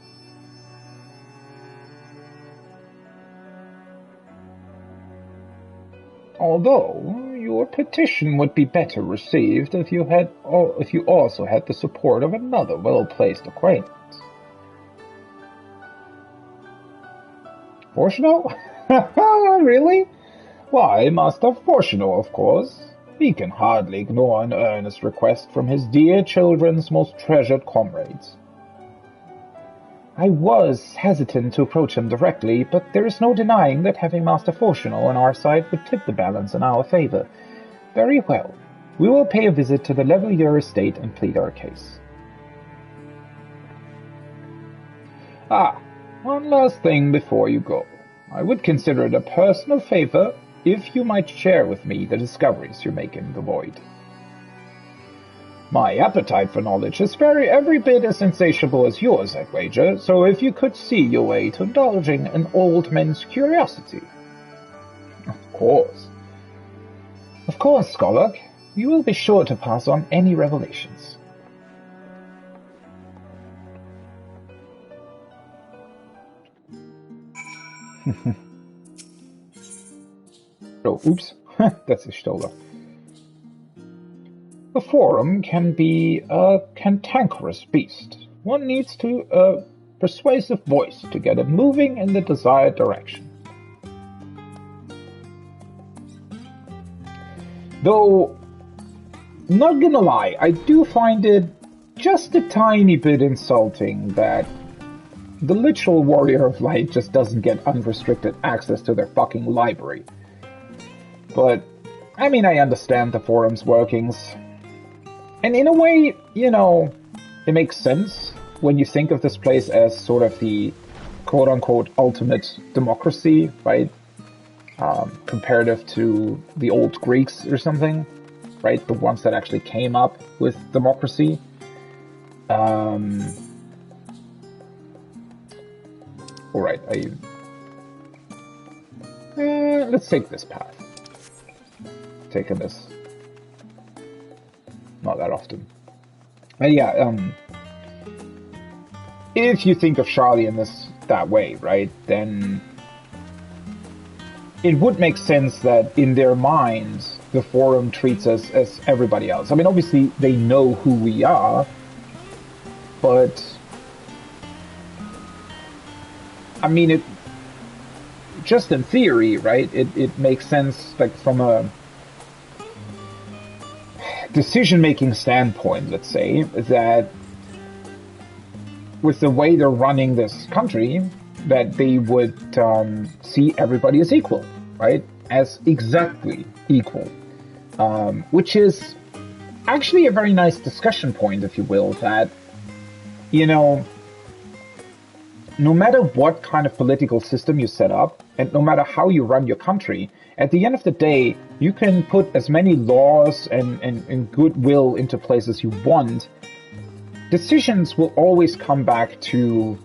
Although your petition would be better received if you also had the support of another well-placed acquaintance. Fortuno? Really? Why, Master Fortuno, of course. He can hardly ignore an earnest request from his dear children's most treasured comrades. I was hesitant to approach him directly, but there is no denying that having Master Fortuno on our side would tip the balance in our favor. Very well. We will pay a visit to the Levelier estate and plead our case. One last thing before you go. I would consider it a personal favor if you might share with me the discoveries you make in the void. My appetite for knowledge is every bit as insatiable as yours, I'd wager, so if you could see your way to indulging an old man's curiosity. Of course. Of course, Scholar. You will be sure to pass on any revelations. Oh, oops. That's a Stoller. The forum can be a cantankerous beast. One needs a persuasive voice to get it moving in the desired direction. Though not gonna lie, I do find it just a tiny bit insulting that the literal Warrior of Light just doesn't get unrestricted access to their fucking library. But, I mean, I understand the forum's workings. And in a way, you know, it makes sense when you think of this place as sort of the quote-unquote ultimate democracy, right? Comparative to the old Greeks or something, right? The ones that actually came up with democracy. Alright, let's take this path. Taking this not that often. And yeah, if you think of Charlie in that way, right, then it would make sense that in their minds, the forum treats us as everybody else. I mean, obviously, they know who we are, but I mean, it just in theory, right, it makes sense, like, from a decision-making standpoint, let's say, that with the way they're running this country, that they would see everybody as equal, right? As exactly equal. Which is actually a very nice discussion point, if you will, that, you know, no matter what kind of political system you set up, and no matter how you run your country, at the end of the day, you can put as many laws and goodwill into place as you want. Decisions will always come back to,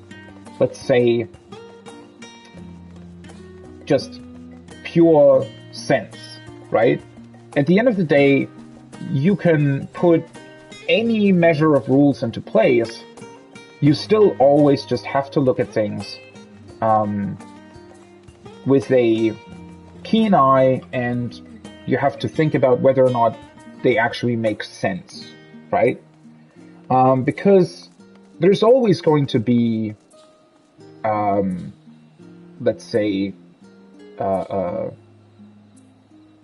let's say, just pure sense, right? At the end of the day, you can put any measure of rules into place. You still always just have to look at things with a keen eye, and you have to think about whether or not they actually make sense, right? Because there's always going to be, let's say,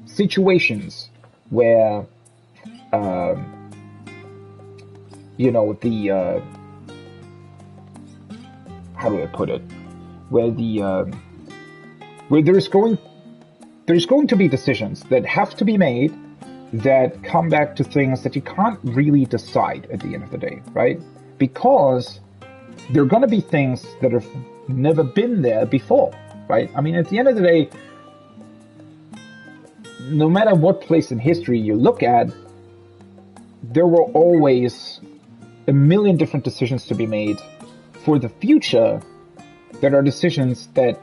situations where, you know, the, how do I put it? Where there's going to be decisions that have to be made that come back to things that you can't really decide at the end of the day, right? Because there are going to be things that have never been there before, right? I mean, at the end of the day, no matter what place in history you look at, there were always a million different decisions to be made for the future that are decisions that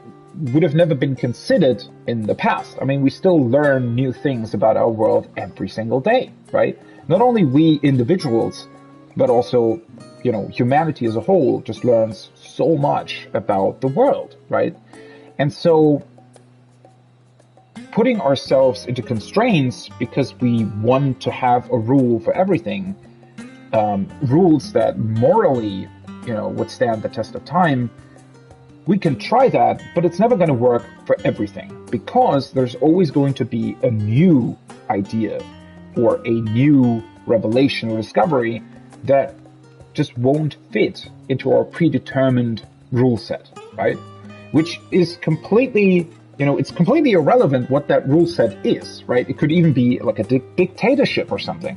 would have never been considered in the past. I mean, we still learn new things about our world every single day, right? Not only we individuals, but also, you know, humanity as a whole just learns so much about the world, right? And so putting ourselves into constraints because we want to have a rule for everything, rules that morally, you know, would stand the test of time, we can try that, but it's never going to work for everything, because there's always going to be a new idea or a new revelation or discovery that just won't fit into our predetermined rule set, right? Which is completely, you know, it's completely irrelevant what that rule set is, right? It could even be like a dictatorship or something.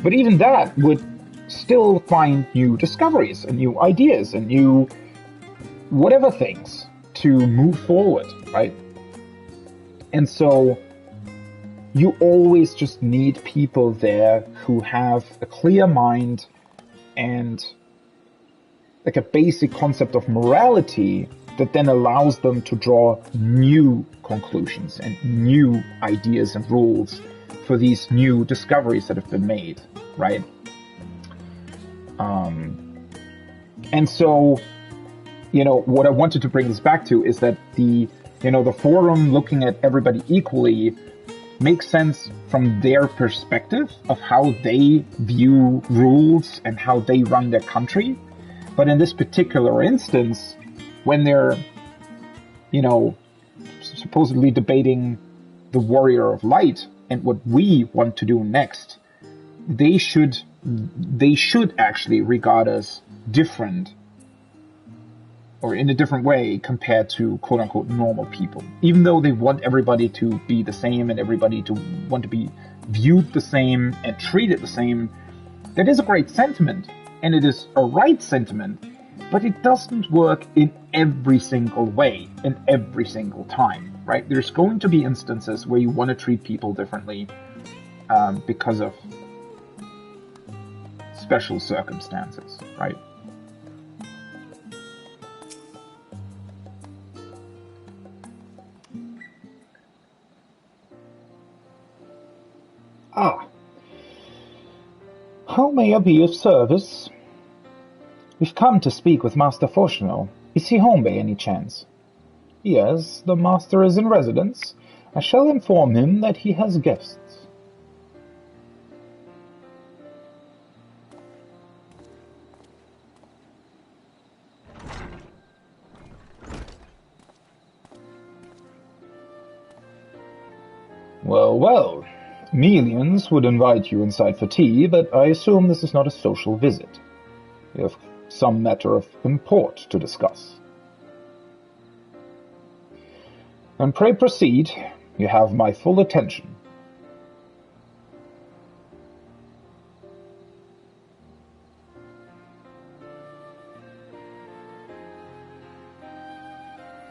But even that would still find new discoveries and new ideas and new whatever things to move forward, right? And so you always just need people there who have a clear mind and like a basic concept of morality that then allows them to draw new conclusions and new ideas and rules for these new discoveries that have been made, right? And so, you know, what I wanted to bring this back to is that the forum looking at everybody equally makes sense from their perspective of how they view rules and how they run their country. But in this particular instance, when they're, you know, supposedly debating the Warrior of Light and what we want to do next, they should actually regard us different, or in a different way compared to quote-unquote normal people. Even though they want everybody to be the same and everybody to want to be viewed the same and treated the same, that is a great sentiment, and it is a right sentiment, but it doesn't work in every single way, in every single time, right? There's going to be instances where you want to treat people differently because of special circumstances, right? Ah. How may I be of service? We've come to speak with Master Fortuno. Is he home by any chance? Yes, the master is in residence. I shall inform him that he has guests. Well, well. Melians would invite you inside for tea, but I assume this is not a social visit. We have some matter of import to discuss. And pray proceed. You have my full attention.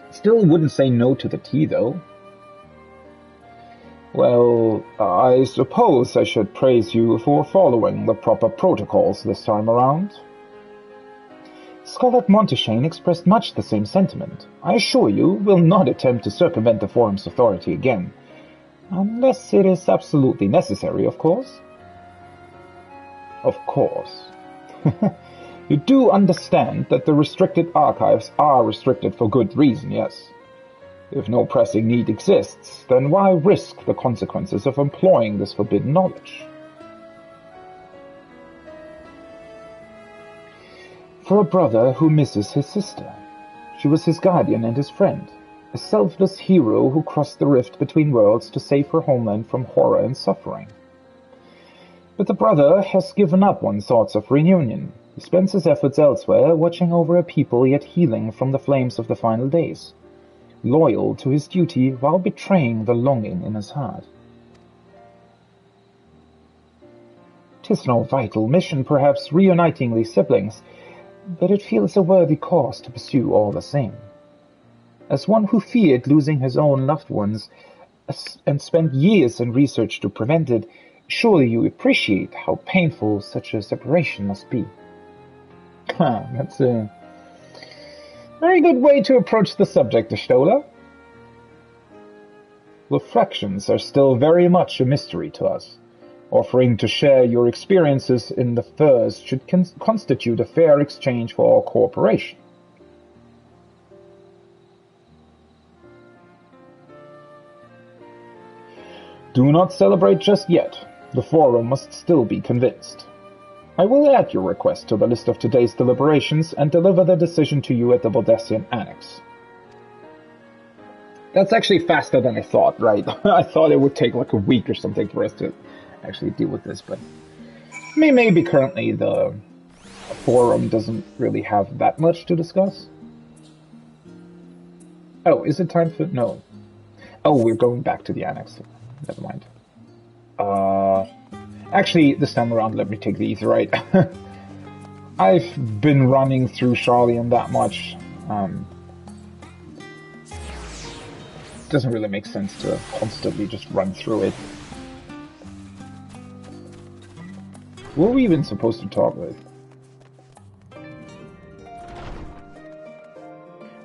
Still wouldn't say no to the tea, though. Well, I suppose I should praise you for following the proper protocols this time around. Scholar Montaigne expressed much the same sentiment. I assure you, will not attempt to circumvent the Forum's authority again. Unless it is absolutely necessary, of course. Of course. You do understand that the restricted archives are restricted for good reason, yes? If no pressing need exists, then why risk the consequences of employing this forbidden knowledge? For a brother who misses his sister. She was his guardian and his friend, a selfless hero who crossed the rift between worlds to save her homeland from horror and suffering. But the brother has given up on thoughts of reunion. He spends his efforts elsewhere, watching over a people yet healing from the flames of the final days, loyal to his duty while betraying the longing in his heart. 'Tis no vital mission, perhaps, reuniting these siblings, but it feels a worthy cause to pursue all the same. As one who feared losing his own loved ones and spent years in research to prevent it, surely you appreciate how painful such a separation must be. That's a very good way to approach the subject, Stola. Reflections are still very much a mystery to us. Offering to share your experiences in the first should constitute a fair exchange for our cooperation. Do not celebrate just yet. The Forum must still be convinced. I will add your request to the list of today's deliberations and deliver the decision to you at the Bodessian Annex. That's actually faster than I thought, right? I thought it would take like a week or something for us to actually deal with this, but maybe currently the Forum doesn't really have that much to discuss. Oh, is it time for... No. Oh, we're going back to the Annex. Never mind. Actually, this time around, let me take these, right? I've been running through Charlian that much. Doesn't really make sense to constantly just run through it. Who are we even supposed to talk with?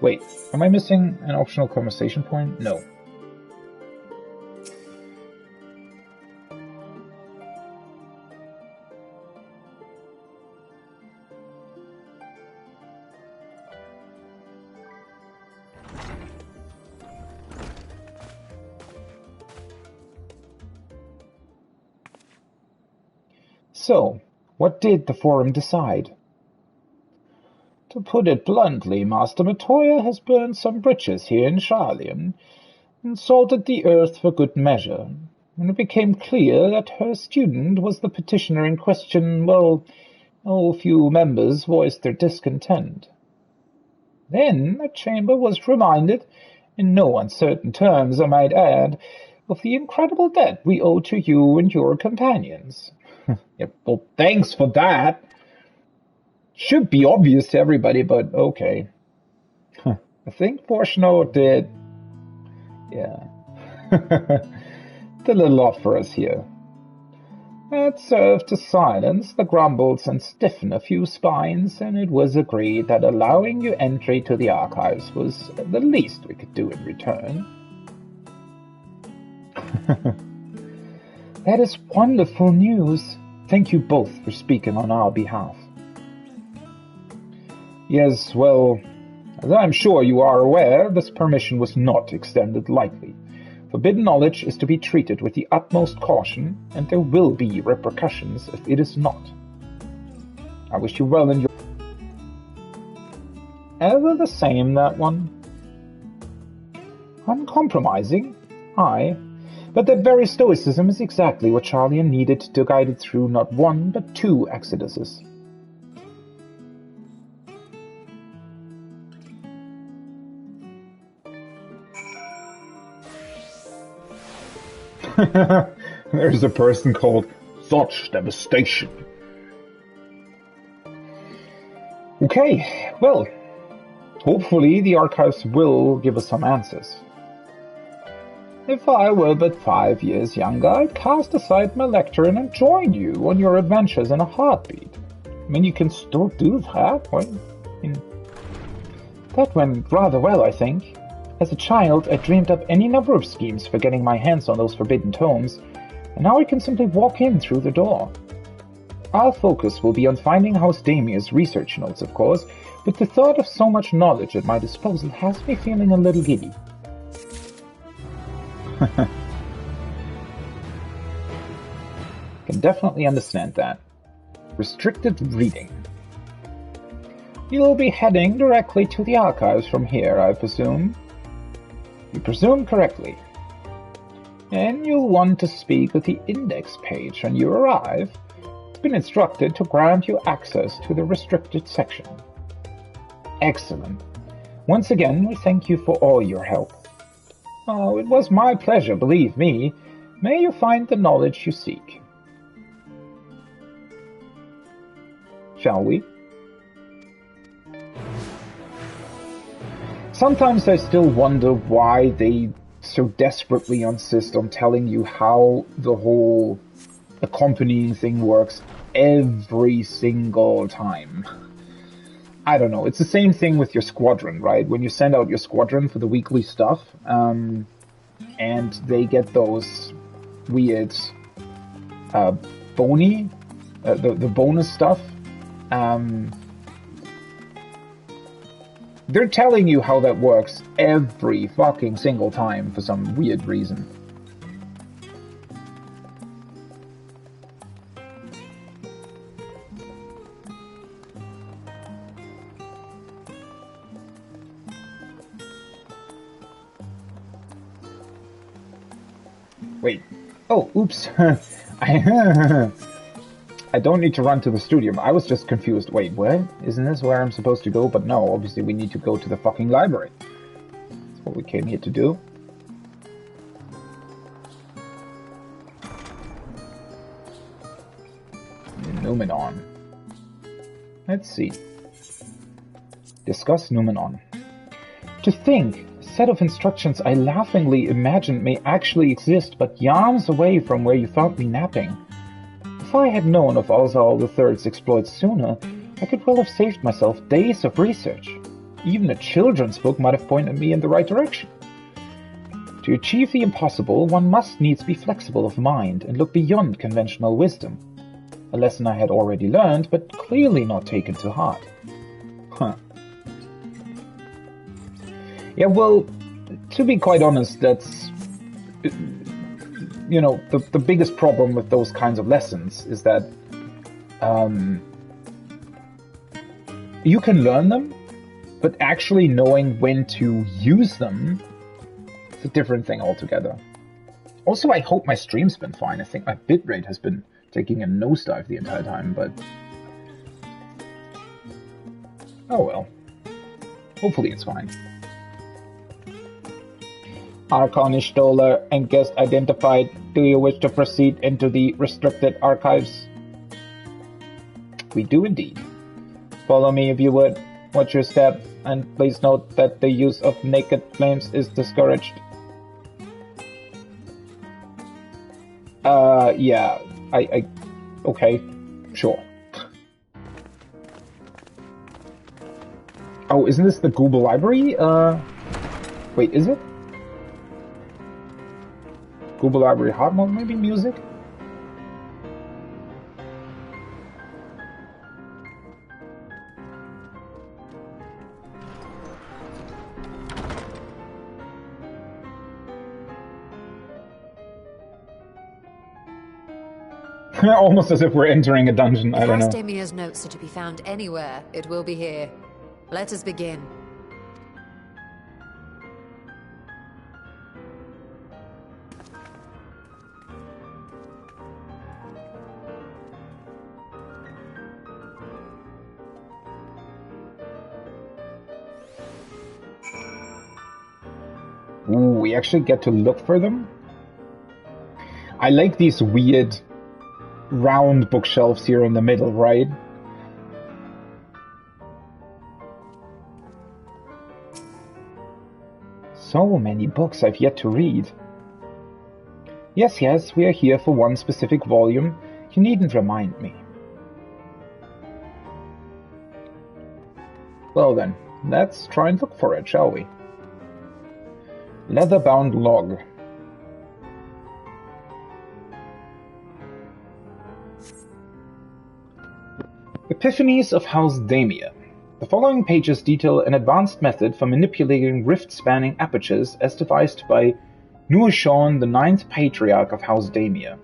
Wait, am I missing an optional conversation point? No. So, what did the Forum decide? To put it bluntly, Master Matoya has burned some bridges here in Charlian, and salted the earth for good measure. when it became clear that her student was the petitioner in question, well, a few members voiced their discontent. Then the chamber was reminded, in no uncertain terms I might add, of the incredible debt we owe to you and your companions. Yeah, well, thanks for that. Should be obvious to everybody, but okay. I think Forshno did... yeah. Did a little off for us here. That served to silence the grumbles and stiffen a few spines, and it was agreed that allowing you entry to the archives was the least we could do in return. That is wonderful news. Thank you both for speaking on our behalf. Yes, well, as I'm sure you are aware, this permission was not extended lightly. Forbidden knowledge is to be treated with the utmost caution, and there will be repercussions if it is not. I wish you well in your... Ever the same, that one? Uncompromising? Aye. But that very stoicism is exactly what Charlian needed to guide it through not one, but 2 exoduses. There's a person called Such Devastation. Okay, well, hopefully the archives will give us some answers. If I were but 5 years younger, I'd cast aside my lectern and join you on your adventures in a heartbeat. I mean, you can still do that, right? That went rather well, I think. As a child, I dreamed up any number of schemes for getting my hands on those forbidden tomes, and now I can simply walk in through the door. Our focus will be on finding House Damia's research notes, of course, but the thought of so much knowledge at my disposal has me feeling a little giddy. Can definitely understand that. Restricted reading. You'll be heading directly to the archives from here, I presume. You presume correctly. And you'll want to speak with the index page when you arrive. It's been instructed to grant you access to the restricted section. Excellent. Once again, we thank you for all your help. Oh, it was my pleasure, believe me. May you find the knowledge you seek. Shall we? Sometimes I still wonder why they so desperately insist on telling you how the whole accompanying thing works every single time. I don't know. It's the same thing with your squadron, right? When you send out your squadron for the weekly stuff, and they get those weird bony, the bonus stuff, they're telling you how that works every fucking single time for some weird reason. Wait. Oh, oops. I don't need to run to the studio. I was just confused. Wait, what? Isn't this where I'm supposed to go? But no, obviously we need to go to the fucking library. That's what we came here to do. Numenon. Let's see. Discuss Numenon. To think, a set of instructions I laughingly imagined may actually exist but yards away from where you found me napping. If I had known of Alzal III's exploits sooner, I could well have saved myself days of research. Even a children's book might have pointed me in the right direction. To achieve the impossible, one must needs be flexible of mind and look beyond conventional wisdom. A lesson I had already learned, but clearly not taken to heart. Huh. Yeah, well, to be quite honest, that's... You know, the biggest problem with those kinds of lessons is that you can learn them, but actually knowing when to use them is a different thing altogether. Also, I hope my stream's been fine. I think my bitrate has been taking a nosedive the entire time, but... oh well. Hopefully it's fine. Archon is Stoller and guest identified. Do you wish to proceed into the restricted archives? We do indeed. Follow me if you would. Watch your step, and please note that the use of naked flames is discouraged. Yeah. Okay. Sure. Oh, isn't this the Google Library? Wait, is it? Google Library hard mode, maybe music? Almost as if we're entering a dungeon, I don't know. If Damia's notes are to be found anywhere, it will be here. Let us begin. Ooh, we actually get to look for them? I like these weird round bookshelves here in the middle, right? So many books I've yet to read. Yes, we are here for one specific volume. You needn't remind me. Well then, let's try and look for it, shall we? Leather-bound log. Epiphanies of House Damia. The following pages detail an advanced method for manipulating rift-spanning apertures as devised by Nuashon, the ninth patriarch of House Damia.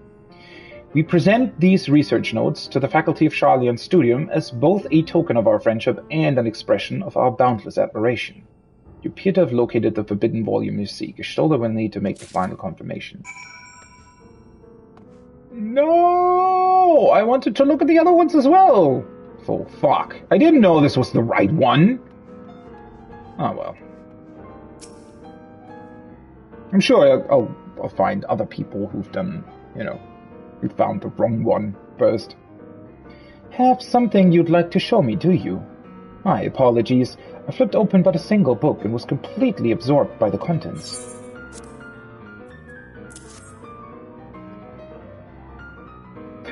We present these research notes to the faculty of Sharlayan Studium as both a token of our friendship and an expression of our boundless admiration. You appear to have located the forbidden volume you seek. Stoller will need to make the final confirmation. No! I wanted to look at the other ones as well! Oh, fuck. I didn't know this was the right one! Oh, well. I'm sure I'll find other people who've done, who found the wrong one first. Have something you'd like to show me, do you? My apologies. I flipped open but a single book and was completely absorbed by the contents.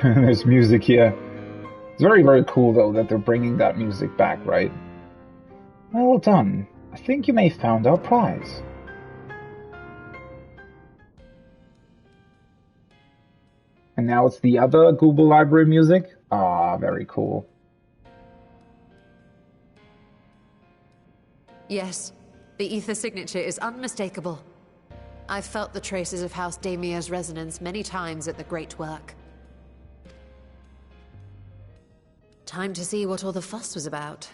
There's music here. It's very, very cool, though, that they're bringing that music back, right? Well done. I think you may have found our prize. And now it's the other Google Library music? Ah, very cool. Yes, the ether signature is unmistakable. I've felt the traces of House Damia's resonance many times at the Great Work. Time to see what all the fuss was about.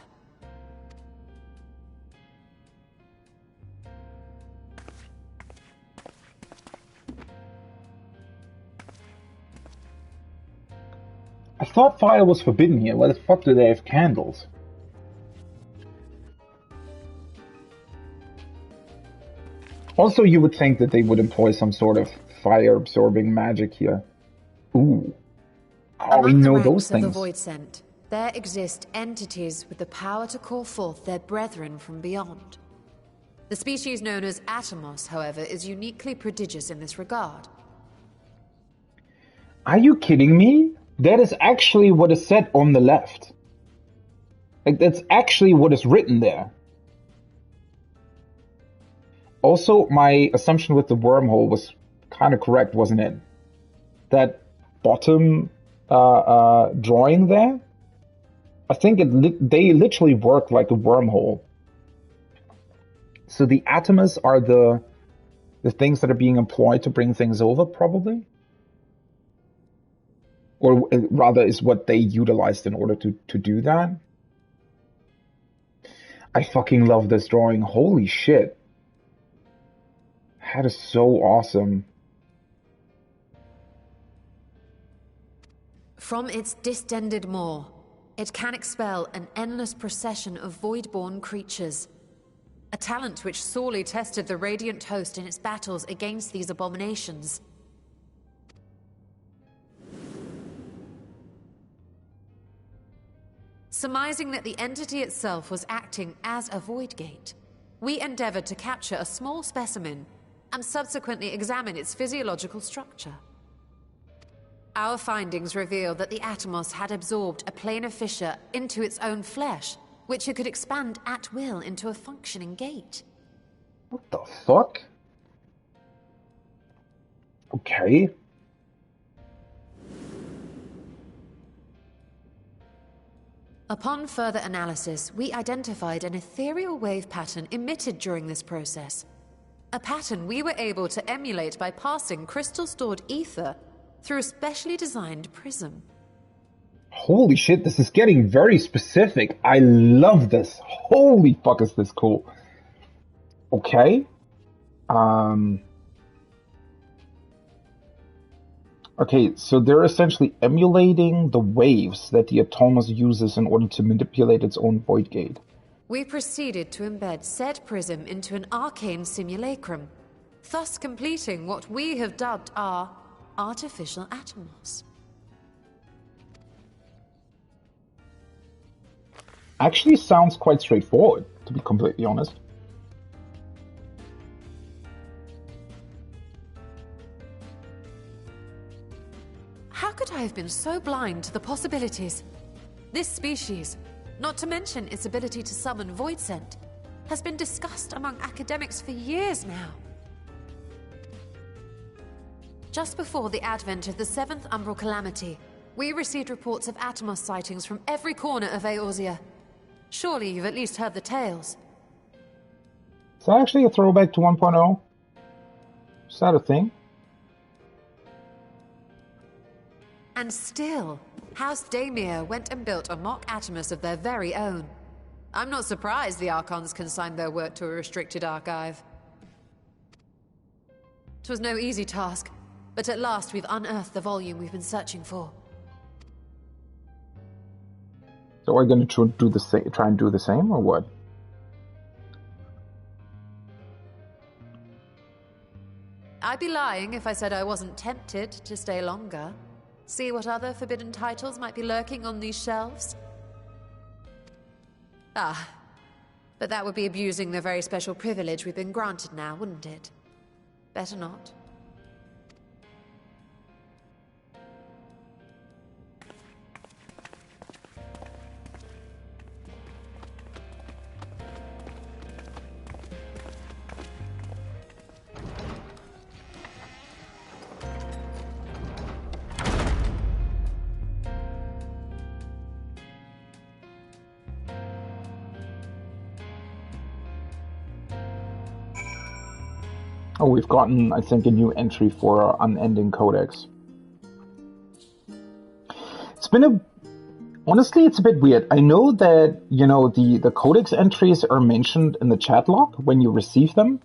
I thought fire was forbidden here. Why the fuck do they have candles? Also, you would think that they would employ some sort of fire-absorbing magic here. Ooh. Oh, we know those things. Among the ranks of the Void Sent, there exist entities with the power to call forth their brethren from beyond. The species known as Atomos, however, is uniquely prodigious in this regard. Are you kidding me? That is actually what is said on the left. Like, that's actually what is written there. Also, my assumption with the wormhole was kind of correct, wasn't it? That bottom drawing there, I think they literally work like a wormhole. So the Atomos are the things that are being employed to bring things over, probably? Or rather, is what they utilized in order to do that? I fucking love this drawing. Holy shit. That is so awesome. From its distended maw, it can expel an endless procession of void-born creatures. A talent which sorely tested the Radiant Host in its battles against these abominations. Surmising that the entity itself was acting as a Voidgate, we endeavored to capture a small specimen and subsequently examine its physiological structure. Our findings revealed that the Atomos had absorbed a planar fissure into its own flesh, which it could expand at will into a functioning gate. What the fuck? Okay. Upon further analysis, we identified an ethereal wave pattern emitted during this process. A pattern we were able to emulate by passing crystal-stored ether through a specially designed prism. Holy shit, this is getting very specific. I love this. Holy fuck, is this cool. Okay. Okay, so they're essentially emulating the waves that the Atomos uses in order to manipulate its own Voidgate. We proceeded to embed said prism into an arcane simulacrum, thus completing what we have dubbed our artificial Atomos. Actually sounds quite straightforward, to be completely honest. How could I have been so blind to the possibilities? This species, not to mention its ability to summon void scent, has been discussed among academics for years now. Just before the advent of the 7th Umbral Calamity, we received reports of Atomos sightings from every corner of Eorzea. Surely you've at least heard the tales. Is that actually a throwback to 1.0? Is that a thing? And still, House Daemir went and built a mock Atomos of their very own. I'm not surprised the Archons consigned their work to a restricted archive. 'Twas no easy task, but at last we've unearthed the volume we've been searching for. So are we going to do the try and do the same, or what? I'd be lying if I said I wasn't tempted to stay longer. See what other forbidden titles might be lurking on these shelves? Ah, but that would be abusing the very special privilege we've been granted now, wouldn't it? Better not. Oh, we've gotten, I think, a new entry for our Unending Codex. It's been honestly, it's a bit weird. I know that, you know, the Codex entries are mentioned in the chat log when you receive them,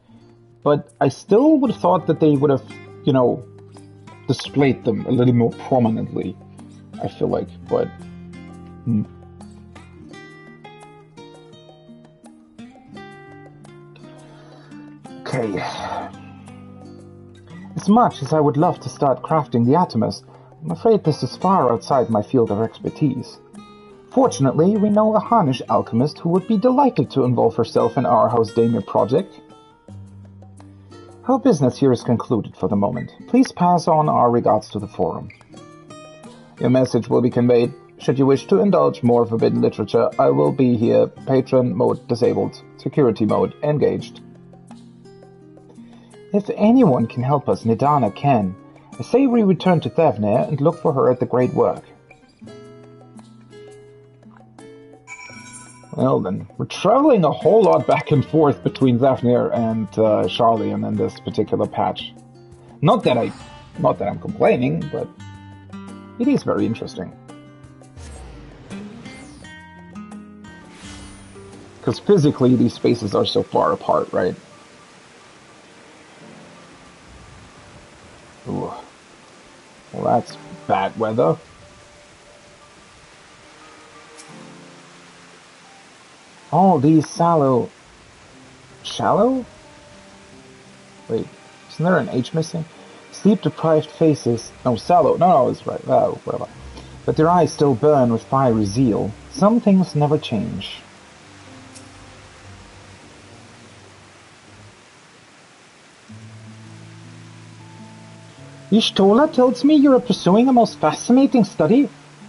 but I still would have thought that they would have, you know, displayed them a little more prominently, I feel like, but... Okay. As much as I would love to start crafting the Atomos, I'm afraid this is far outside my field of expertise. Fortunately, we know a Harnish alchemist who would be delighted to involve herself in our House Daemir project. Our business here is concluded for the moment. Please pass on our regards to the forum. Your message will be conveyed. Should you wish to indulge more forbidden literature, I will be here. Patron mode disabled. Security mode engaged. If anyone can help us, Nidana can. I say we return to Thavnir and look for her at the Great Work. Well then, we're traveling a whole lot back and forth between Thavnir and Sharlayan in this particular patch. Not that I'm complaining, but it is very interesting. Because physically these spaces are so far apart, right? Ooh. Well, that's bad weather. All these shallow? Wait, isn't there an H missing? Sleep-deprived faces. No, sallow. No, it's right. Oh, whatever. But their eyes still burn with fiery zeal. Some things never change. Ishtola tells me you are pursuing a most fascinating study,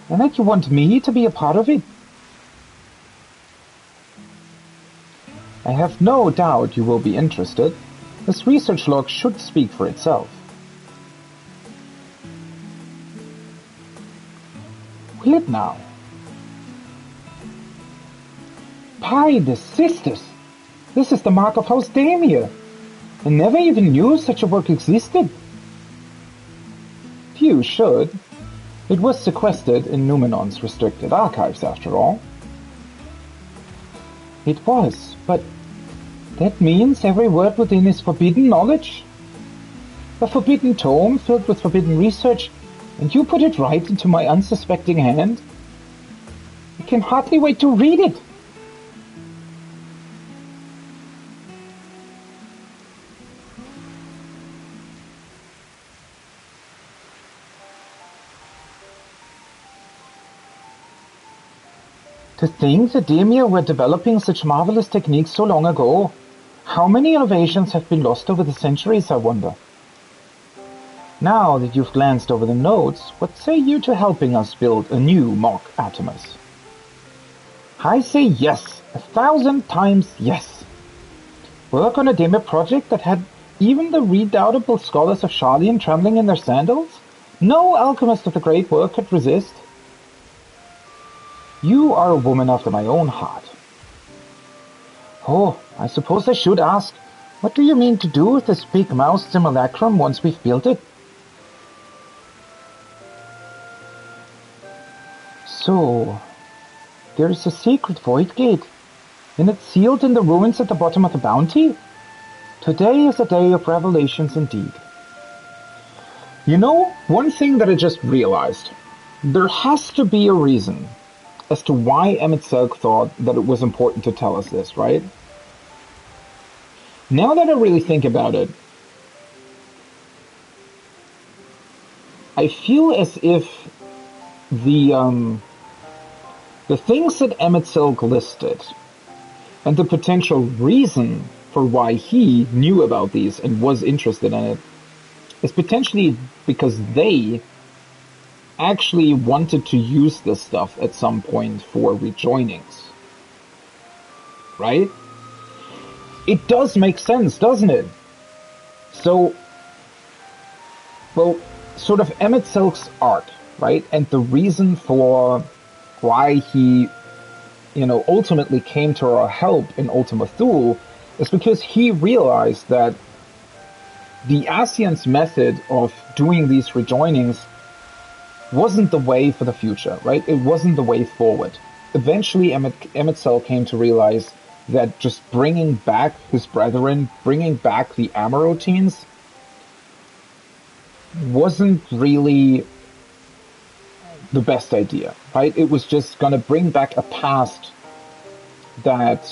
and that you want me to be a part of it. I have no doubt you will be interested. This research log should speak for itself. Will it now? By the sisters! This is the mark of House Damia. I never even knew such a work existed. Few should. It was sequestered in Numenon's restricted archives, after all. It was, but that means every word within is forbidden knowledge? A forbidden tome filled with forbidden research, and you put it right into my unsuspecting hand? I can hardly wait to read it. To think that Demia were developing such marvelous techniques so long ago. How many innovations have been lost over the centuries, I wonder? Now that you've glanced over the notes, what say you to helping us build a new mock Atomus? I say yes, 1,000 times yes. Work on a Demia project that had even the redoubtable scholars of Sharlayan trembling in their sandals? No alchemist of the great work could resist. You are a woman after my own heart. Oh, I suppose I should ask, what do you mean to do with this big mouse simulacrum once we've built it? So, there is a secret Voidgate, and it's sealed in the ruins at the bottom of the Bounty? Today is a day of revelations indeed. You know, one thing that I just realized. There has to be a reason as to why Emmett Selk thought that it was important to tell us this, right? Now that I really think about it, I feel as if the things that Emmett Selk listed and the potential reason for why he knew about these and was interested in it is potentially because they actually wanted to use this stuff at some point for rejoinings. Right? It does make sense, doesn't it? So, well, sort of Emmett Selk's art, right? And the reason for why he, ultimately came to our help in Ultima Thule is because he realized that the Asian's method of doing these rejoinings wasn't the way for the future, right? It wasn't the way forward. Eventually, Emmett Selk came to realize that just bringing back his brethren, bringing back the Amaroteans, wasn't really the best idea, right? It was just going to bring back a past that,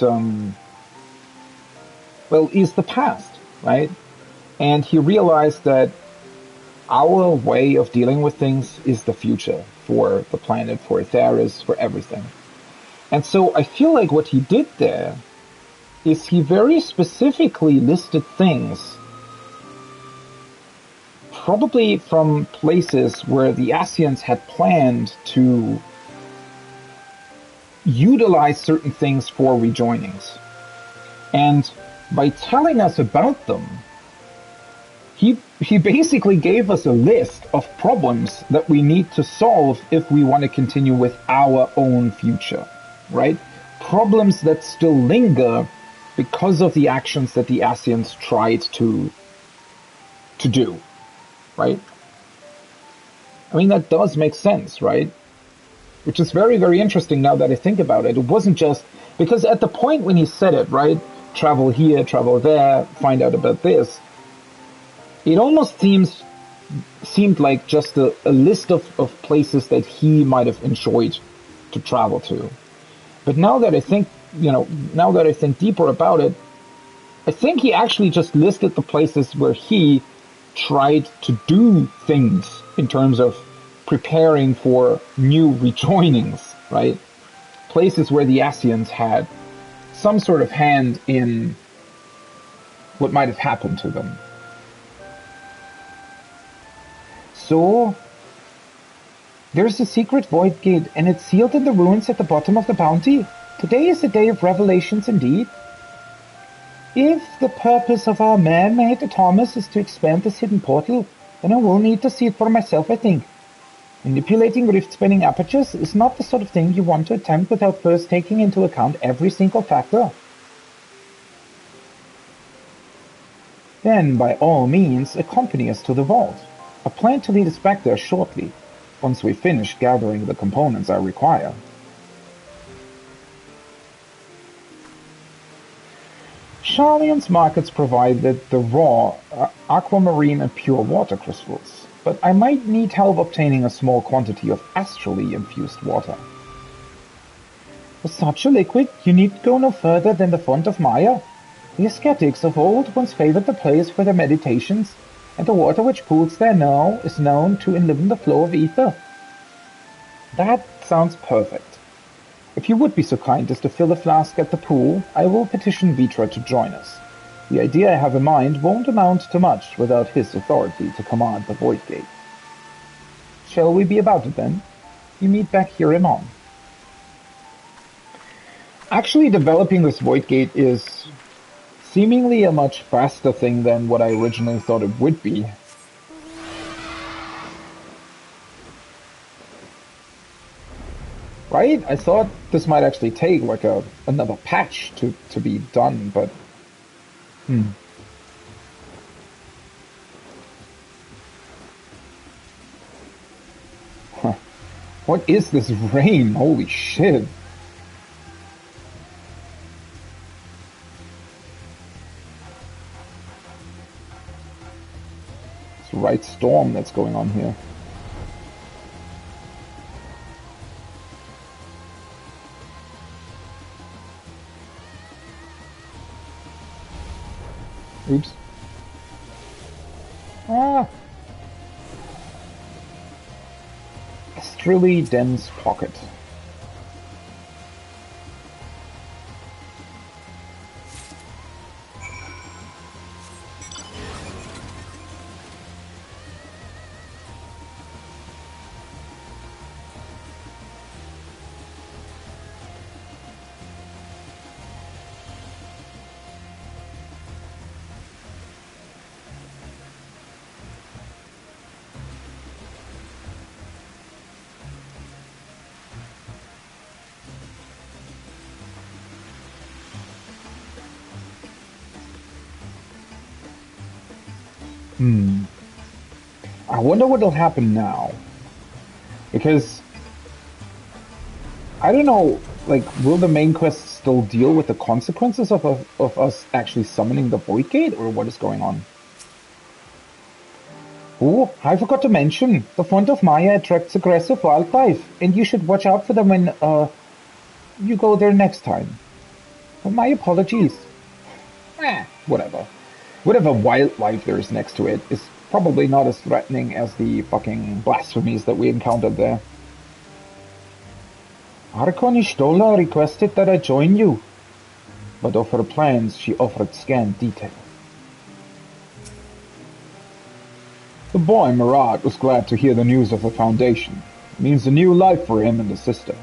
is the past, right? And he realized that our way of dealing with things is the future for the planet, for Etheris, for everything. And so I feel like what he did there is he very specifically listed things, probably from places where the Asians had planned to utilize certain things for rejoinings. And by telling us about them, he basically gave us a list of problems that we need to solve if we want to continue with our own future, right? Problems that still linger because of the actions that the Asians tried to do, right? I mean, that does make sense, right? Which is very, very interesting now that I think about it. It wasn't just, because at the point when he said it, right? Travel here, travel there, find out about this. It almost seemed like just a list of places that he might have enjoyed to travel to. But now that I think now that I think deeper about it, I think he actually just listed the places where he tried to do things in terms of preparing for new rejoinings, right? Places where the Asians had some sort of hand in what might have happened to them. So, there's a secret Voidgate, and it's sealed in the ruins at the bottom of the bounty. Today is a day of revelations indeed. If the purpose of our man-made Thomas is to expand this hidden portal, then I will need to see it for myself, I think. Manipulating rift-spanning apertures is not the sort of thing you want to attempt without first taking into account every single factor. Then, by all means, accompany us to the vault. I plan to lead us back there shortly, once we finish gathering the components I require. Sharlayan's markets provided the raw, aquamarine and pure water crystals, but I might need help obtaining a small quantity of astrally infused water. For such a liquid, you need go no further than the font of Maya. The ascetics of old once favored the place for their meditations, and the water which pools there now is known to enliven the flow of ether. That sounds perfect. If you would be so kind as to fill a flask at the pool, I will petition Vitra to join us. The idea I have in mind won't amount to much without his authority to command the Voidgate. Shall we be about it then? You meet back here anon. Actually, developing this Voidgate is seemingly a much faster thing than what I originally thought it would be. Right? I thought this might actually take like another patch to be done, but Huh. What is this rain? Holy shit. It's the right storm that's going on here. Oops. Ah! Astrally dense pocket. I wonder what'll happen now. Because I don't know, like, will the main quest still deal with the consequences of us actually summoning the Voidgate, or what is going on? Oh, I forgot to mention, the font of Maya attracts aggressive wildlife, and you should watch out for them when, you go there next time. My apologies. Whatever. Whatever wildlife there is next to it is probably not as threatening as the fucking blasphemies that we encountered there. Archon Ishtola requested that I join you, but of her plans she offered scant detail. The boy Marat was glad to hear the news of the Foundation. It means a new life for him and his sister.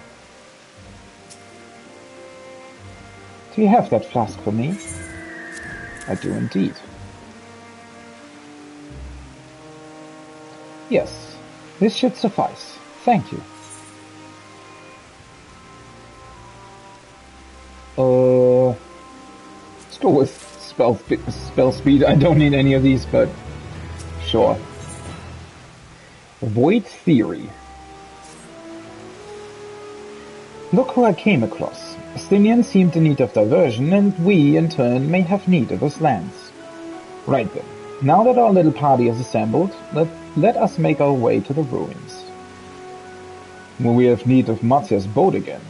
Do you have that flask for me? I do indeed. Yes, this should suffice. Thank you. Let's go with spell speed. I don't need any of these, but sure. Void Theory. Look who I came across. Athenians seemed in need of diversion, and we, in turn, may have need of those lands. Right then. Now that our little party is assembled, let us make our way to the ruins. Will we have need of Matsia's boat again?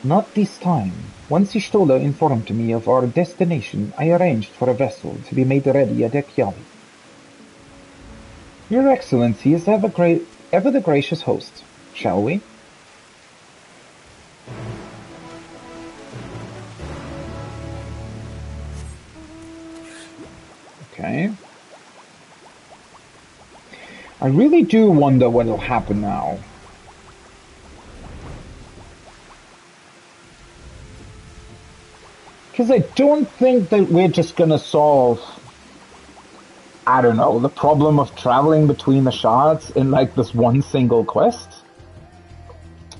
Not this time. Once Ishtola informed me of our destination, I arranged for a vessel to be made ready at Ekyavi. Your Excellency is ever the gracious host. Shall we? Okay. I really do wonder what will happen now. Because I don't think that we're just gonna solve, I don't know, the problem of traveling between the shards in like this one single quest.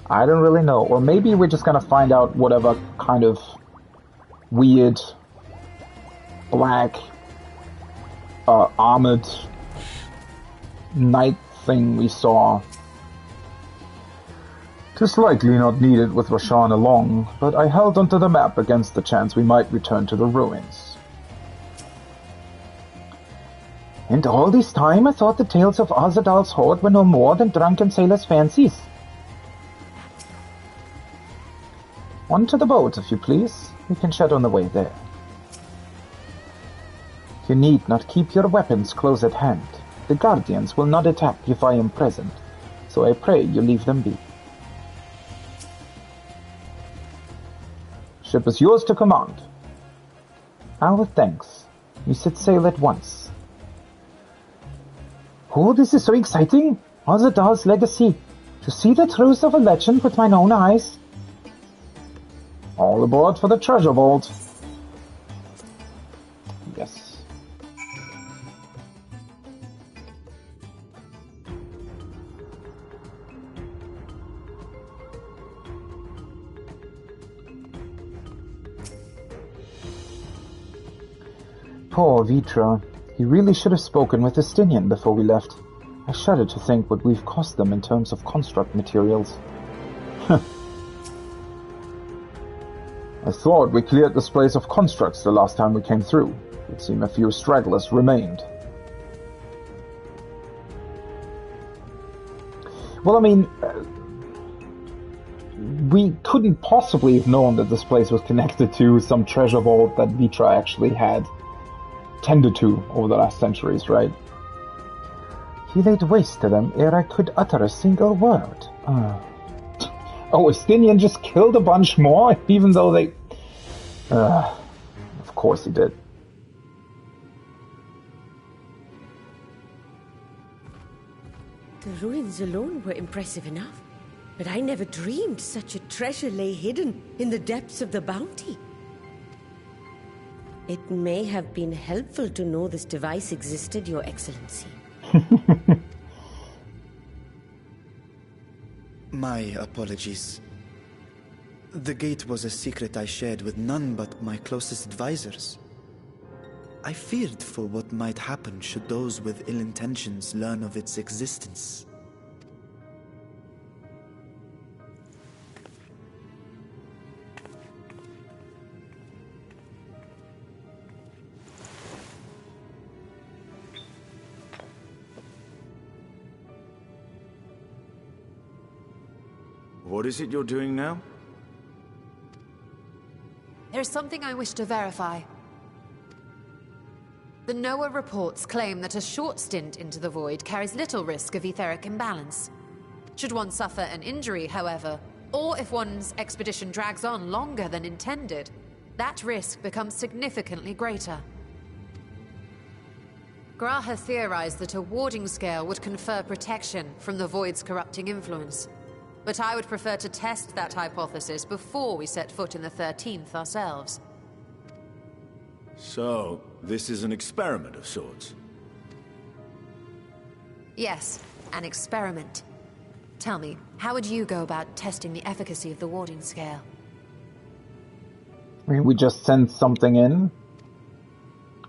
I don't really know. Or maybe we're just gonna find out whatever kind of weird black armored knight thing we saw. Tis likely not needed with Rashan along, but I held onto the map against the chance we might return to the ruins. And all this time I thought the tales of Azadal's hoard were no more than drunken sailors' fancies. On to the boat, if you please. We can chat on the way there. You need not keep your weapons close at hand. The Guardians will not attack if I am present, so I pray you leave them be. Ship is yours to command. Our thanks. We set sail at once. Oh, this is so exciting! Azadal's legacy. To see the truth of a legend with mine own eyes. All aboard for the treasure vault. Yes. Poor Vitra. He really should have spoken with Estinian before we left. I shudder to think what we've cost them in terms of construct materials. I thought we cleared this place of constructs the last time we came through. It seemed a few stragglers remained. Well, I mean, we couldn't possibly have known that this place was connected to some treasure vault that Vitra actually had tended to over the last centuries, right? He laid waste to them ere I could utter a single word. Oh, Estinian just killed a bunch more, even though they... of course he did. The ruins alone were impressive enough, but I never dreamed such a treasure lay hidden in the depths of the bounty. It may have been helpful to know this device existed, Your Excellency. My apologies. The gate was a secret I shared with none but my closest advisors. I feared for what might happen should those with ill intentions learn of its existence. What is it you're doing now? There's something I wish to verify. The NOAA reports claim that a short stint into the void carries little risk of etheric imbalance. Should one suffer an injury, however, or if one's expedition drags on longer than intended, that risk becomes significantly greater. Graha theorized that a warding scale would confer protection from the void's corrupting influence. But I would prefer to test that hypothesis before we set foot in the 13th ourselves. So, this is an experiment of sorts? Yes, an experiment. Tell me, how would you go about testing the efficacy of the warding scale? I mean, we just send something in.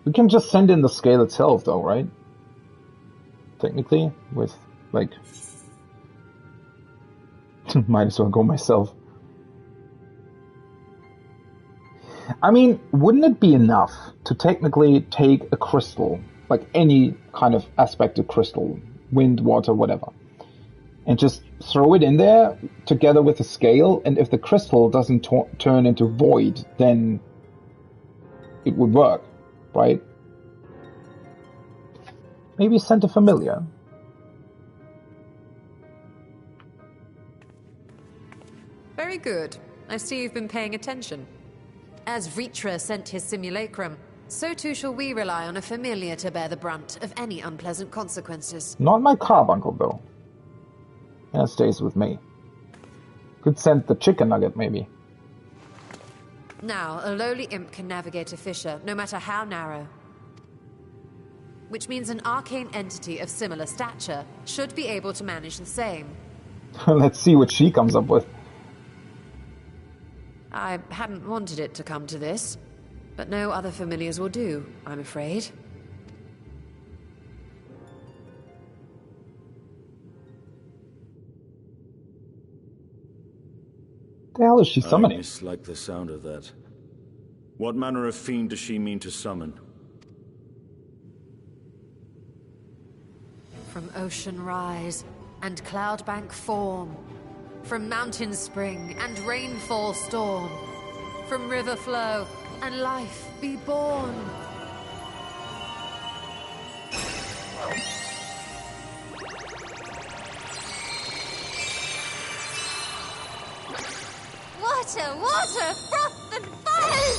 We can just send in the scale itself, though, right? Technically, with, like... Might as well go myself. I mean, wouldn't it be enough to technically take a crystal, like any kind of aspected crystal, wind, water, whatever, and just throw it in there together with the scale, and if the crystal doesn't turn into void, then it would work, right? Maybe send a familiar. Very good. I see you've been paying attention. As Vritra sent his simulacrum, so too shall we rely on a familiar to bear the brunt of any unpleasant consequences. Not my carbuncle, though. That stays with me. Could send the chicken nugget, maybe. Now, a lowly imp can navigate a fissure, no matter how narrow. Which means an arcane entity of similar stature should be able to manage the same. Let's see what she comes up with. I hadn't wanted it to come to this, but no other familiars will do, I'm afraid. The hell is she summoning? I dislike the sound of that. What manner of fiend does she mean to summon? From ocean rise and cloudbank form, from mountain spring and rainfall storm, from river flow and life be born. Water, water, froth and foam!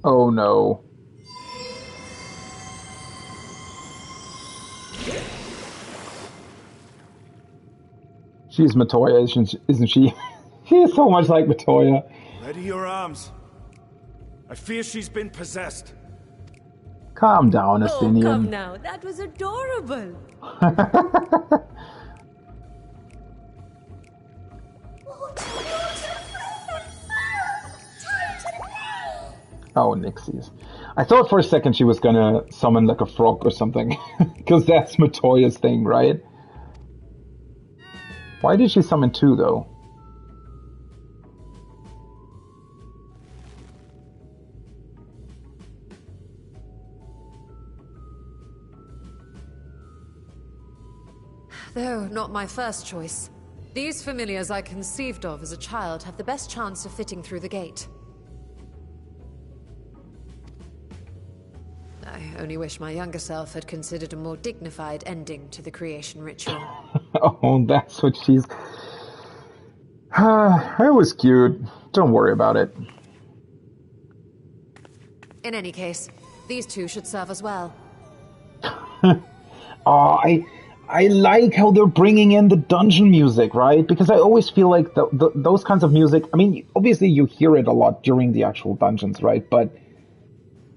Oh no. She's Matoya, isn't she? She is so much like Matoya. Ready your arms. I fear she's been possessed. Calm down, Oh, Estinian. come now. That was adorable. Oh, Nixies. I thought for a second she was gonna summon like a frog or something. Because that's Matoya's thing, right? Why did she summon two, though? Though not my first choice. These familiars I conceived of as a child have the best chance of fitting through the gate. I only wish my younger self had considered a more dignified ending to the creation ritual. Oh, that's what she's... It was cute. Don't worry about it. In any case, these two should serve as well. I like how they're bringing in the dungeon music, right? Because I always feel like those kinds of music... I mean, obviously you hear it a lot during the actual dungeons, right? But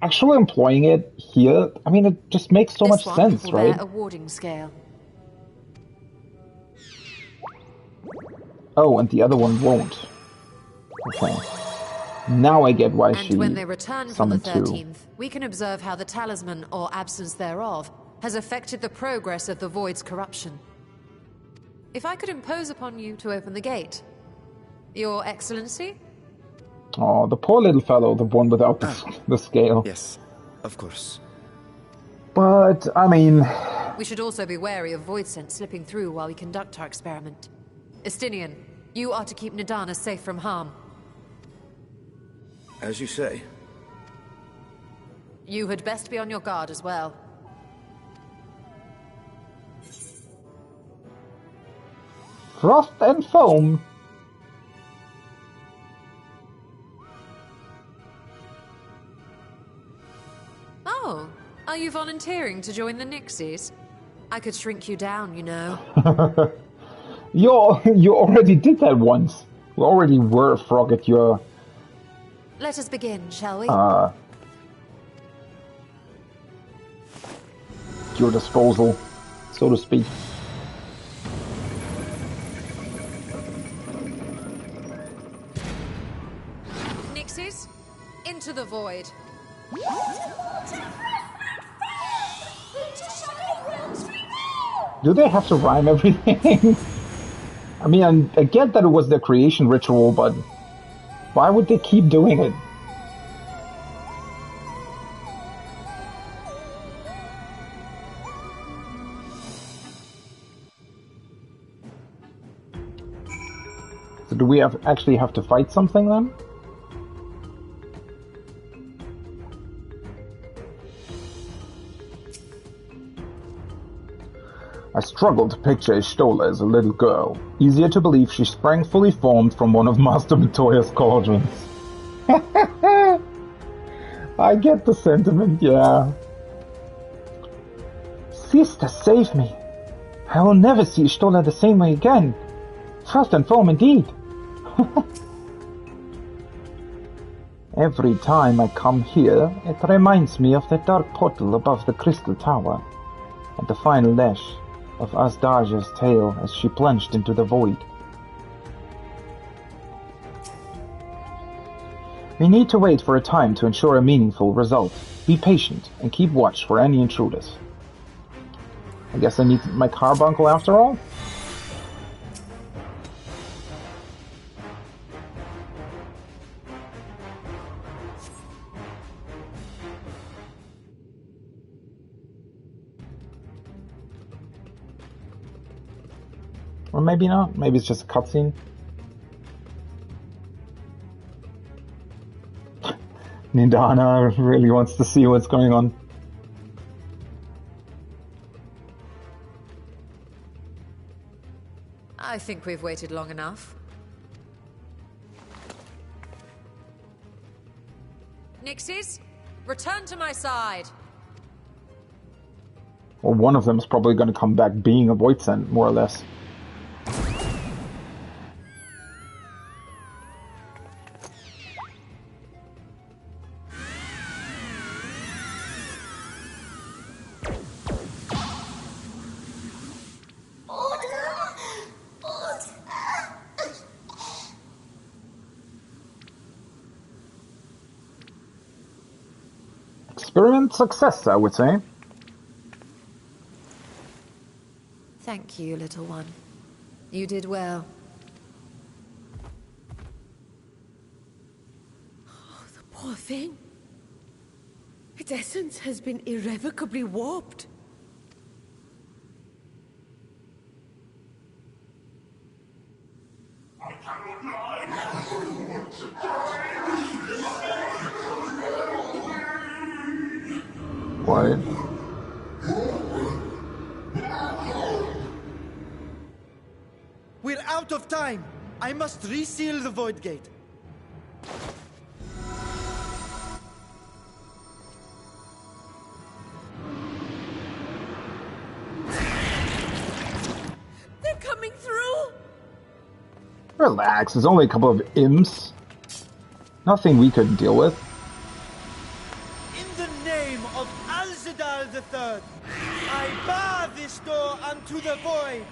actually employing it here, I mean, it just makes so much sense, will right? bear a warding scale. Oh, and the other one won't. Okay. Now I get why she And when they return from the summoned 13th, two. we can observe how the talisman, or absence thereof, has affected the progress of the Void's corruption. If I could impose upon you to open the gate. Your Excellency? Oh, the poor little fellow, the one without the scale. Yes, of course. But, I mean... We should also be wary of void scent slipping through while we conduct our experiment. Estinian, you are to keep Nadana safe from harm. As you say. You had best be on your guard as well. Frost and foam. Oh, are you volunteering to join the Nixies? I could shrink you down, you know. You already did that once. You already were a frog at your... Let us begin, shall we? Your disposal, so to speak. Nixies, into the void. Do they have to rhyme everything? I mean, I get that it was their creation ritual, but why would they keep doing it? So do we actually have to fight something then? I struggled to picture Ishtola as a little girl. Easier to believe she sprang fully formed from one of Master Matoya's cauldrons. I get the sentiment, yeah. Sister, save me. I will never see Ishtola the same way again. First and form indeed. Every time I come here, it reminds me of the dark portal above the Crystal Tower, and the final lash of Azdarja's tail as she plunged into the void. We need to wait for a time to ensure a meaningful result. Be patient and keep watch for any intruders. I guess I need my carbuncle after all? Or maybe not. Maybe it's just a cutscene. Nidana really wants to see what's going on. I think we've waited long enough. Nixies, return to my side. Well, one of them is probably going to come back being a void scent, more or less. Experiment success, I would say. Thank you, little one. You did well. Oh, the poor thing. Its essence has been irrevocably warped. What? We're out of time. I must reseal the Voidgate. They're coming through! Relax, there's only a couple of imps. Nothing we couldn't deal with. In the name of Alzadal III, I bar this door unto the void.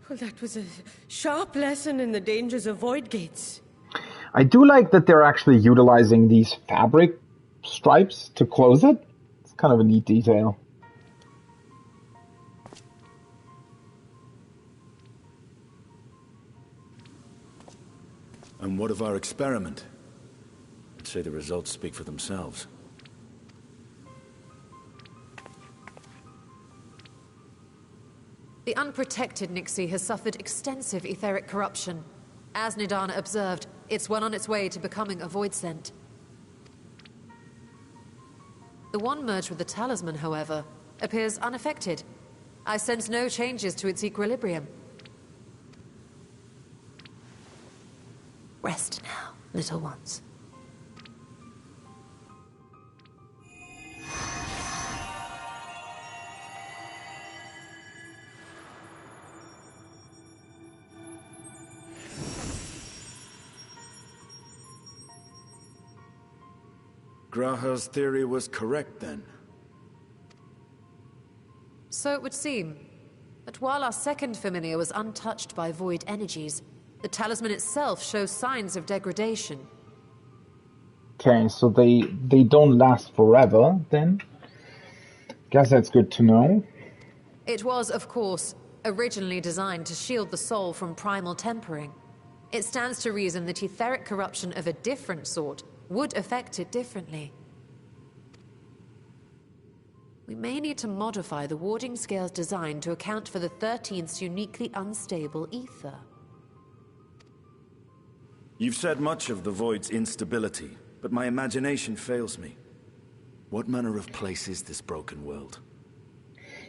Well, that was a sharp lesson in the dangers of void gates. I do like that they're actually utilizing these fabric stripes to close it. It's kind of a neat detail. And what of our experiment? I'd say the results speak for themselves. The unprotected Nixie has suffered extensive etheric corruption. As Nidana observed, it's well on its way to becoming a void scent. The one merged with the talisman, however, appears unaffected. I sense no changes to its equilibrium. Rest now, little ones. Graha's theory was correct, then. So it would seem. But while our second familiar was untouched by void energies, the talisman itself shows signs of degradation. Okay, so they don't last forever, then? Guess that's good to know. It was, of course, originally designed to shield the soul from primal tempering. It stands to reason that etheric corruption of a different sort would affect it differently. We may need to modify the warding scale's design to account for the 13th's uniquely unstable ether. You've said much of the Void's instability, but my imagination fails me. What manner of place is this broken world?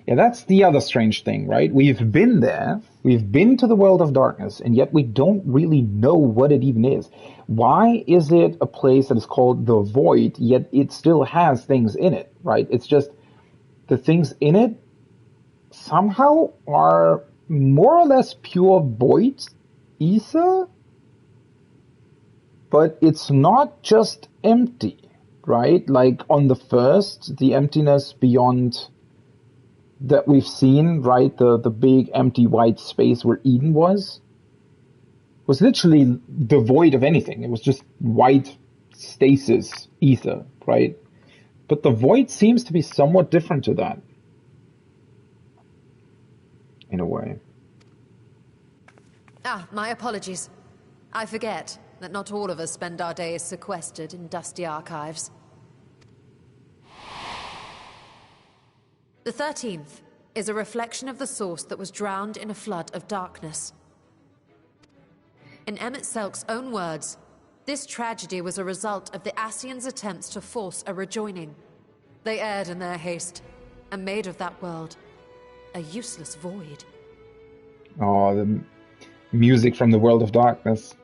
Yeah, that's the other strange thing, right? We've been there, we've been to the world of darkness, and yet we don't really know what it even is. Why is it a place that is called the Void, yet it still has things in it, right? It's just the things in it somehow are more or less pure void ether, but it's not just empty, right? Like on the first, the emptiness beyond that we've seen, right? The big empty white space where Eden was literally devoid of anything. It was just white stasis ether, right? But the Void seems to be somewhat different to that, in a way. Ah, my apologies. I forget that not all of us spend our days sequestered in dusty archives. The 13th is a reflection of the source that was drowned in a flood of darkness. In Emmett Selk's own words, this tragedy was a result of the Ascians' attempts to force a rejoining. They erred in their haste, and made of that world a useless void. Oh, the music from the world of darkness.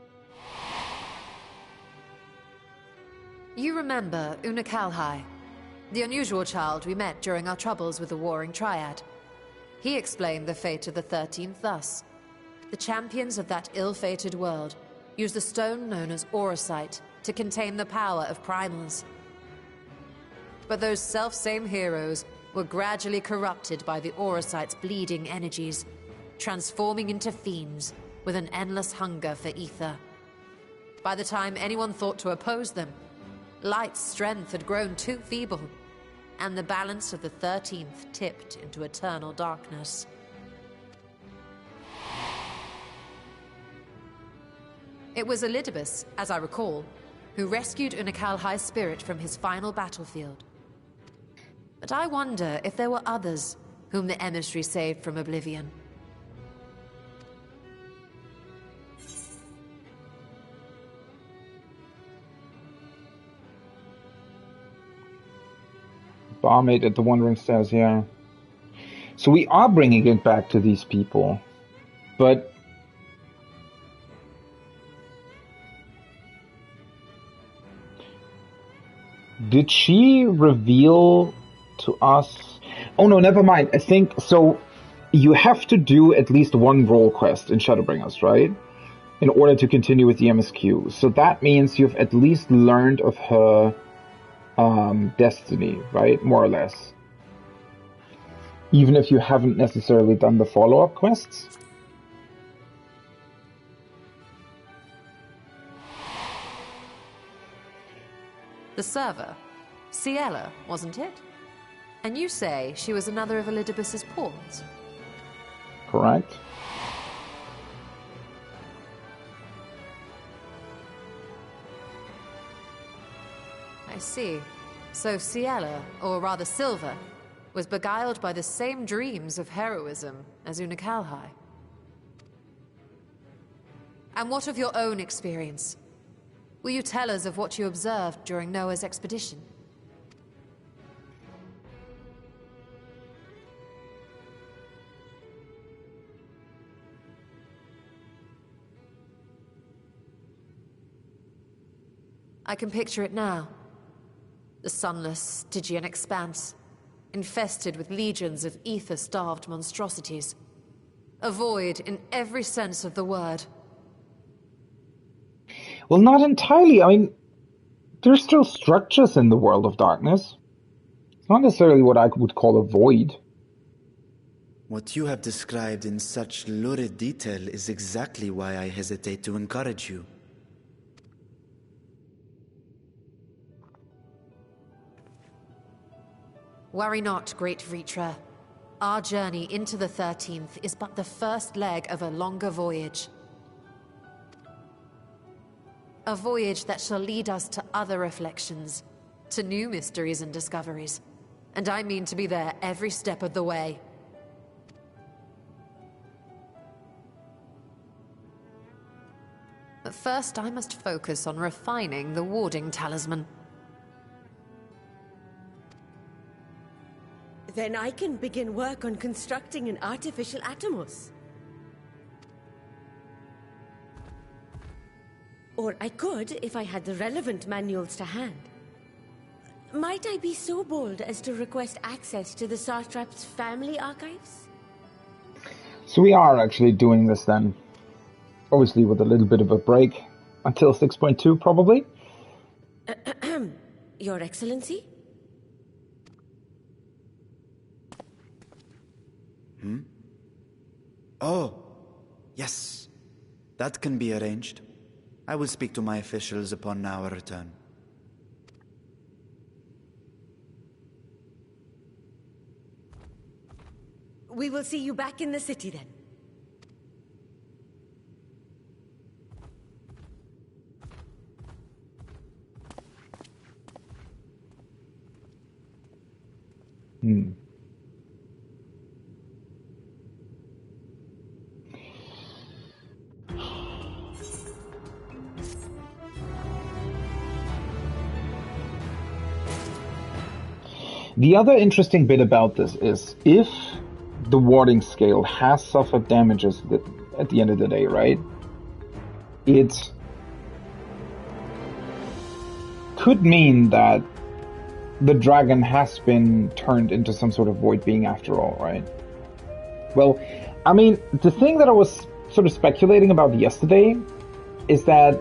You remember Una Kalhai, the unusual child we met during our troubles with the Warring Triad. He explained the fate of the 13th thus. The champions of that ill-fated world used the stone known as Auracite to contain the power of primals. But those self-same heroes were gradually corrupted by the Auracite's bleeding energies, transforming into fiends with an endless hunger for ether. By the time anyone thought to oppose them, Light's strength had grown too feeble, and the balance of the 13th tipped into eternal darkness. It was Elidibus, as I recall, who rescued Unakalhai's spirit from his final battlefield. But I wonder if there were others whom the emissary saved from oblivion. Barmaid at the Wandering Stairs, yeah. So we are bringing it back to these people, but did she reveal to us? Oh no, never mind. I think so. You have to do at least one role quest in Shadowbringers, right? In order to continue with the MSQ. So that means you've at least learned of her destiny, right? More or less. Even if you haven't necessarily done the follow-up quests. The server, Ciela, wasn't it? And you say she was another of Elidibus's pawns? Correct. I see. So Ciela, or rather Silver, was beguiled by the same dreams of heroism as Unakalhai. And what of your own experience? Will you tell us of what you observed during Noah's expedition? I can picture it now. The sunless, Stygian expanse, infested with legions of ether-starved monstrosities. A void in every sense of the word. Well, not entirely. I mean, there's still structures in the world of darkness. It's not necessarily what I would call a void. What you have described in such lurid detail is exactly why I hesitate to encourage you. Worry not, great Vritra. Our journey into the 13th is but the first leg of a longer voyage. A voyage that shall lead us to other reflections, to new mysteries and discoveries. And I mean to be there every step of the way. But first, I must focus on refining the warding talisman. Then I can begin work on constructing an artificial Atomos. Or I could, if I had the relevant manuals to hand. Might I be so bold as to request access to the Satrap's family archives? So we are actually doing this then. Obviously with a little bit of a break. Until 6.2 probably. Your Excellency? Oh, yes. That can be arranged. I will speak to my officials upon our return. We will see you back in the city then. The other interesting bit about this is if the warding scale has suffered damages at the end of the day, right? It could mean that the dragon has been turned into some sort of void being after all, right? Well, I mean, the thing that I was sort of speculating about yesterday is that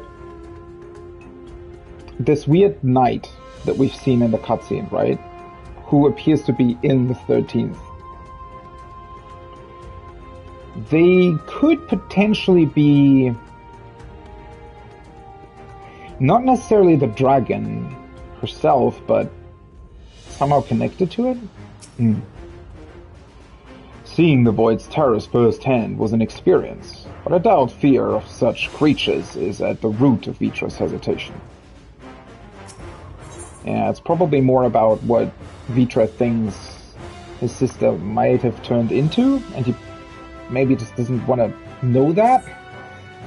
this weird knight that we've seen in the cutscene, right? Who appears to be in the 13th. They could potentially be not necessarily the dragon herself, but somehow connected to it? Seeing the Void's terrors firsthand was an experience, but I doubt fear of such creatures is at the root of Vitra's hesitation. Yeah, it's probably more about what Vitra thinks his sister might have turned into, and he maybe just doesn't want to know that,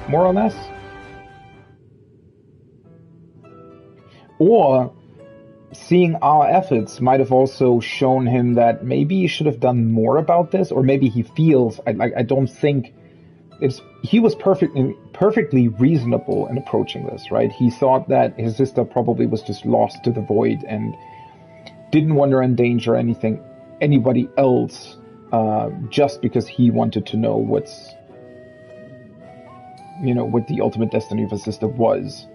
more or less. Or seeing our efforts might have also shown him that maybe he should have done more about this, or maybe he feels, I don't think, he was perfectly reasonable in approaching this, right? He thought that his sister probably was just lost to the void and didn't want to endanger anybody else, just because he wanted to know what the ultimate destiny of his sister was.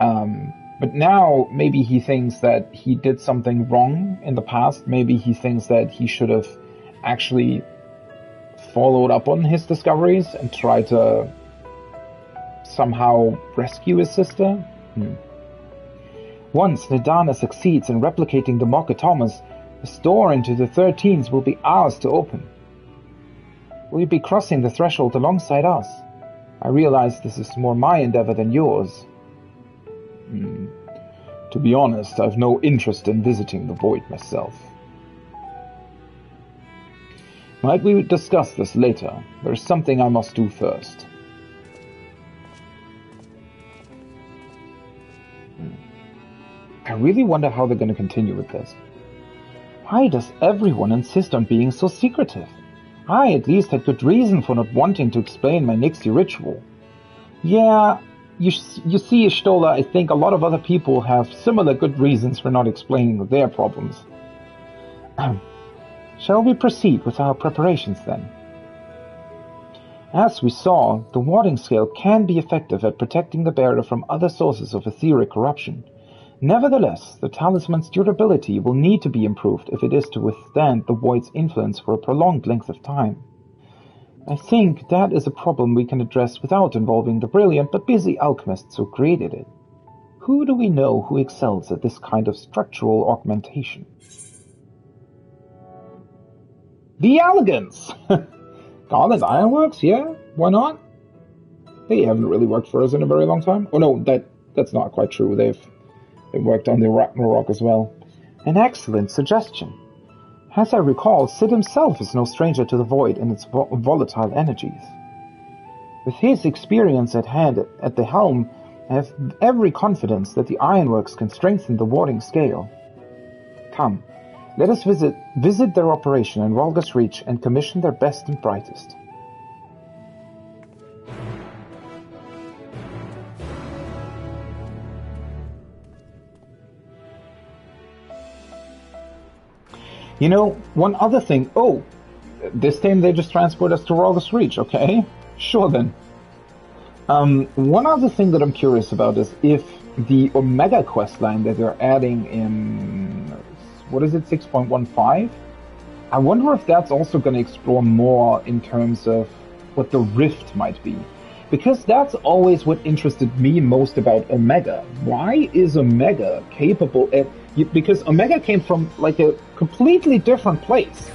But now maybe he thinks that he did something wrong in the past. Maybe he thinks that he should have actually followed up on his discoveries and tried to somehow rescue his sister. Once Nidana succeeds in replicating the Mockatomas, the door into the 13th will be ours to open. Will you be crossing the threshold alongside us? I realize this is more my endeavor than yours. To be honest, I've no interest in visiting the Void myself. Might we discuss this later? There is something I must do first. I really wonder how they're going to continue with this. Why does everyone insist on being so secretive? I at least had good reason for not wanting to explain my Nixie ritual. Yeah, you see, Stola, I think a lot of other people have similar good reasons for not explaining their problems. Shall we proceed with our preparations then? As we saw, the warding scale can be effective at protecting the bearer from other sources of etheric corruption. Nevertheless, the talisman's durability will need to be improved if it is to withstand the Void's influence for a prolonged length of time. I think that is a problem we can address without involving the brilliant but busy alchemists who created it. Who do we know who excels at this kind of structural augmentation? The Elegance! Garland Ironworks, yeah? Why not? They haven't really worked for us in a very long time. Oh no, that's not quite true. They worked on the Ragnarok as well. An excellent suggestion. As I recall, Sid himself is no stranger to the Void and its volatile energies. With his experience at hand at the helm, I have every confidence that the Ironworks can strengthen the warding scale. Come, let us visit their operation in Rhalgus Reach and commission their best and brightest. You know, one other thing. Oh, this time they just transport us to Rhalgus Reach, okay? Sure then. One other thing that I'm curious about is if the Omega questline that they're adding in, what is it, 6.15? I wonder if that's also going to explore more in terms of what the Rift might be. Because that's always what interested me most about Omega. Why is Omega capable of... Because Omega came from like a completely different place.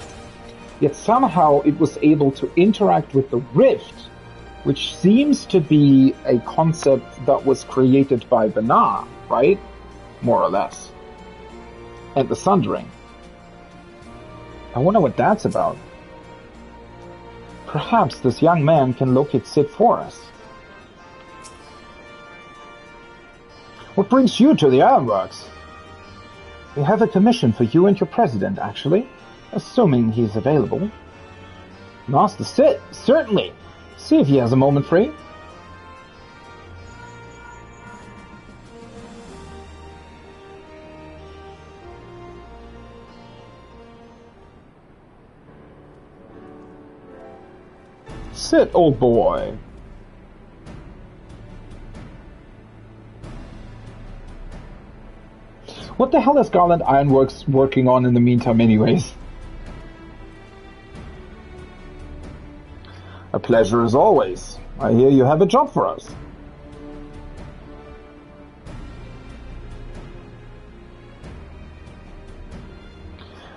Yet somehow it was able to interact with the Rift, which seems to be a concept that was created by Benar, right? More or less. And the Sundering. I wonder what that's about. Perhaps this young man can locate Sid for us. What brings you to the Ironworks? We have a commission for you and your president, actually, assuming he's available. Master Sid, certainly. See if he has a moment free. Sit, old boy. What the hell is Garland Ironworks working on in the meantime anyways? A pleasure as always. I hear you have a job for us.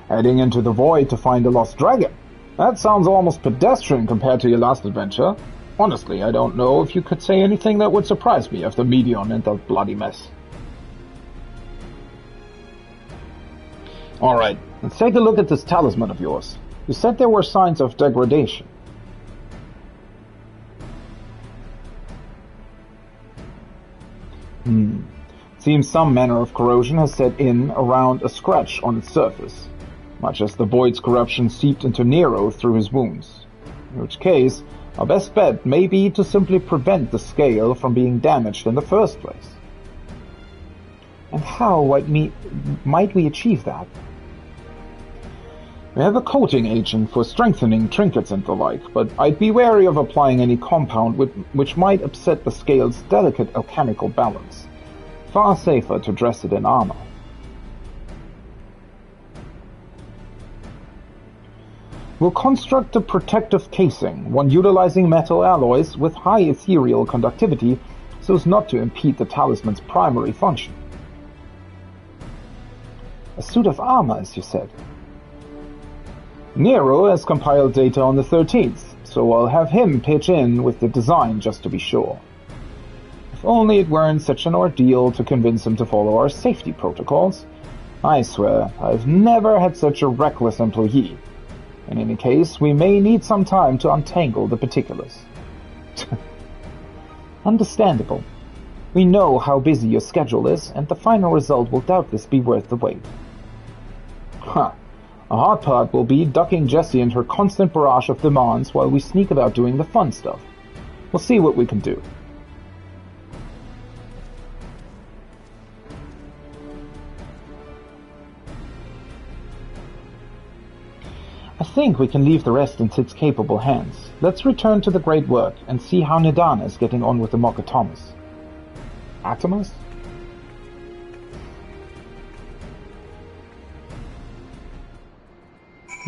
Heading into the void to find a lost dragon. That sounds almost pedestrian compared to your last adventure. Honestly, I don't know if you could say anything that would surprise me after Medion and that bloody mess. Alright, let's take a look at this talisman of yours. You said there were signs of degradation. Seems some manner of corrosion has set in around a scratch on its surface, much as the Void's corruption seeped into Nero through his wounds. In which case, our best bet may be to simply prevent the scale from being damaged in the first place. And how might we achieve that? We have a coating agent for strengthening trinkets and the like, but I'd be wary of applying any compound which might upset the scale's delicate alchemical balance. Far safer to dress it in armor. We'll construct a protective casing, one utilizing metal alloys with high ethereal conductivity so as not to impede the talisman's primary function. A suit of armor, as you said. Nero has compiled data on the 13th, so I'll have him pitch in with the design just to be sure. If only it weren't such an ordeal to convince him to follow our safety protocols. I swear, I've never had such a reckless employee. In any case, we may need some time to untangle the particulars. Understandable. We know how busy your schedule is, and the final result will doubtless be worth the wait. Huh. A hard part will be ducking Jessie and her constant barrage of demands while we sneak about doing the fun stuff. We'll see what we can do. I think we can leave the rest in Sid's capable hands. Let's return to the great work and see how Nidana is getting on with the Mock Atomus. Atomus?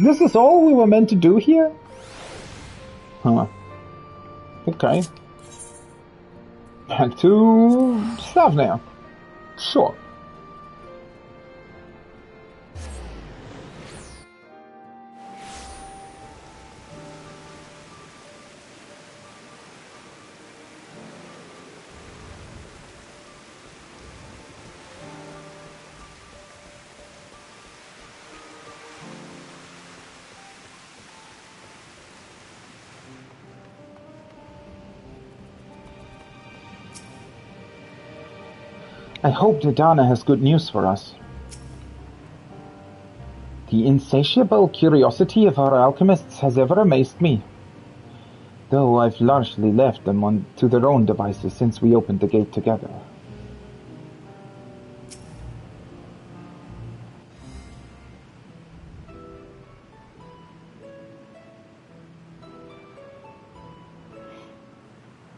This is all we were meant to do here? Huh. Okay. Back to Slavnia. Sure. I hope Didana has good news for us. The insatiable curiosity of our alchemists has ever amazed me, though I've largely left them to their own devices since we opened the gate together.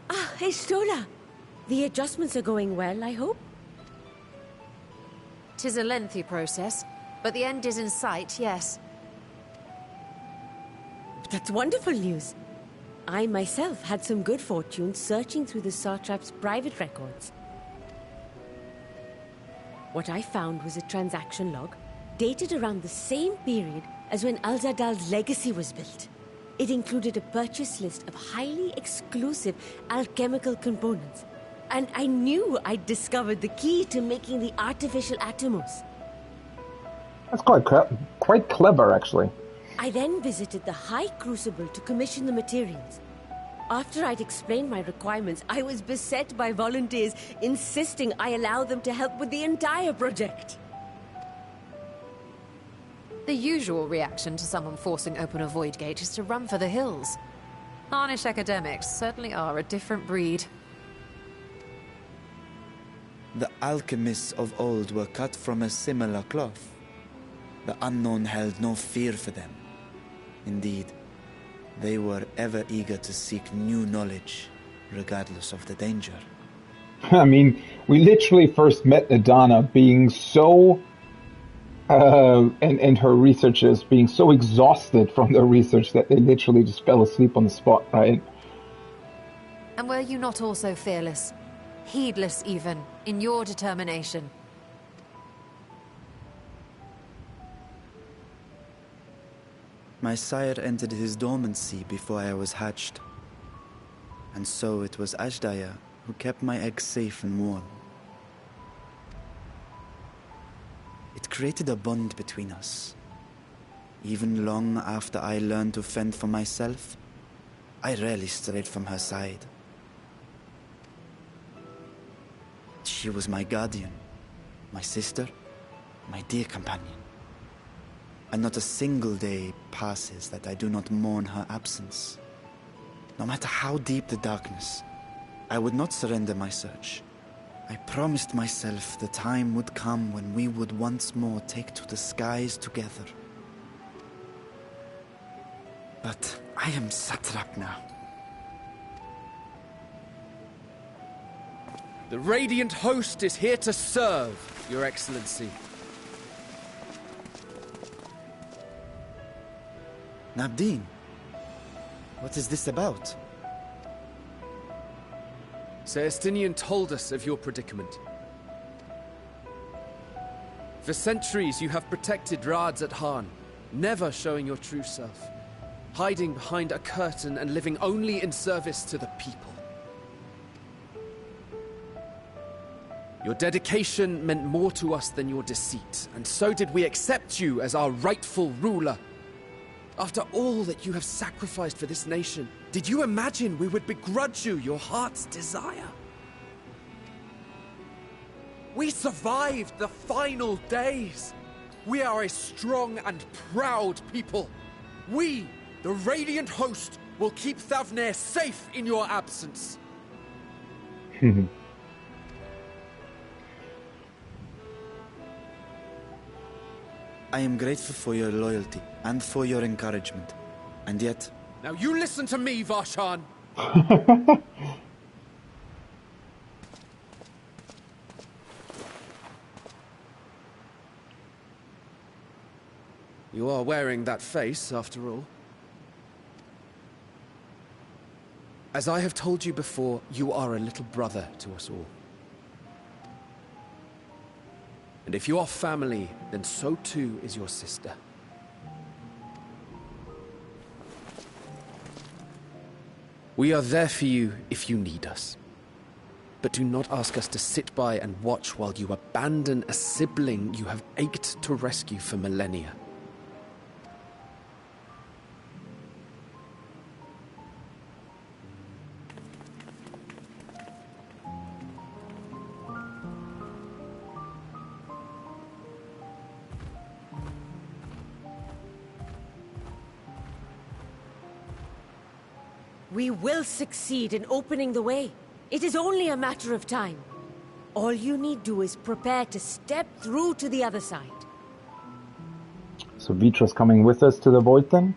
Ah, hey, Stola. The adjustments are going well, I hope? 'Tis a lengthy process, but the end is in sight, yes. That's wonderful news. I myself had some good fortune searching through the Satrap's private records. What I found was a transaction log dated around the same period as when Al-Zadal's legacy was built. It included a purchase list of highly exclusive alchemical components, and I knew I'd discovered the key to making the artificial atomos. That's quite clever, actually. I then visited the High Crucible to commission the materials. After I'd explained my requirements, I was beset by volunteers insisting I allow them to help with the entire project. The usual reaction to someone forcing open a Voidgate is to run for the hills. Harnish academics certainly are a different breed. The alchemists of old were cut from a similar cloth. The unknown held no fear for them. Indeed, they were ever eager to seek new knowledge, regardless of the danger. I mean, we literally first met Adana being so, and her researchers being so exhausted from their research that they literally just fell asleep on the spot, right? And were you not also fearless, heedless even, in your determination? My sire entered his dormancy before I was hatched. And so it was Ashdaya who kept my eggs safe and warm. It created a bond between us. Even long after I learned to fend for myself, I rarely strayed from her side. She was my guardian, my sister, my dear companion. And not a single day passes that I do not mourn her absence. No matter how deep the darkness, I would not surrender my search. I promised myself the time would come when we would once more take to the skies together. But I am satrap now. The Radiant Host is here to serve, Your Excellency. Nabdeen, what is this about? Celestinian told us of your predicament. For centuries you have protected Rads at Han, never showing your true self, hiding behind a curtain and living only in service to the people. Your dedication meant more to us than your deceit, and so did we accept you as our rightful ruler. After all that you have sacrificed for this nation, did you imagine we would begrudge you your heart's desire? We survived the final days. We are a strong and proud people. We, the Radiant Host, will keep Thavnair safe in your absence. I am grateful for your loyalty and for your encouragement. And yet... Now you listen to me, Varshan! You are wearing that face, after all. As I have told you before, you are a little brother to us all. And if you are family, then so too is your sister. We are there for you if you need us. But do not ask us to sit by and watch while you abandon a sibling you have ached to rescue for millennia. We will succeed in opening the way. It is only a matter of time. All you need do is prepare to step through to the other side. So Vitra's coming with us to the void then?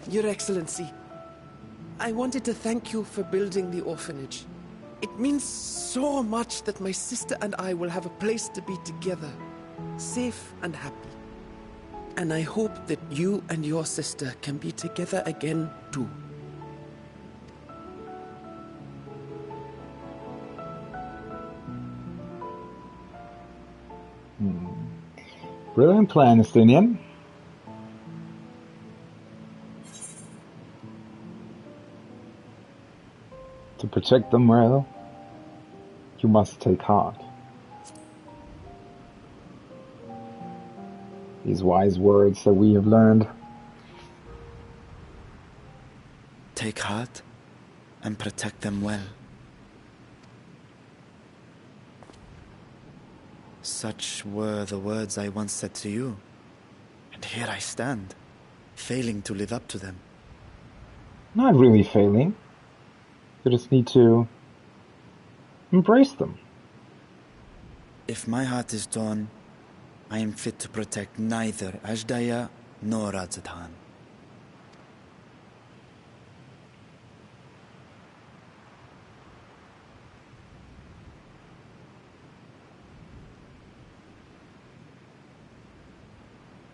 Your Excellency, I wanted to thank you for building the orphanage. It means so much that my sister and I will have a place to be together, safe and happy. And I hope that you and your sister can be together again too. Brilliant plan, Estinian. To protect them well, you must take heart. These wise words that we have learned. Take heart and protect them well. Such were the words I once said to you, and here I stand, failing to live up to them. Not really failing. You just need to embrace them. If my heart is torn, I am fit to protect neither Ajdaya nor Radzatan.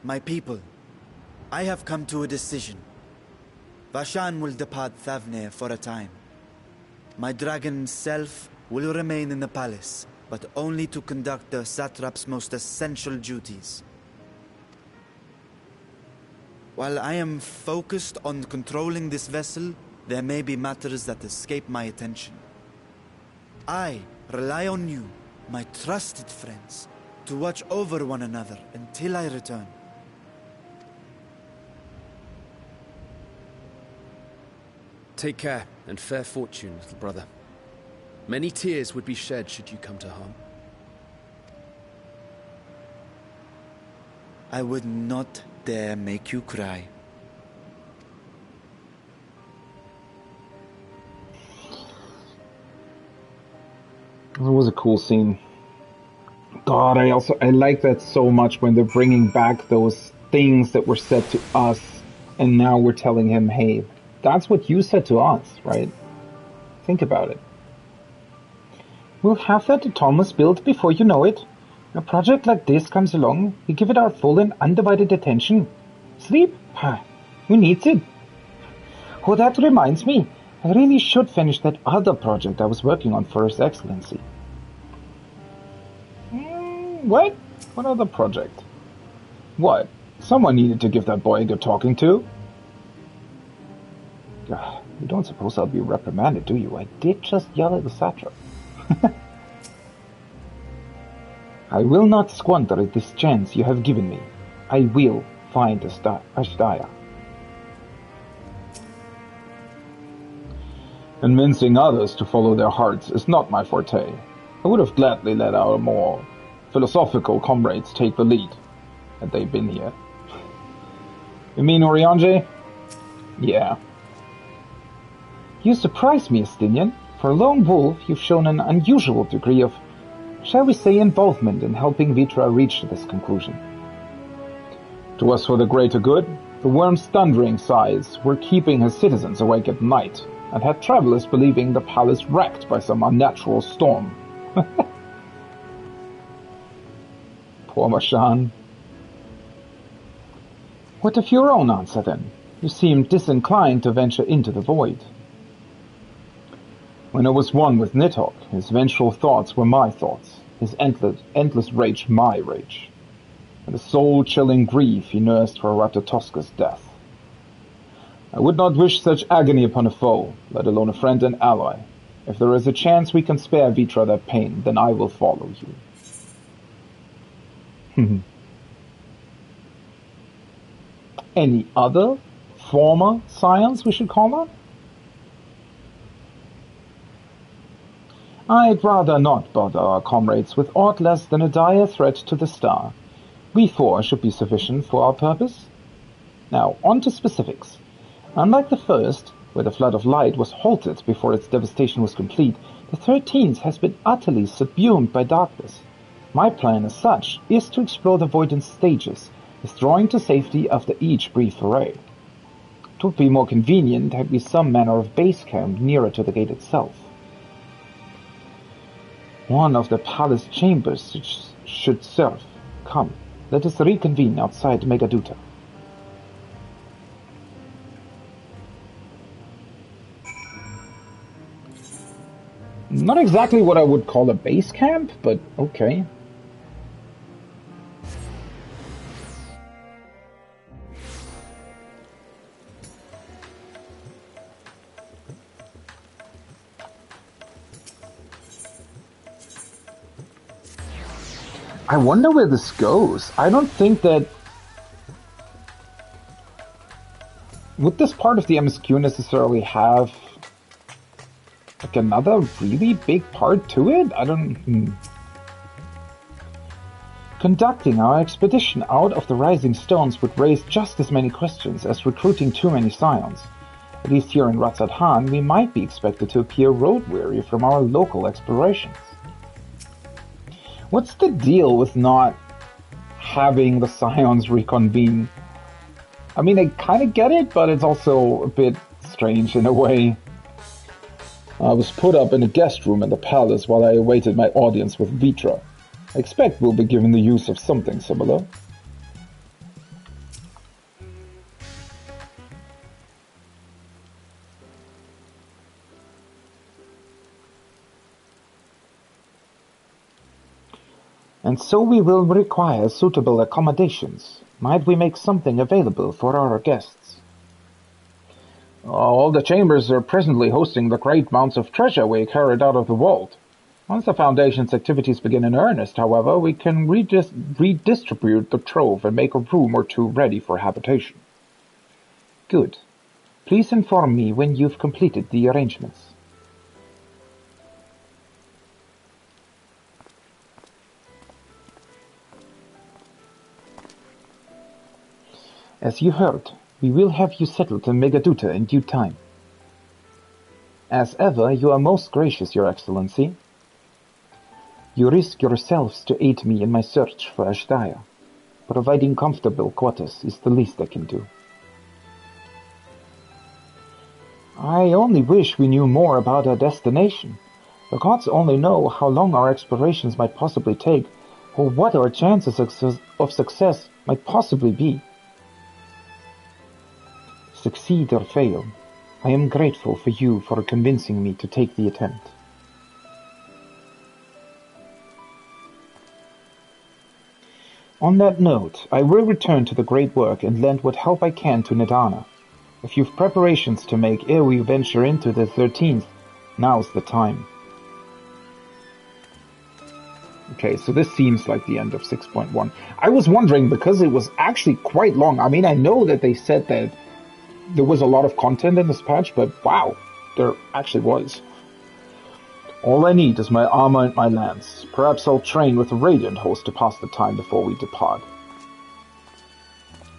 My people, I have come to a decision. Vashan will depart Thavne for a time. My dragon self will remain in the palace, but only to conduct the satrap's most essential duties. While I am focused on controlling this vessel, there may be matters that escape my attention. I rely on you, my trusted friends, to watch over one another until I return. Take care, and fair fortune, little brother. Many tears would be shed should you come to harm. I would not dare make you cry. It was a cool scene. God, I like that so much when they're bringing back those things that were said to us, and now we're telling him, hey, that's what you said to us, right? Think about it. We'll have that autonomous built before you know it. A project like this comes along, we give it our full and undivided attention. Sleep? Who needs it? Oh, that reminds me. I really should finish that other project I was working on for His Excellency. What? What other project? What? Someone needed to give that boy a good talking to. You don't suppose I'll be reprimanded, do you? I did just yell at the satrap. I will not squander this chance you have given me. I will find Ashdaya. Convincing others to follow their hearts is not my forte. I would have gladly let our more philosophical comrades take the lead, had they been here. You mean Oriange? Yeah. You surprise me, Estinian. For a lone wolf, you've shown an unusual degree of, shall we say, involvement in helping Vitra reach this conclusion. To us for the greater good, the worm's thundering sighs were keeping his citizens awake at night, and had travelers believing the palace wrecked by some unnatural storm. Poor Mashan. What of your own answer, then? You seem disinclined to venture into the void. When I was one with Nidhogg, his vengeful thoughts were my thoughts, his endless rage my rage, and the soul-chilling grief he nursed for Ratatoska's death. I would not wish such agony upon a foe, let alone a friend and ally. If there is a chance we can spare Vitra that pain, then I will follow you. Any other former scions we should call her? I'd rather not bother our comrades with aught less than a dire threat to the star. We four should be sufficient for our purpose. Now, on to specifics. Unlike the first, where the flood of light was halted before its devastation was complete, the 13th has been utterly subsumed by darkness. My plan as such is to explore the void in stages, withdrawing to safety after each brief foray. It would be more convenient had we some manner of base camp nearer to the gate itself. One of the palace chambers should serve. Come, let us reconvene outside Megaduta. Not exactly what I would call a base camp, but okay. I wonder where this goes. I don't think that... Would this part of the MSQ necessarily have like another really big part to it? I don't... Conducting our expedition out of the Rising Stones would raise just as many questions as recruiting too many scions. At least here in Ratzat Han, we might be expected to appear road-weary from our local explorations. What's the deal with not having the scions reconvene? I mean, I kind of get it, but it's also a bit strange in a way. I was put up in a guest room in the palace while I awaited my audience with Vitra. I expect we'll be given the use of something similar. And so we will require suitable accommodations. Might we make something available for our guests? All the chambers are presently hosting the great amounts of treasure we carried out of the vault. Once the Foundation's activities begin in earnest, however, we can redistribute the trove and make a room or two ready for habitation. Good. Please inform me when you've completed the arrangements. As you heard, we will have you settled in Megaduta in due time. As ever, you are most gracious, Your Excellency. You risk yourselves to aid me in my search for Ashtaya. Providing comfortable quarters is the least I can do. I only wish we knew more about our destination. The gods only know how long our explorations might possibly take, or what our chances of success might possibly be. Succeed or fail, I am grateful for you for convincing me to take the attempt. On that note, I will return to the great work and lend what help I can to Nidana. If you've preparations to make ere we venture into the 13th, now's the time. Okay, so this seems like the end of 6.1. I was wondering, because it was actually quite long. I mean, I know that they said that there was a lot of content in this patch, but wow, there actually was. All I need is my armor and my lance. Perhaps I'll train with the Radiant host to pass the time before we depart.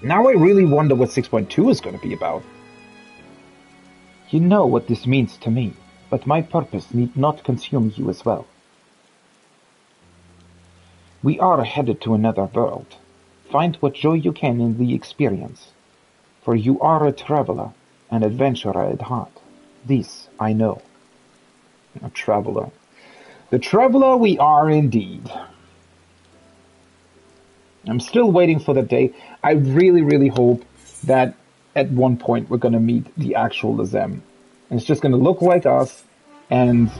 Now I really wonder what 6.2 is going to be about. You know what this means to me, but my purpose need not consume you as well. We are headed to another world. Find what joy you can in the experience. For you are a traveler, an adventurer at heart. This I know. A traveler. The traveler we are indeed. I'm still waiting for the day. I really, really hope that at one point we're going to meet the actual Lazem. And it's just going to look like us, and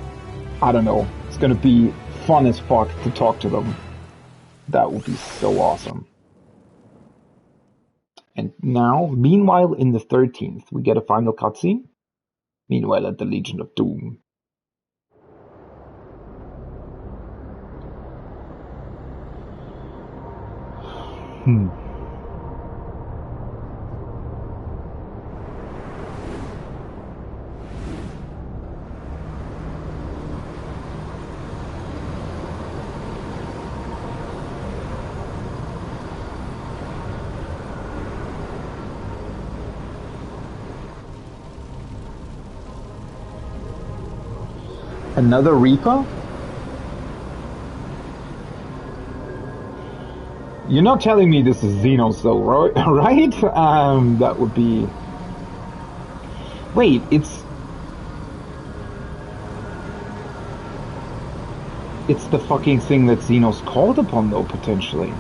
I don't know, it's going to be fun as fuck to talk to them. That would be so awesome. And now, meanwhile, in the 13th, we get a final cutscene. Meanwhile, at the Legion of Doom. Another Reaper? You're not telling me this is Xenos though, right? That would be... Wait, it's the fucking thing that Xenos called upon though, potentially.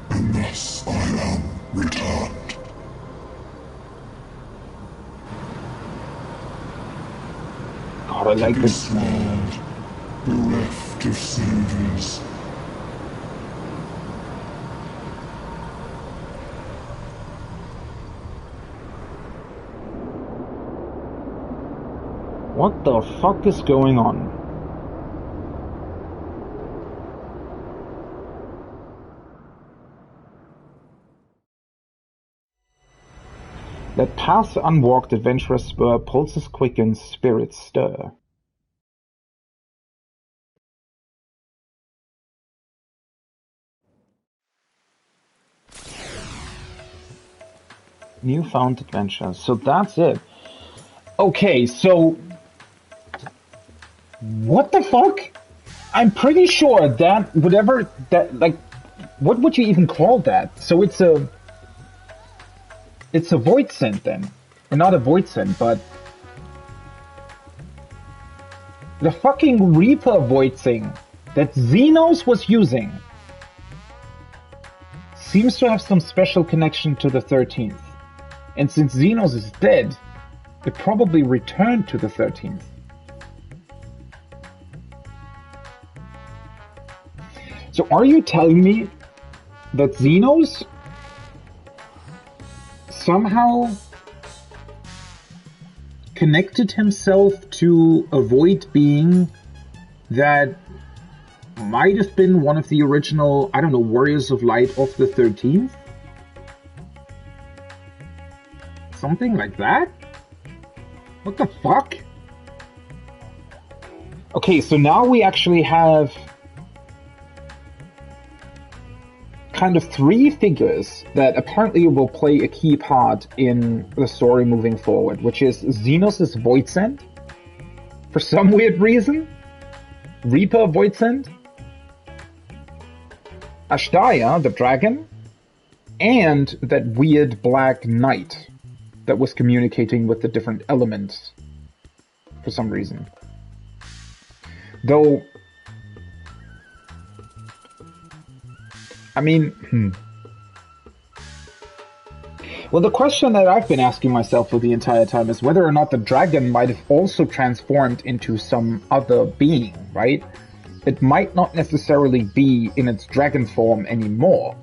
Unless I am returned. God, I like this. World bereft of saviors. What the fuck is going on? Let paths unwalked, adventurers spur, pulses quicken, spirits stir. Newfound adventure. So that's it. Okay, so... What the fuck? I'm pretty sure that whatever that, like, what would you even call that? So it's a void scent then. Or not a void scent, but the fucking Reaper void thing that Xenos was using seems to have some special connection to the 13th. And since Xenos is dead, it probably returned to the 13th. So are you telling me that Xenos somehow connected himself to a void being that might have been one of the original, I don't know, Warriors of Light of the 13th? Something like that? What the fuck? Okay, so now we actually have kind of three figures that apparently will play a key part in the story moving forward, which is Xenos' Voidsent, for some weird reason, Reaper Voidsent, Ashtaya, the dragon, and that weird black knight that was communicating with the different elements for some reason. Though, I mean, Well, the question that I've been asking myself for the entire time is whether or not the dragon might have also transformed into some other being, right? It might not necessarily be in its dragon form anymore.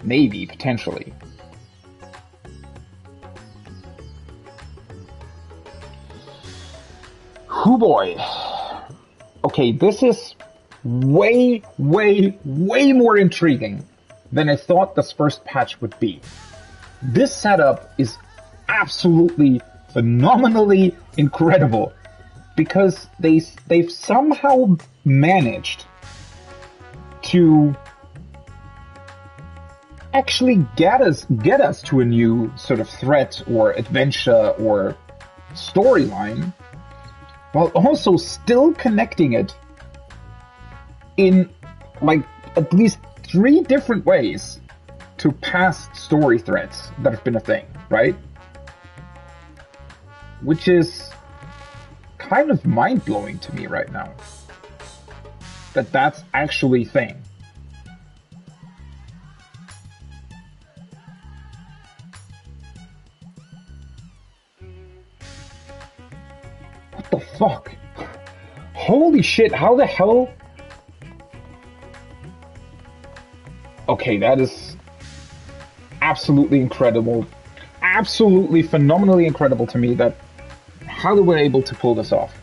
Maybe, potentially. Hoo boy. Okay, this is way more intriguing than I thought this first patch would be. This setup is absolutely phenomenally incredible because they've somehow managed to actually get us to a new sort of threat or adventure or storyline, while also still connecting it in like at least 3 different ways to past story threads that have been a thing, right? Which is kind of mind-blowing to me right now. That that's actually a thing. What the fuck? Holy shit, how the hell? Okay, that is absolutely incredible. Absolutely phenomenally incredible to me that how they were able to pull this off.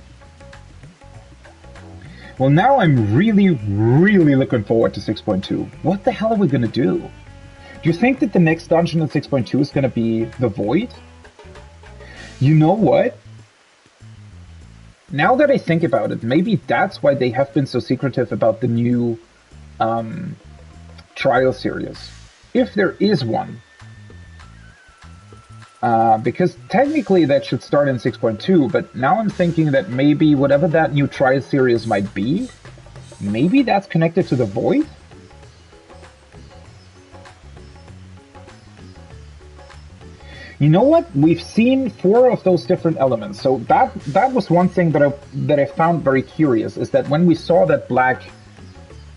Well, now I'm really looking forward to 6.2. What the hell are we gonna do? Do you think that the next dungeon in 6.2 is gonna be the Void? You know what? Now that I think about it, maybe that's why they have been so secretive about the new trial series. If there is one. Because technically that should start in 6.2, but now I'm thinking that maybe whatever that new trial series might be, maybe that's connected to the Void? You know what? We've seen 4 of those different elements. So that was one thing that I found very curious, is that when we saw that Black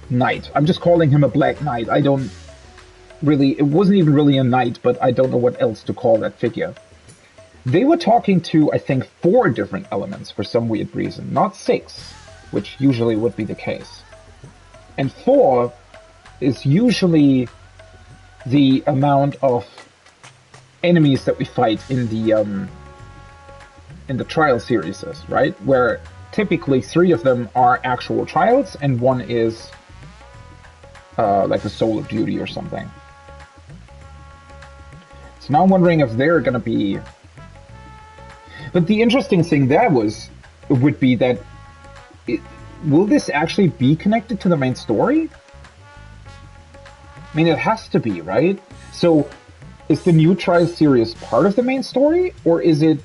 Knight, I'm just calling him a Black Knight. I don't really, it wasn't even really a knight, but I don't know what else to call that figure. They were talking to, I think, 4 different elements for some weird reason, not 6, which usually would be the case. And 4 is usually the amount of enemies that we fight in the trial series, right? Where typically 3 of them are actual trials and 1 is like a Soul of Duty or something. So now I'm wondering if they're gonna be... But the interesting thing there would be that will this actually be connected to the main story? I mean, it has to be, right? So is the new trial series part of the main story, or is it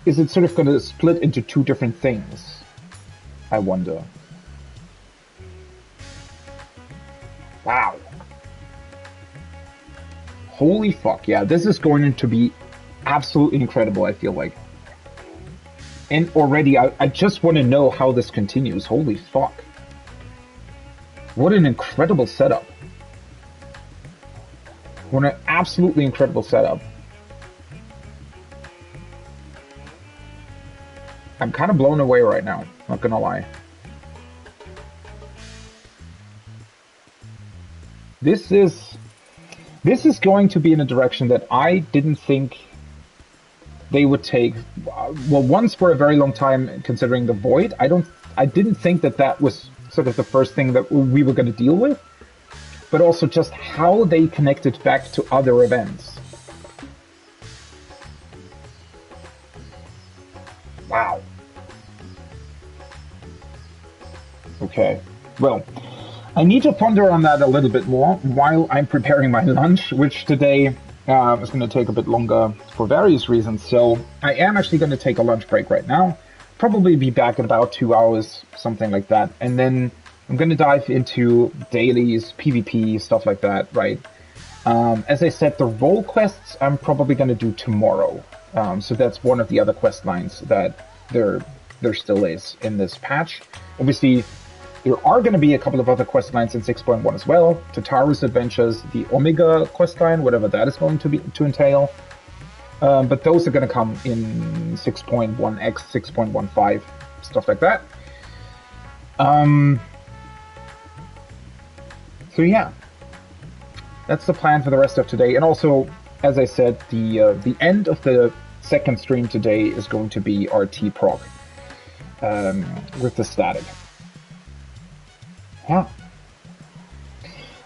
sort of going to split into 2 different things? I wonder. Wow. Holy fuck, yeah, this is going to be absolutely incredible, I feel like. And already, I just want to know how this continues. Holy fuck. What an incredible setup. What an absolutely incredible setup. I'm kind of blown away right now, not gonna lie. This is going to be in a direction that I didn't think they would take. Well, once for a very long time, considering the Void, I didn't think that was sort of the first thing that we were going to deal with, but also just how they connected back to other events. Wow. Okay, well, I need to ponder on that a little bit more while I'm preparing my lunch, which today is going to take a bit longer for various reasons. So I am actually going to take a lunch break right now. Probably be back in about 2 hours, something like that. And then I'm going to dive into dailies, PvP, stuff like that, right? As I said, the role quests I'm probably going to do tomorrow. So that's one of the other quest lines that there still is in this patch. Obviously, there are going to be a couple of other quest lines in 6.1 as well. Tataru's Adventures, the Omega quest line, whatever that is going to entail. But those are going to come in 6.1x, 6.15, stuff like that. So yeah, that's the plan for the rest of today. And also, as I said, the end of the second stream today is going to be RT proc with the static. Yeah,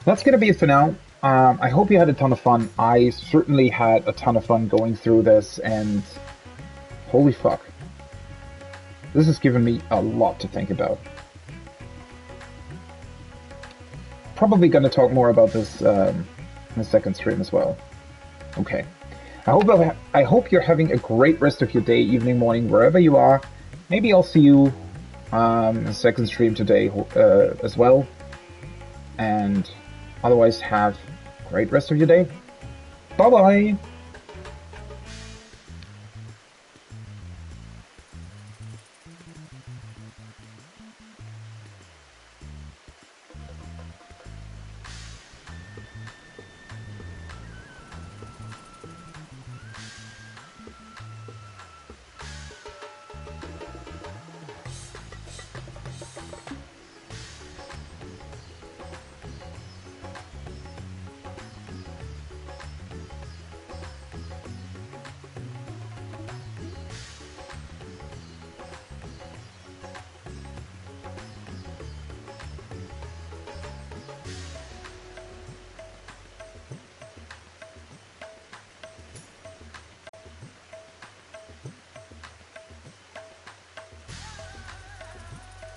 that's going to be it for now. I hope you had a ton of fun. I certainly had a ton of fun going through this, and holy fuck. This has given me a lot to think about. Probably going to talk more about this in the second stream as well. Okay. I hope you're having a great rest of your day, evening, morning, wherever you are. Maybe I'll see you in the second stream today as well. And otherwise, have a great rest of your day. Bye-bye!